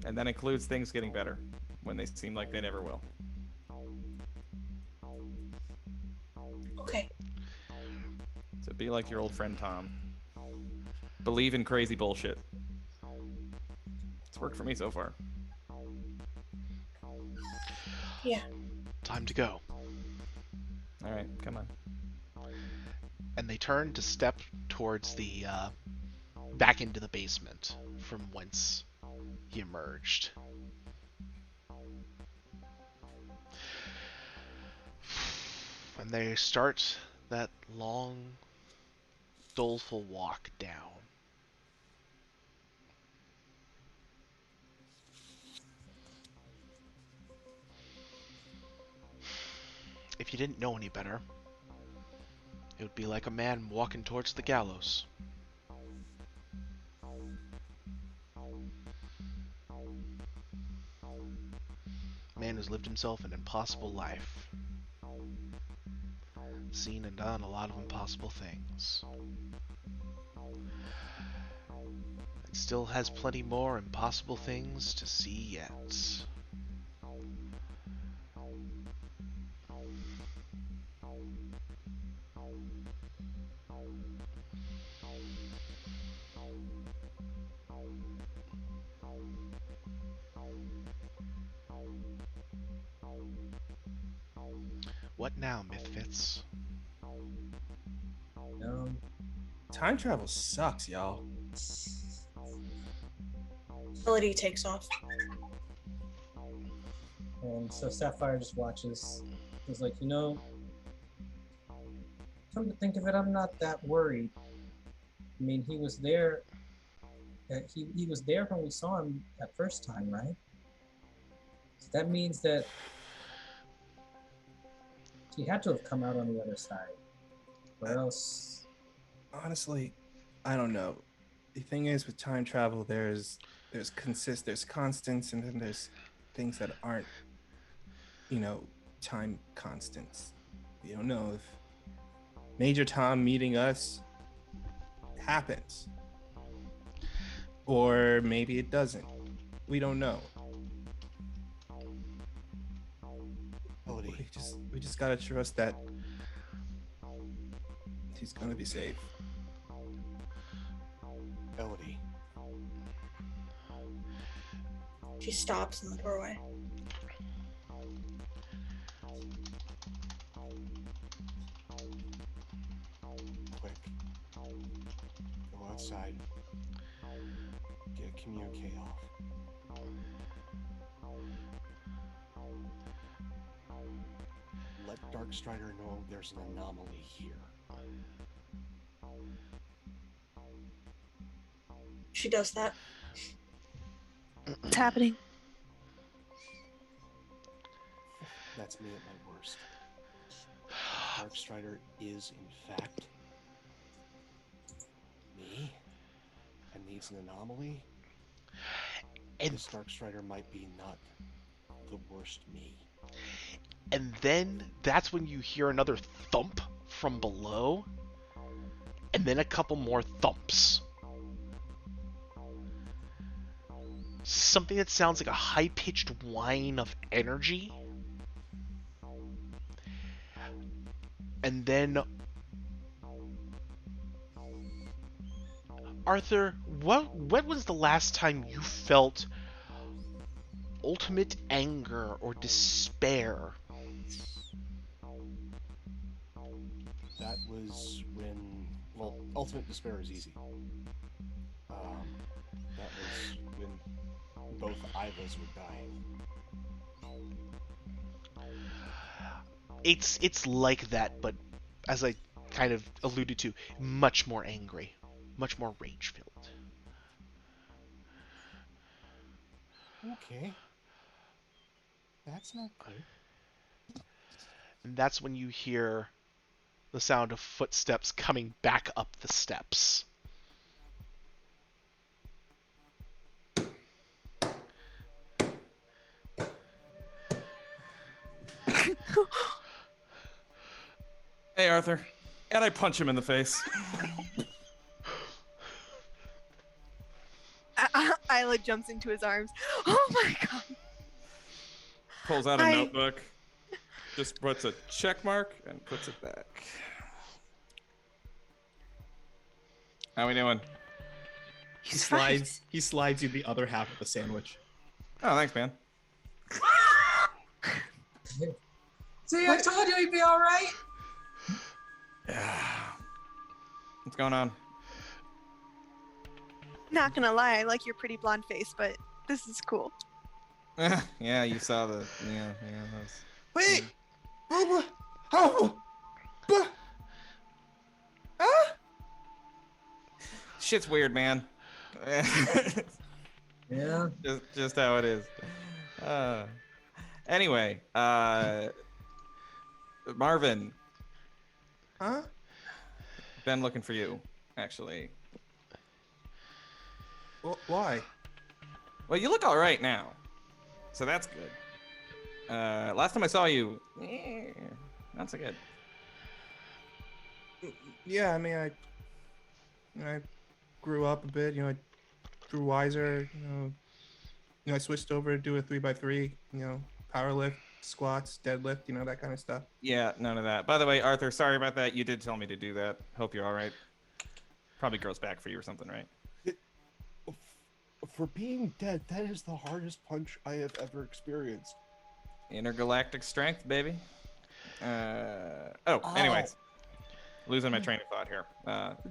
And that includes things getting better when they seem like they never will. Okay. So be like your old friend Tom. Believe in crazy bullshit. It's worked for me so far. Yeah. Time to go. All right, come on. And they turn to step towards the back into the basement from whence he emerged. And they start that long, doleful walk down. If you didn't know any better, it would be like a man walking towards the gallows. A man who's lived himself an impossible life. Seen and done a lot of impossible things. And still has plenty more impossible things to see yet. What now, Mythfits? Time travel sucks, y'all. Elodie takes off. And so Sapphire just watches. He's like, you know, come to think of it, I'm not that worried. I mean, he was there. He was there when we saw him that first time, right? So that means that he had to have come out on the other side, or else. Honestly, I don't know. The thing is, with time travel, there's constants, and then there's things that aren't, time constants. You don't know if Major Tom meeting us happens, or maybe it doesn't. We don't know. Elodie, We just gotta trust that he's gonna be safe. Elodie. She stops in the doorway. Quick. Go outside. Get a communique off. Let Darkstrider know there's an anomaly here. She does that. What's happening? That's me at my worst. Darkstrider is, in fact, me, and needs an anomaly. And This Darkstrider might be not the worst me. And then that's when you hear another thump from below, and then a couple more thumps. Something that sounds like a high-pitched whine of energy. And then, Arthur, when was the last time you felt ultimate anger or despair? That was when, well, ultimate despair is easy. That was when both Ivas were dying. It's like that, but as I kind of alluded to, much more angry, much more rage-filled. Okay. That's not good. And that's when you hear the sound of footsteps coming back up the steps. Hey, Arthur. And I punch him in the face. Isla jumps into his arms. Oh my god. Pulls out a I- notebook. Just puts a check mark and puts it back. How we doing? He slides you the other half of the sandwich. Oh, thanks, man. See, I told you he'd be all right. What's going on? Not gonna lie, I like your pretty blonde face, but this is cool. Yeah, you saw the yeah. That was... Wait! Oh! Shit's weird, man. Yeah. just how it is. Anyway, Marvin, Huh? been looking for you, actually. Why? Well, you look all right now, so that's good. Last time I saw you, not so good. Yeah, I mean, I grew up a bit. I grew wiser. I switched over to do a 3x3. Power lift, squats, deadlift. That kind of stuff. Yeah, none of that. By the way, Arthur, sorry about that. You did tell me to do that. Hope you're all right. Probably grows back for you or something, right? For being dead, that is the hardest punch I have ever experienced. Intergalactic strength, baby. Anyways. Losing my train of thought here.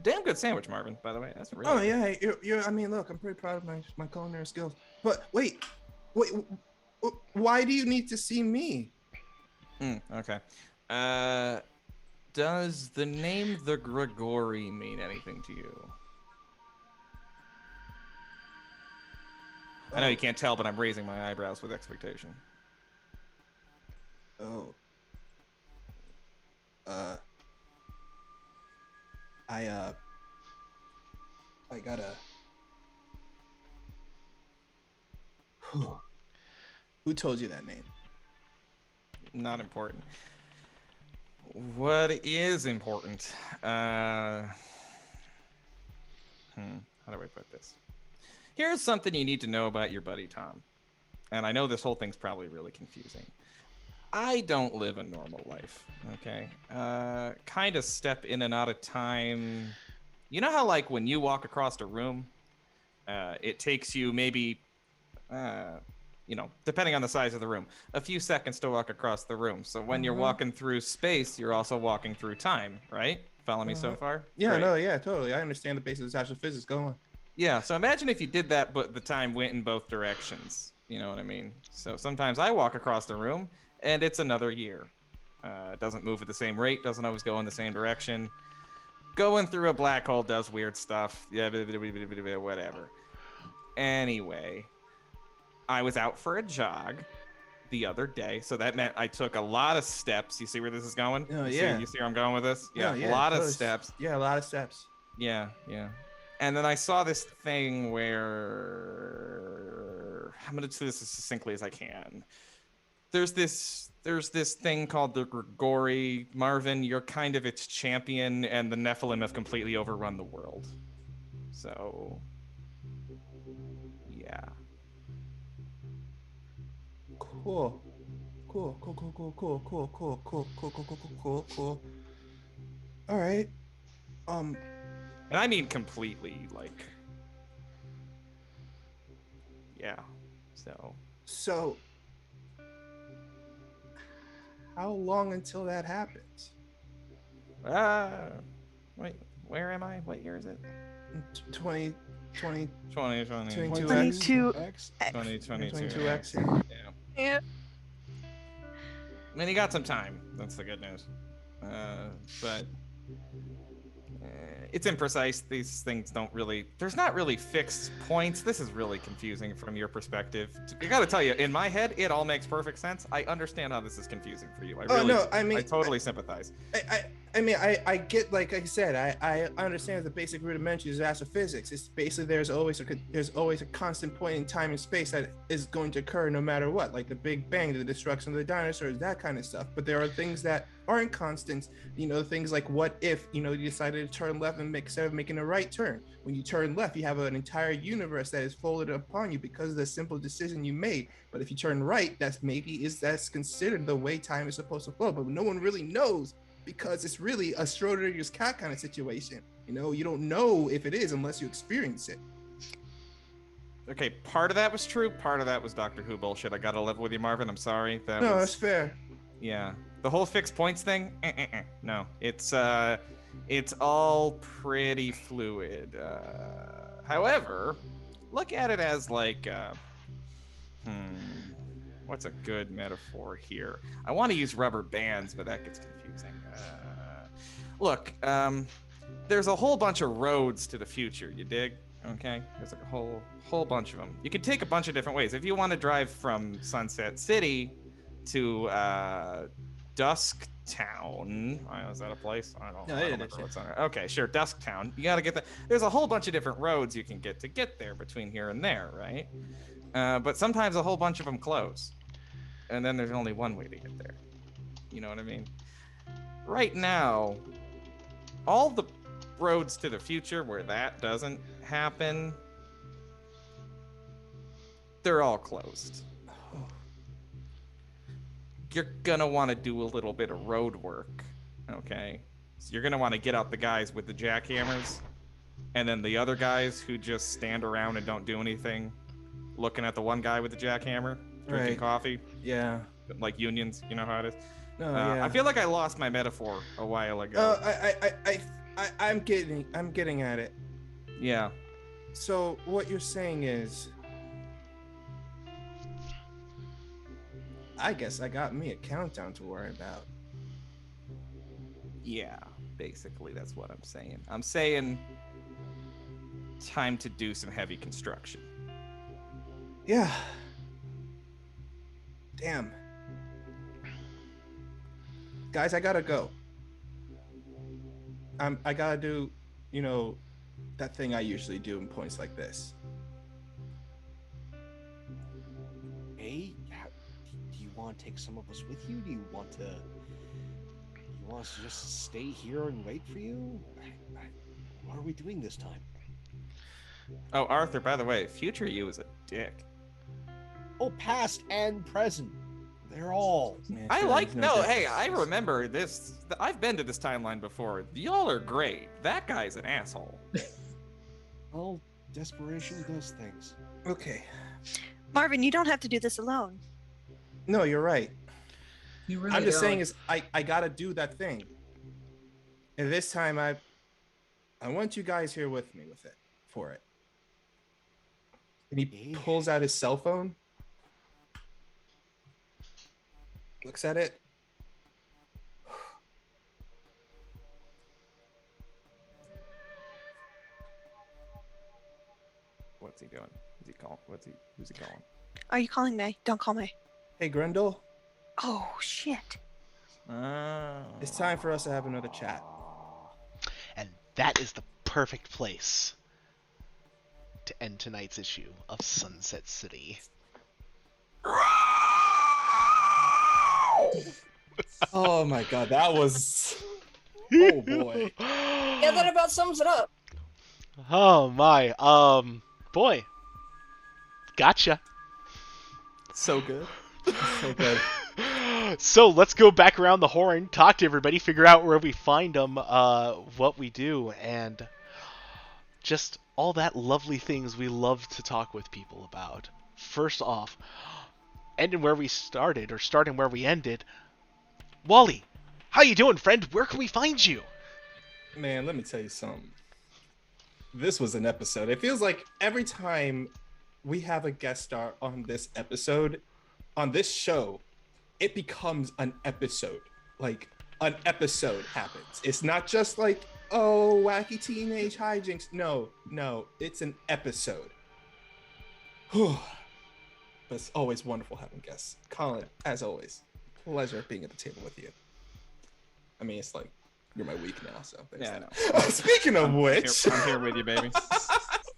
Damn good sandwich, Marvin, by the way. That's really Oh good. yeah, I mean, look, I'm pretty proud of my culinary skills. But wait, why do you need to see me? Okay. Does the name the Grigori mean anything to you? I know you can't tell, but I'm raising my eyebrows with expectation. Oh. I gotta. Who told you that name? Not important. What is important? How do I put this? Here's something you need to know about your buddy Tom. And I know this whole thing's probably really confusing. I don't live a normal life, okay? Kind of step in and out of time. You know how, like, when you walk across a room, it takes you maybe, depending on the size of the room, a few seconds to walk across the room. So when you're walking through space, you're also walking through time, right? Follow me so far? Yeah, Great. no, yeah, totally. I understand the basics of astrophysics. Go on. Yeah, so imagine if you did that, but the time went in both directions. You know what I mean? So sometimes I walk across the room, and it's another year. It doesn't move at the same rate, doesn't always go in the same direction. Going through a black hole does weird stuff. Yeah, whatever. Anyway, I was out for a jog the other day, so that meant I took a lot of steps. You see where this is going? Oh, You yeah. see where I'm going with this? Yeah, Yeah, a lot of totally. steps. Yeah, a lot of steps. Yeah. And then I saw this thing where I'm gonna do this as succinctly as I can. There's this thing called the Grigori. Marvin, you're kind of its champion, and the Nephilim have completely overrun the world. So, yeah. Cool. All right. And I mean completely, like, yeah. So, how long until that happens? Wait, where am I? What year is it? 20, 20, 2020. 22X. 22X. 2022. 22X. Yeah. Yeah. I mean, you got some time. That's the good news. But it's imprecise. These things don't really. There's not really fixed points. This is really confusing from your perspective. I gotta tell you, in my head, it all makes perfect sense. I understand how this is confusing for you. I totally sympathize. I mean, I get, like I said, I understand the basic rudimentaries of astrophysics. It's basically there's always a constant point in time and space that is going to occur no matter what, like the Big Bang, the destruction of the dinosaurs, that kind of stuff. But there are things that aren't constants. Things like what if you decided to turn left instead of making a right turn. When you turn left, you have an entire universe that is folded upon you because of the simple decision you made. But if you turn right, that's considered the way time is supposed to flow. But no one really knows, because it's really a Schrodinger's cat kind of situation. You don't know if it is unless you experience it. Okay, part of that was true. Part of that was Doctor Who bullshit. I gotta live with you, Marvin. I'm sorry. That's fair. Yeah, the whole fixed points thing. No, it's all pretty fluid. However, look at it as like, what's a good metaphor here? I want to use rubber bands, but that gets confusing. Look, there's a whole bunch of roads to the future. You dig? Okay, there's like a whole bunch of them. You can take a bunch of different ways. If you want to drive from Sunset City to Dusk Town, is that a place? I don't remember what's on it. Okay, sure, Dusk Town. You got to get that. There's a whole bunch of different roads you can get there between here and there, right? But sometimes a whole bunch of them close, and then there's only one way to get there. You know what I mean? Right now, all the roads to the future where that doesn't happen, they're all closed. You're gonna want to do a little bit of road work, okay? So you're gonna want to get out the guys with the jackhammers, and then the other guys who just stand around and don't do anything, looking at the one guy with the jackhammer, drinking coffee. Yeah. Like unions, you know how it is. No, yeah. I feel like I lost my metaphor a while ago. I'm getting at it. Yeah. So what you're saying is, I guess I got me a countdown to worry about. Yeah, basically that's what I'm saying. I'm saying time to do some heavy construction. Yeah. Damn. Guys, I gotta go. I gotta do, that thing I usually do in points like this. Hey, do you want to take some of us with you? Do you want us to just stay here and wait for you? What are we doing this time? Oh, Arthur, by the way, future you is a dick. Oh, past and present. They're all. Man, I sure, like there's no no. Hey, difference. I remember this. I've been to this timeline before. Y'all are great. That guy's an asshole. Well, desperation does things. Okay. Marvin, you don't have to do this alone. No, you're right. You really I'm just don't. saying is I gotta do that thing. And this time I want you guys here with me for it. And he pulls out his cell phone. Looks at it. What's he doing? Is he calling? Who's he calling? Are you calling me? Don't call me. Hey, Grendel, Oh, shit. it's time for us to have another chat. And that is the perfect place to end tonight's issue of Sunset City. Oh my god, that was... Oh boy. Yeah, that about sums it up. Oh my, boy. Gotcha. So good. So good. So let's go back around the horn, talk to everybody, figure out where we find them, what we do, and just all that lovely things we love to talk with people about. First off, ending where we started, or starting where we ended. Wally, how you doing, friend? Where can we find you? Man, let me tell you something. This was an episode. It feels like every time we have a guest star on this episode, on this show, it becomes an episode. Like, an episode happens. It's not just like, oh, wacky teenage hijinks. No, it's an episode. But it's always wonderful having guests. Colin, as always, pleasure being at the table with you. I mean, it's like, you're my week now, so there's Yeah, that. Speaking of which, I'm here with you, baby.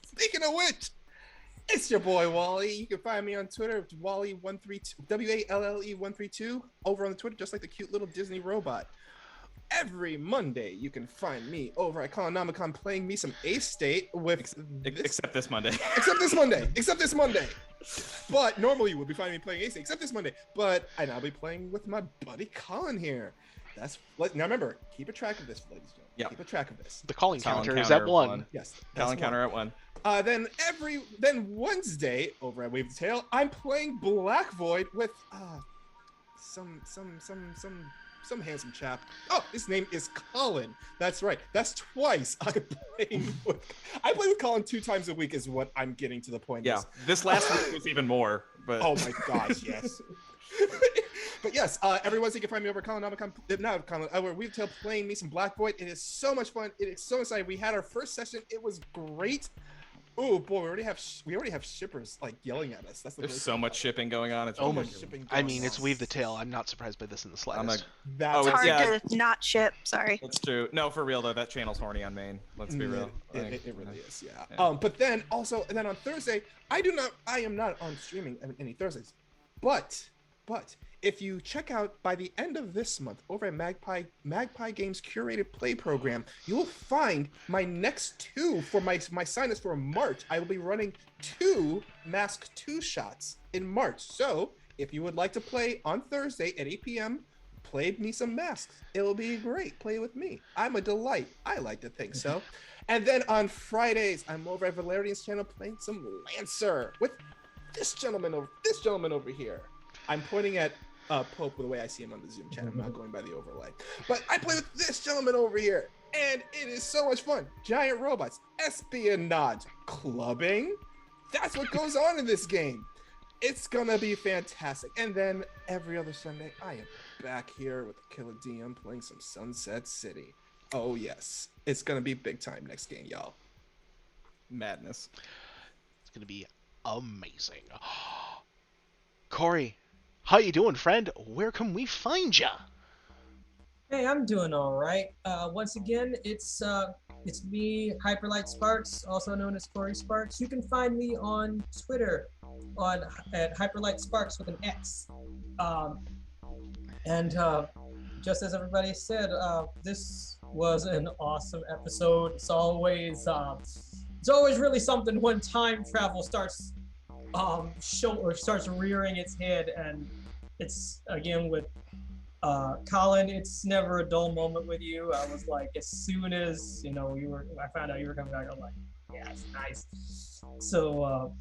speaking of which, it's your boy Wally. You can find me on Twitter, it's Wally132, WALLE132, over on the Twitter, just like the cute little Disney robot. Every Monday, you can find me over at Colonomicon playing me some Ace State with Except this Monday. Except this Monday. But normally you would be finding me playing Ace State, except this Monday. But I'll be playing with my buddy Colin here. Now remember, keep a track of this, ladies and gentlemen. Yep. Keep a track of this. The calling Talon counter is counter at 1. Yes. Talon counter at 1. Then Wednesday over at Wave the Tail, I'm playing Black Void with some handsome chap. Oh, his name is Colin. That's right. That's twice I play with Colin 2 times a week is what I'm getting to the point. Yeah, this last week was even more. But Oh my gosh, yes. But yes, every Wednesday you can find me over at over Wave the Tail playing me some Black Void. It is so much fun. It is so exciting. We had our first session. It was great. Oh boy, we already have shippers like yelling at us. That's the there's so much shipping going on. It's Oh my ridiculous. shipping I mean, going it's on. Weave the Tail. I'm not surprised by this in the I'm slightest. That's Oh, It's hard yeah. to not ship. Sorry. That's true. No, for real though, that channel's horny on main. Let's be real. It really is, yeah. But then on Thursday, I am not on streaming any Thursdays. But if you check out by the end of this month over at Magpie Games curated play program, you will find my next 2 for my sign-ups for March. I will be running 2 Mask 2 shots in March. So if you would like to play on Thursday at 8 p.m., play me some Masks. It'll be great. Play with me. I'm a delight. I like to think so. And then on Fridays, I'm over at Valerian's channel playing some Lancer with this gentleman over here. I'm pointing at Pope the way I see him on the Zoom chat. I'm not going by the overlay. But I play with this gentleman over here, and it is so much fun. Giant robots, espionage, clubbing. That's what goes on in this game. It's gonna be fantastic. And then every other Sunday, I am back here with the Killer DM playing some Sunset City. Oh yes, it's gonna be big time next game, y'all. Madness. It's gonna be amazing. Corey, how you doing, friend? Where can we find ya? Hey, I'm doing all right. Once again, it's me, Hyperlight Sparks, also known as Corey Sparks. You can find me on Twitter at Hyperlight Sparks with an X. Just as everybody said, this was an awesome episode. It's always really something when time travel starts starts rearing its head, and it's again with Colin. It's never a dull moment with you. I was like, as soon as I found out you were coming back, I'm like, yeah, it's nice. So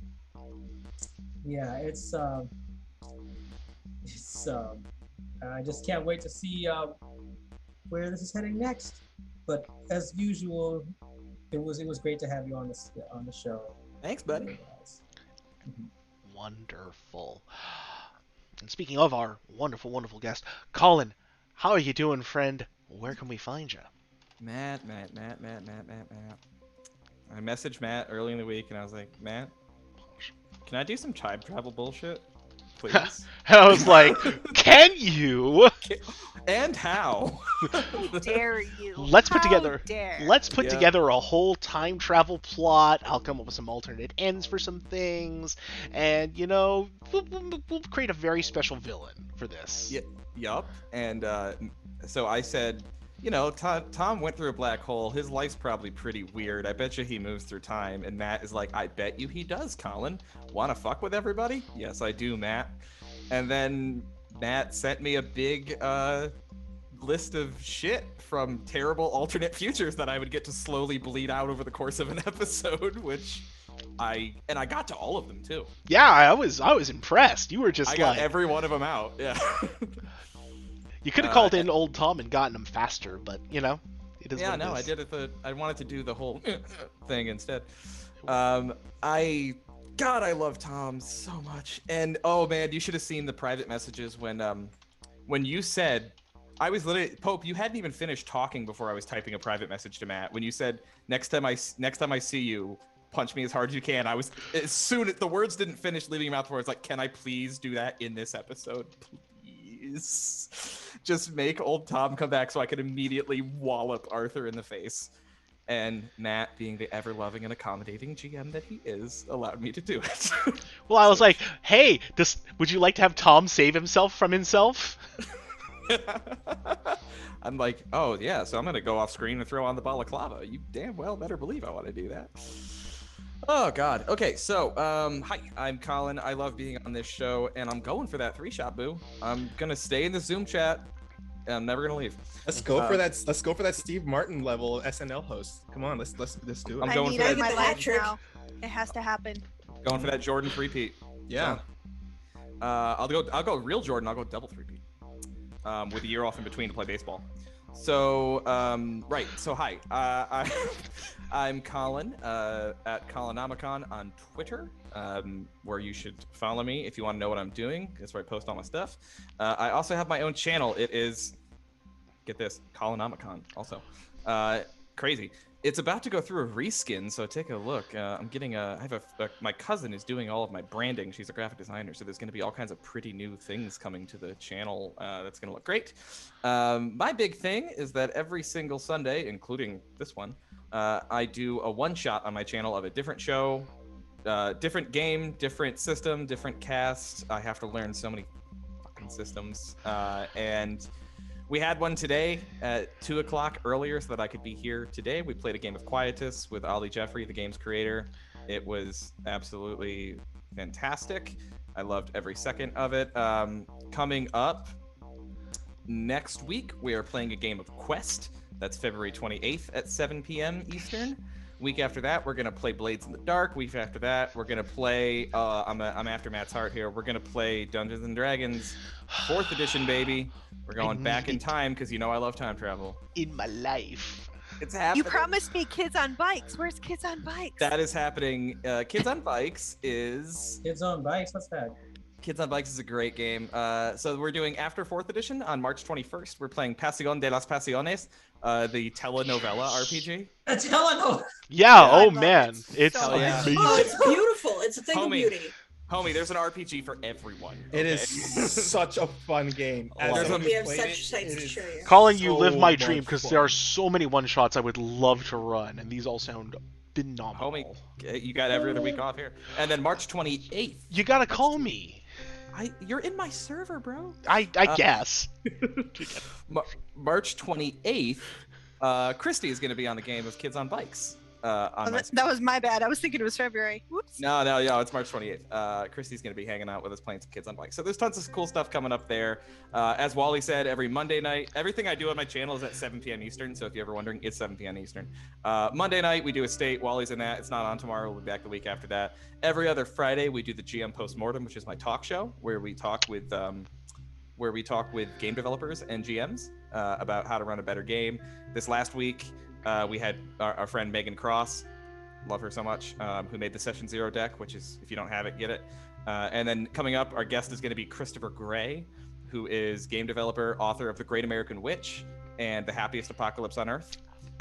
yeah, it's I just can't wait to see where this is heading next. But as usual, it was great to have you on the show. Thanks, buddy. Wonderful. And speaking of our wonderful, wonderful guest, Colin, how are you doing, friend? Where can we find you? Matt. I messaged Matt early in the week, and I was like, Matt, can I do some time travel bullshit, please? I was like, can you? And how? Dare you? Let's put How together. dare. Let's put together a whole time travel plot. I'll come up with some alternate ends for some things, and we'll create a very special villain for this. Yup. And so I said, Tom went through a black hole. His life's probably pretty weird. I bet you he moves through time. And Matt is like, I bet you he does, Colin. Wanna fuck with everybody? Yes, I do, Matt. And then Matt sent me a big list of shit from terrible alternate futures that I would get to slowly bleed out over the course of an episode, which I got to all of them too. Yeah, I was impressed. You were just I got every one of them out. Yeah. You could have called in old Tom and gotten him faster, but it is. Yeah, what it no, is. I did it. I wanted to do the whole thing instead. I love Tom so much. And oh man, you should have seen the private messages when you said, I was literally, Pope, you hadn't even finished talking before I was typing a private message to Matt. When you said, next time I see you, punch me as hard as you can. I was, as soon as the words didn't finish leaving your mouth before, I was like, can I please do that in this episode? Please. Just make old Tom come back so I can immediately wallop Arthur in the face. And Matt, being the ever-loving and accommodating GM that he is, allowed me to do it. Well, I was like, hey, would you like to have Tom save himself from himself? I'm like, oh yeah, so I'm gonna go off screen and throw on the balaclava. You damn well better believe I want to do that. Oh god. Okay, so hi, I'm Colin. I love being on this show, and I'm going for that 3-shot, boo. I'm gonna stay in the Zoom chat. And I'm never gonna leave. Let's go for that. Let's go for that Steve Martin level SNL host. Come on, let's do it. I'm I going need for it in that. my life now. It has to happen. Going for that Jordan 3-peat. Yeah. I'll go real Jordan. I'll go double 3-peat. With a year off in between to play baseball. So right. So hi. I'm Colin at Colinomicon on Twitter, where you should follow me if you want to know what I'm doing. That's where I post all my stuff. I also have my own channel. It is, get this, Colinomicon. Also, crazy. It's about to go through a reskin, so take a look. I'm getting my cousin is doing all of my branding. She's a graphic designer, so there's going to be all kinds of pretty new things coming to the channel that's going to look great. My big thing is that every single Sunday, including this one, I do a one-shot on my channel of a different show, different game, different system, different cast. I have to learn so many fucking systems, and we had one today at 2 o'clock earlier so that I could be here today. We played a game of Quietus with Ollie Jeffrey, the game's creator. It was absolutely fantastic. I loved every second of it. Coming up next week, we are playing a game of Quest. That's February 28th at 7 p.m. Eastern. Week after that, we're gonna play Blades in the Dark. Week after that, we're gonna play. I'm after Matt's heart here. We're gonna play Dungeons and Dragons, 4th edition, baby. We're going back in time because you know I love time travel. In my life. It's happening. You promised me Kids on Bikes. Where's Kids on Bikes? That is happening. Kids on Bikes is. Kids on Bikes. What's that? Kids on Bikes is a great game. So we're doing after 4th edition on March 21st. We're playing Pasión de las Pasiones, the telenovela RPG. A telenovela. Yeah, I oh love man. it It's so yeah. amazing. Oh, it's beautiful. It's a thing of Homie. beauty. Homie, there's an RPG for everyone. It okay? is such a fun game. As There's somebody We have played such it, sights it to is show you. Colin, you live so my much dream because fun. there are so many one-shots I would love to run, and these all sound phenomenal. Homie, you got every other week off here. And then March 28th. You gotta call me. You're in my server, bro. I guess. March 28th, Christy is going to be on the game with Kids on Bikes. On my... That was my bad. I was thinking it was February. Whoops. No, it's March 28th. Christy's going to be hanging out with us playing some Kids on Bikes. So there's tons of cool stuff coming up there. As Wally said, every Monday night, everything I do on my channel is at 7 p.m. Eastern. So if you're ever wondering, it's 7 p.m. Eastern. Monday night, we do a state. Wally's in that. It's not on tomorrow. We'll be back the week after that. Every other Friday, we do the GM Postmortem, which is my talk show, where we talk with game developers and GMs about how to run a better game. This last week, we had our friend Megan Cross, love her so much, who made the Session Zero deck, which is, if you don't have it, get it. And then coming up, our guest is going to be Christopher Gray, who is game developer, author of The Great American Witch and The Happiest Apocalypse on Earth.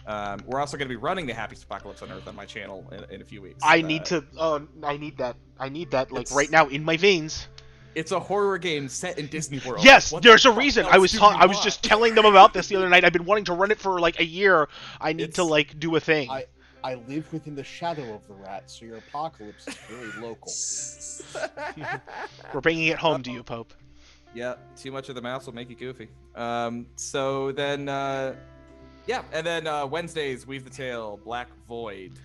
We're also going to be running The Happiest Apocalypse on Earth on my channel in a few weeks. I need that like right now in my veins. It's a horror game set in Disney World. Yes, What there's the a fuck reason. else I was do you I was want? just telling them about this the other night. I've been wanting to run it for like a year. I need to It's- like do a thing. I live within the shadow of the rat, so your apocalypse is very local. We're bringing it home to you, Pope. Yeah, too much of the mouse will make you goofy. So then, and then Wednesdays, Weave the Tale, Black Void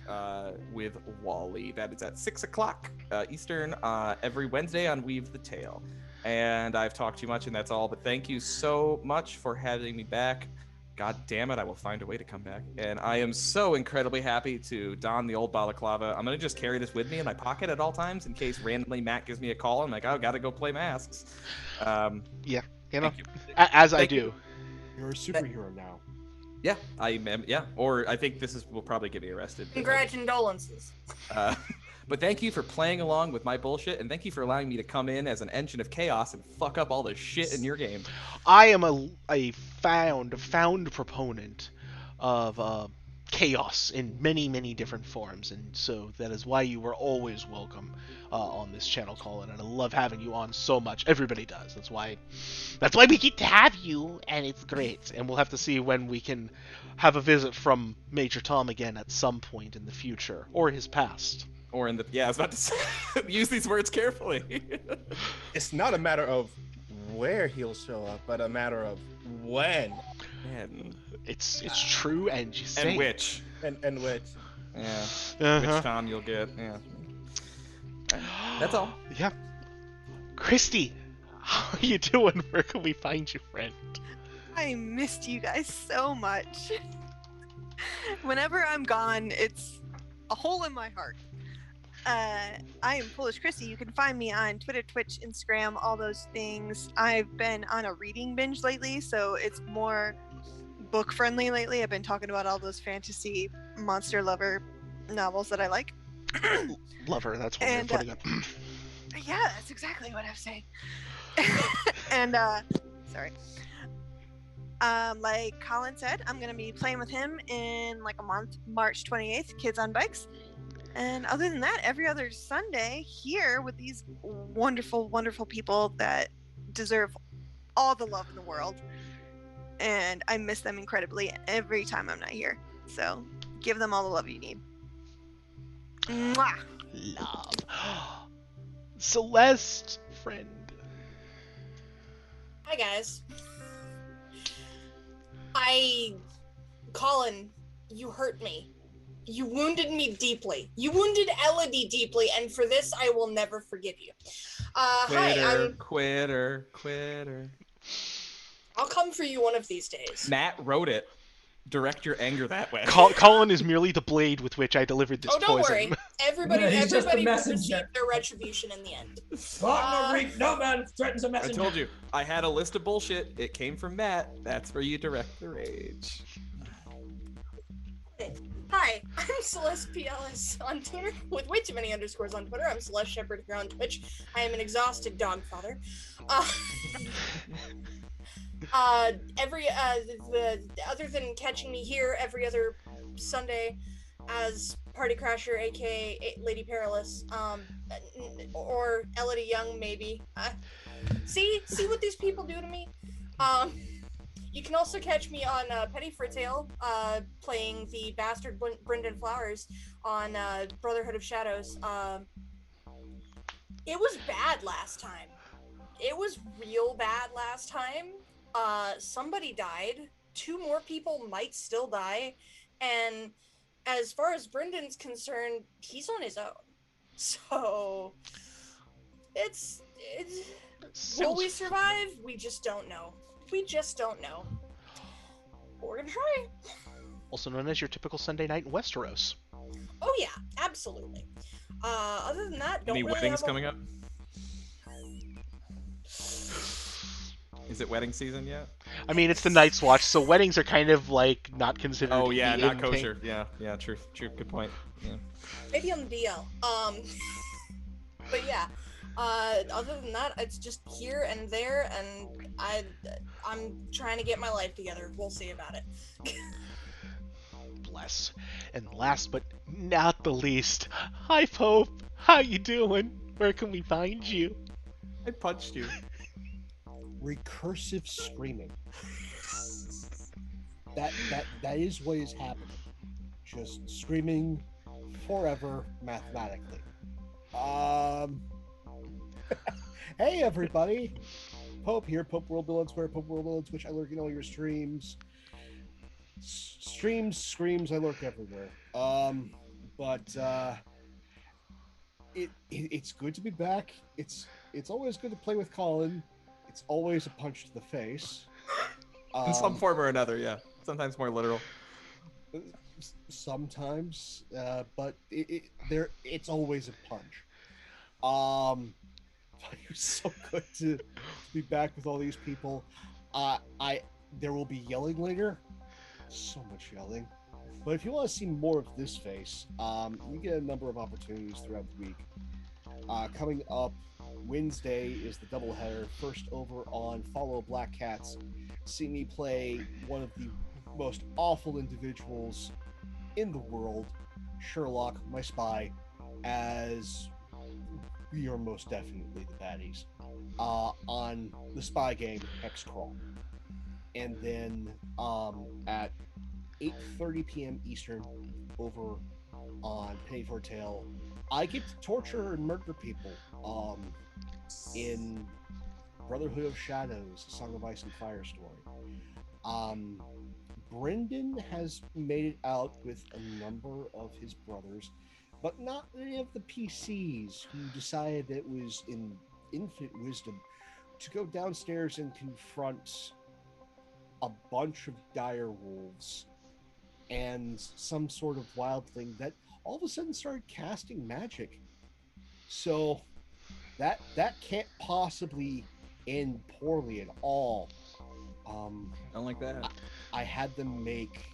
with Wally. That is at 6 o'clock Eastern every Wednesday on Weave the Tale. And I've talked too much, and that's all. But thank you so much for having me back. God damn it, I will find a way to come back. And I am so incredibly happy to don the old balaclava. I'm going to just carry this with me in my pocket at all times in case randomly Matt gives me a call. I'm like, oh, got to go play masks. Yeah, you know, Thank you. as I Thank do. you. You're a superhero now. Yeah, I am. Yeah, or I think this will probably get me arrested. Congratulations. But thank you for playing along with my bullshit, and thank you for allowing me to come in as an engine of chaos and fuck up all the shit in your game. I am a found proponent of chaos in many different forms, and so that is why you were always welcome on this channel, Colin. And I love having you on so much. Everybody does. That's why we get to have you, and it's great. And we'll have to see when we can have a visit from Major Tom again at some point in the future, or his past. Or in the I was about to say, use these words carefully. It's not a matter of where he'll show up, but a matter of when Man. It's true, and you say And which. and which. Yeah. Uh-huh. Which Tom you'll get. Yeah. That's all. Yeah. Christy, how are you doing? Where can we find you, friend? I missed you guys so much. Whenever I'm gone, it's a hole in my heart. I am Foolish Christy. You can find me on Twitter, Twitch, Instagram, all those things. I've been on a reading binge lately, so it's more book friendly lately. I've been talking about all those fantasy monster lover novels that I like. Lover, that's what we're And, putting up. Yeah, that's exactly what I was saying. And sorry. Like Colin said, I'm gonna be playing with him in like a month, March 28th, Kids on Bikes. And other than that, every other Sunday here with these wonderful, wonderful people that deserve all the love in the world. And I miss them incredibly every time I'm not here. So give them all the love you need. Mwah! Love. Celeste, friend. Hi guys. Colin, you hurt me. You wounded me deeply. You wounded Elodie deeply, and for this I will never forgive you. Quitter. I'll come for you one of these days. Matt wrote it. direct your anger that way. Colin is merely the blade with which I delivered this Oh, don't poison. worry. Everybody, He's just the everybody will messenger. receive their retribution in the end. No man threatens a I messenger. told you, I had a list of bullshit. It came from Matt. That's where you direct the rage. Hi, I'm Celeste PLS on Twitter, with way too many underscores on Twitter. I'm Celeste Shepherd here on Twitch. I am an exhausted dog father. Other than catching me here every other Sunday as Party Crasher, aka Lady Perilous, or Elodie Young, maybe. See what these people do to me. You can also catch me on Penny for a Tale, playing the bastard Brendan Flowers on Brotherhood of Shadows. It was bad last time. It was real bad last time. Somebody died. 2 more people might still die. And as far as Brendan's concerned, he's on his own. So it's will we survive? We just don't know. We just don't know. But we're gonna try. Also known as your typical Sunday night in Westeros. Oh yeah, absolutely. Other than that, don't Any really weddings have coming up? Is it wedding season yet? I mean, it's the Night's Watch, so weddings are kind of like not considered. Oh yeah, the not in thing. kosher. Yeah, true, good point. Yeah. Maybe on the DL. But yeah. Other than that, it's just here and there, and I'm trying to get my life together. We'll see about it. Bless. And last but not the least, hi Pope. How you doing? Where can we find you? I punched you. Recursive screaming. That is what is happening. Just screaming forever mathematically. Hey everybody, Pope here, Pope World Bill on Twitter, Pope World Bill on Twitch. I lurk in all your streams. Screams, I lurk everywhere. It's good to be back. It's always good to play with Colin. It's always a punch to the face. In some form or another, yeah. Sometimes more literal. Sometimes, but it's always a punch. It was so good to be back with all these people. There will be yelling later. So much yelling. But if you want to see more of this face, you get a number of opportunities throughout the week. Coming up Wednesday is the doubleheader. First over on Follow Black Cats. See me play one of the most awful individuals in the world, Sherlock, my spy, as we are most definitely the baddies, on the spy game Hexcrawl. And then at 8:30 p.m. Eastern over on Penny for a Tale, I get to torture and murder people in Brotherhood of Shadows, A Song of Ice and Fire story. Brendan has made it out with a number of his brothers, but not any of the PCs who decided that it was in infinite wisdom to go downstairs and confront a bunch of dire wolves and some sort of wild thing that all of a sudden started casting magic. So that can't possibly end poorly at all. Don't like that. I had them make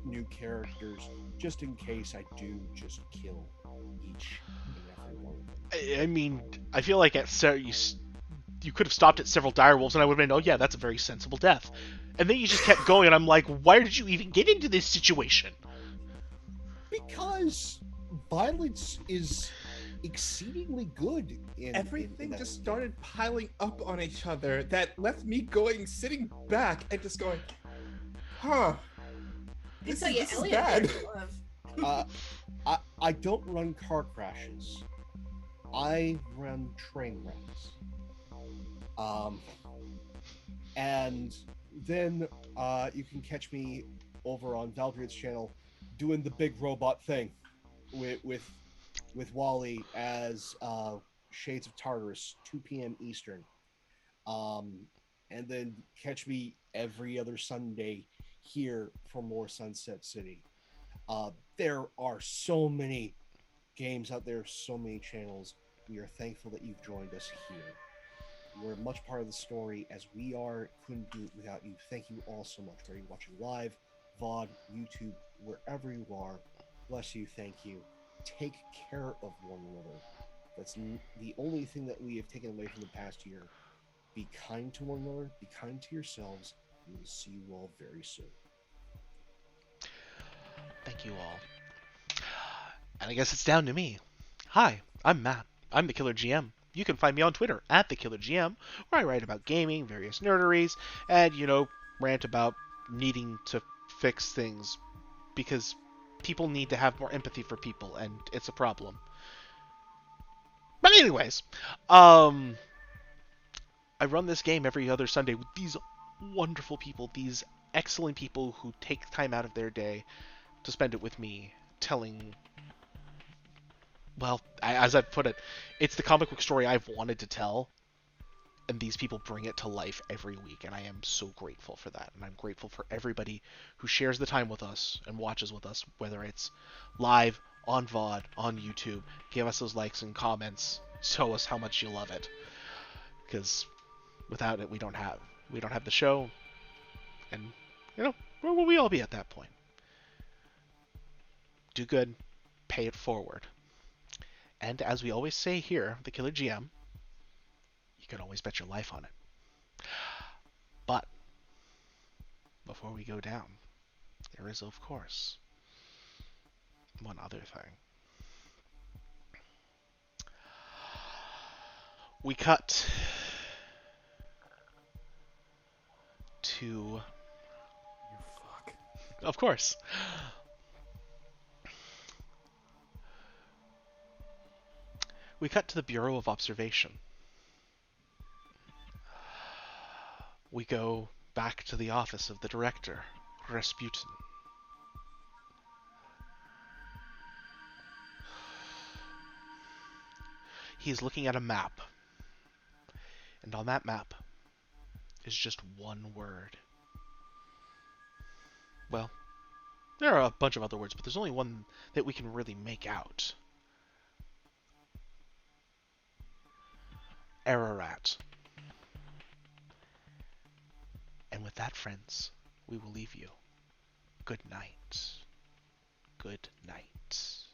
new characters just in case I do just kill each and every one of them. I mean, I feel like you could have stopped at several direwolves, and I would have been, oh yeah, that's a very sensible death. And then you just kept going, and I'm like, why did you even get into this situation? Because violence is exceedingly good in Everything that. just started piling up on each other that left me sitting back and just going, huh. This tell you, is Elliot bad. didn't love. I don't run car crashes. I run train wrecks. And then you can catch me over on Valgriad's channel doing the big robot thing with Wally as Shades of Tartarus, 2 p.m. Eastern. And then catch me every other Sunday here for more Sunset City. There are so many games out there, so many channels. We are thankful that you've joined us here. You're much part of the story as we are. Couldn't do it without you. Thank you all so much. Whether you're watching live, VOD, YouTube, wherever you are, bless you, thank you. Take care of one another. That's the only thing that we have taken away from the past year. Be kind to one another, be kind to yourselves, and we'll see you all very soon. Thank you all. And I guess it's down to me. Hi, I'm Matt. I'm the Killer GM. You can find me on Twitter at the Killer GM, where I write about gaming, various nerderies, and, rant about needing to fix things because people need to have more empathy for people, and it's a problem. But anyways, I run this game every other Sunday with these wonderful people, these excellent people who take time out of their day to spend it with me, telling, well, as I've put it, it's the comic book story I've wanted to tell, and these people bring it to life every week, and I am so grateful for that. And I'm grateful for everybody who shares the time with us and watches with us, whether it's live, on VOD, on YouTube. Give us those likes and comments. Show us how much you love it. Because without it, we don't have the show. And, where will we all be at that point? Do good. Pay it forward. And as we always say here, the Killer GM, you can always bet your life on it. But before we go down, there is, of course, one other thing. We cut to... You fuck. Of course. We cut to the Bureau of Observation. We go back to the office of the director, Rasputin. He is looking at a map. And on that map is just one word. Well, there are a bunch of other words, but there's only one that we can really make out. Ararat. And with that, friends, we will leave you. Good night. Good night.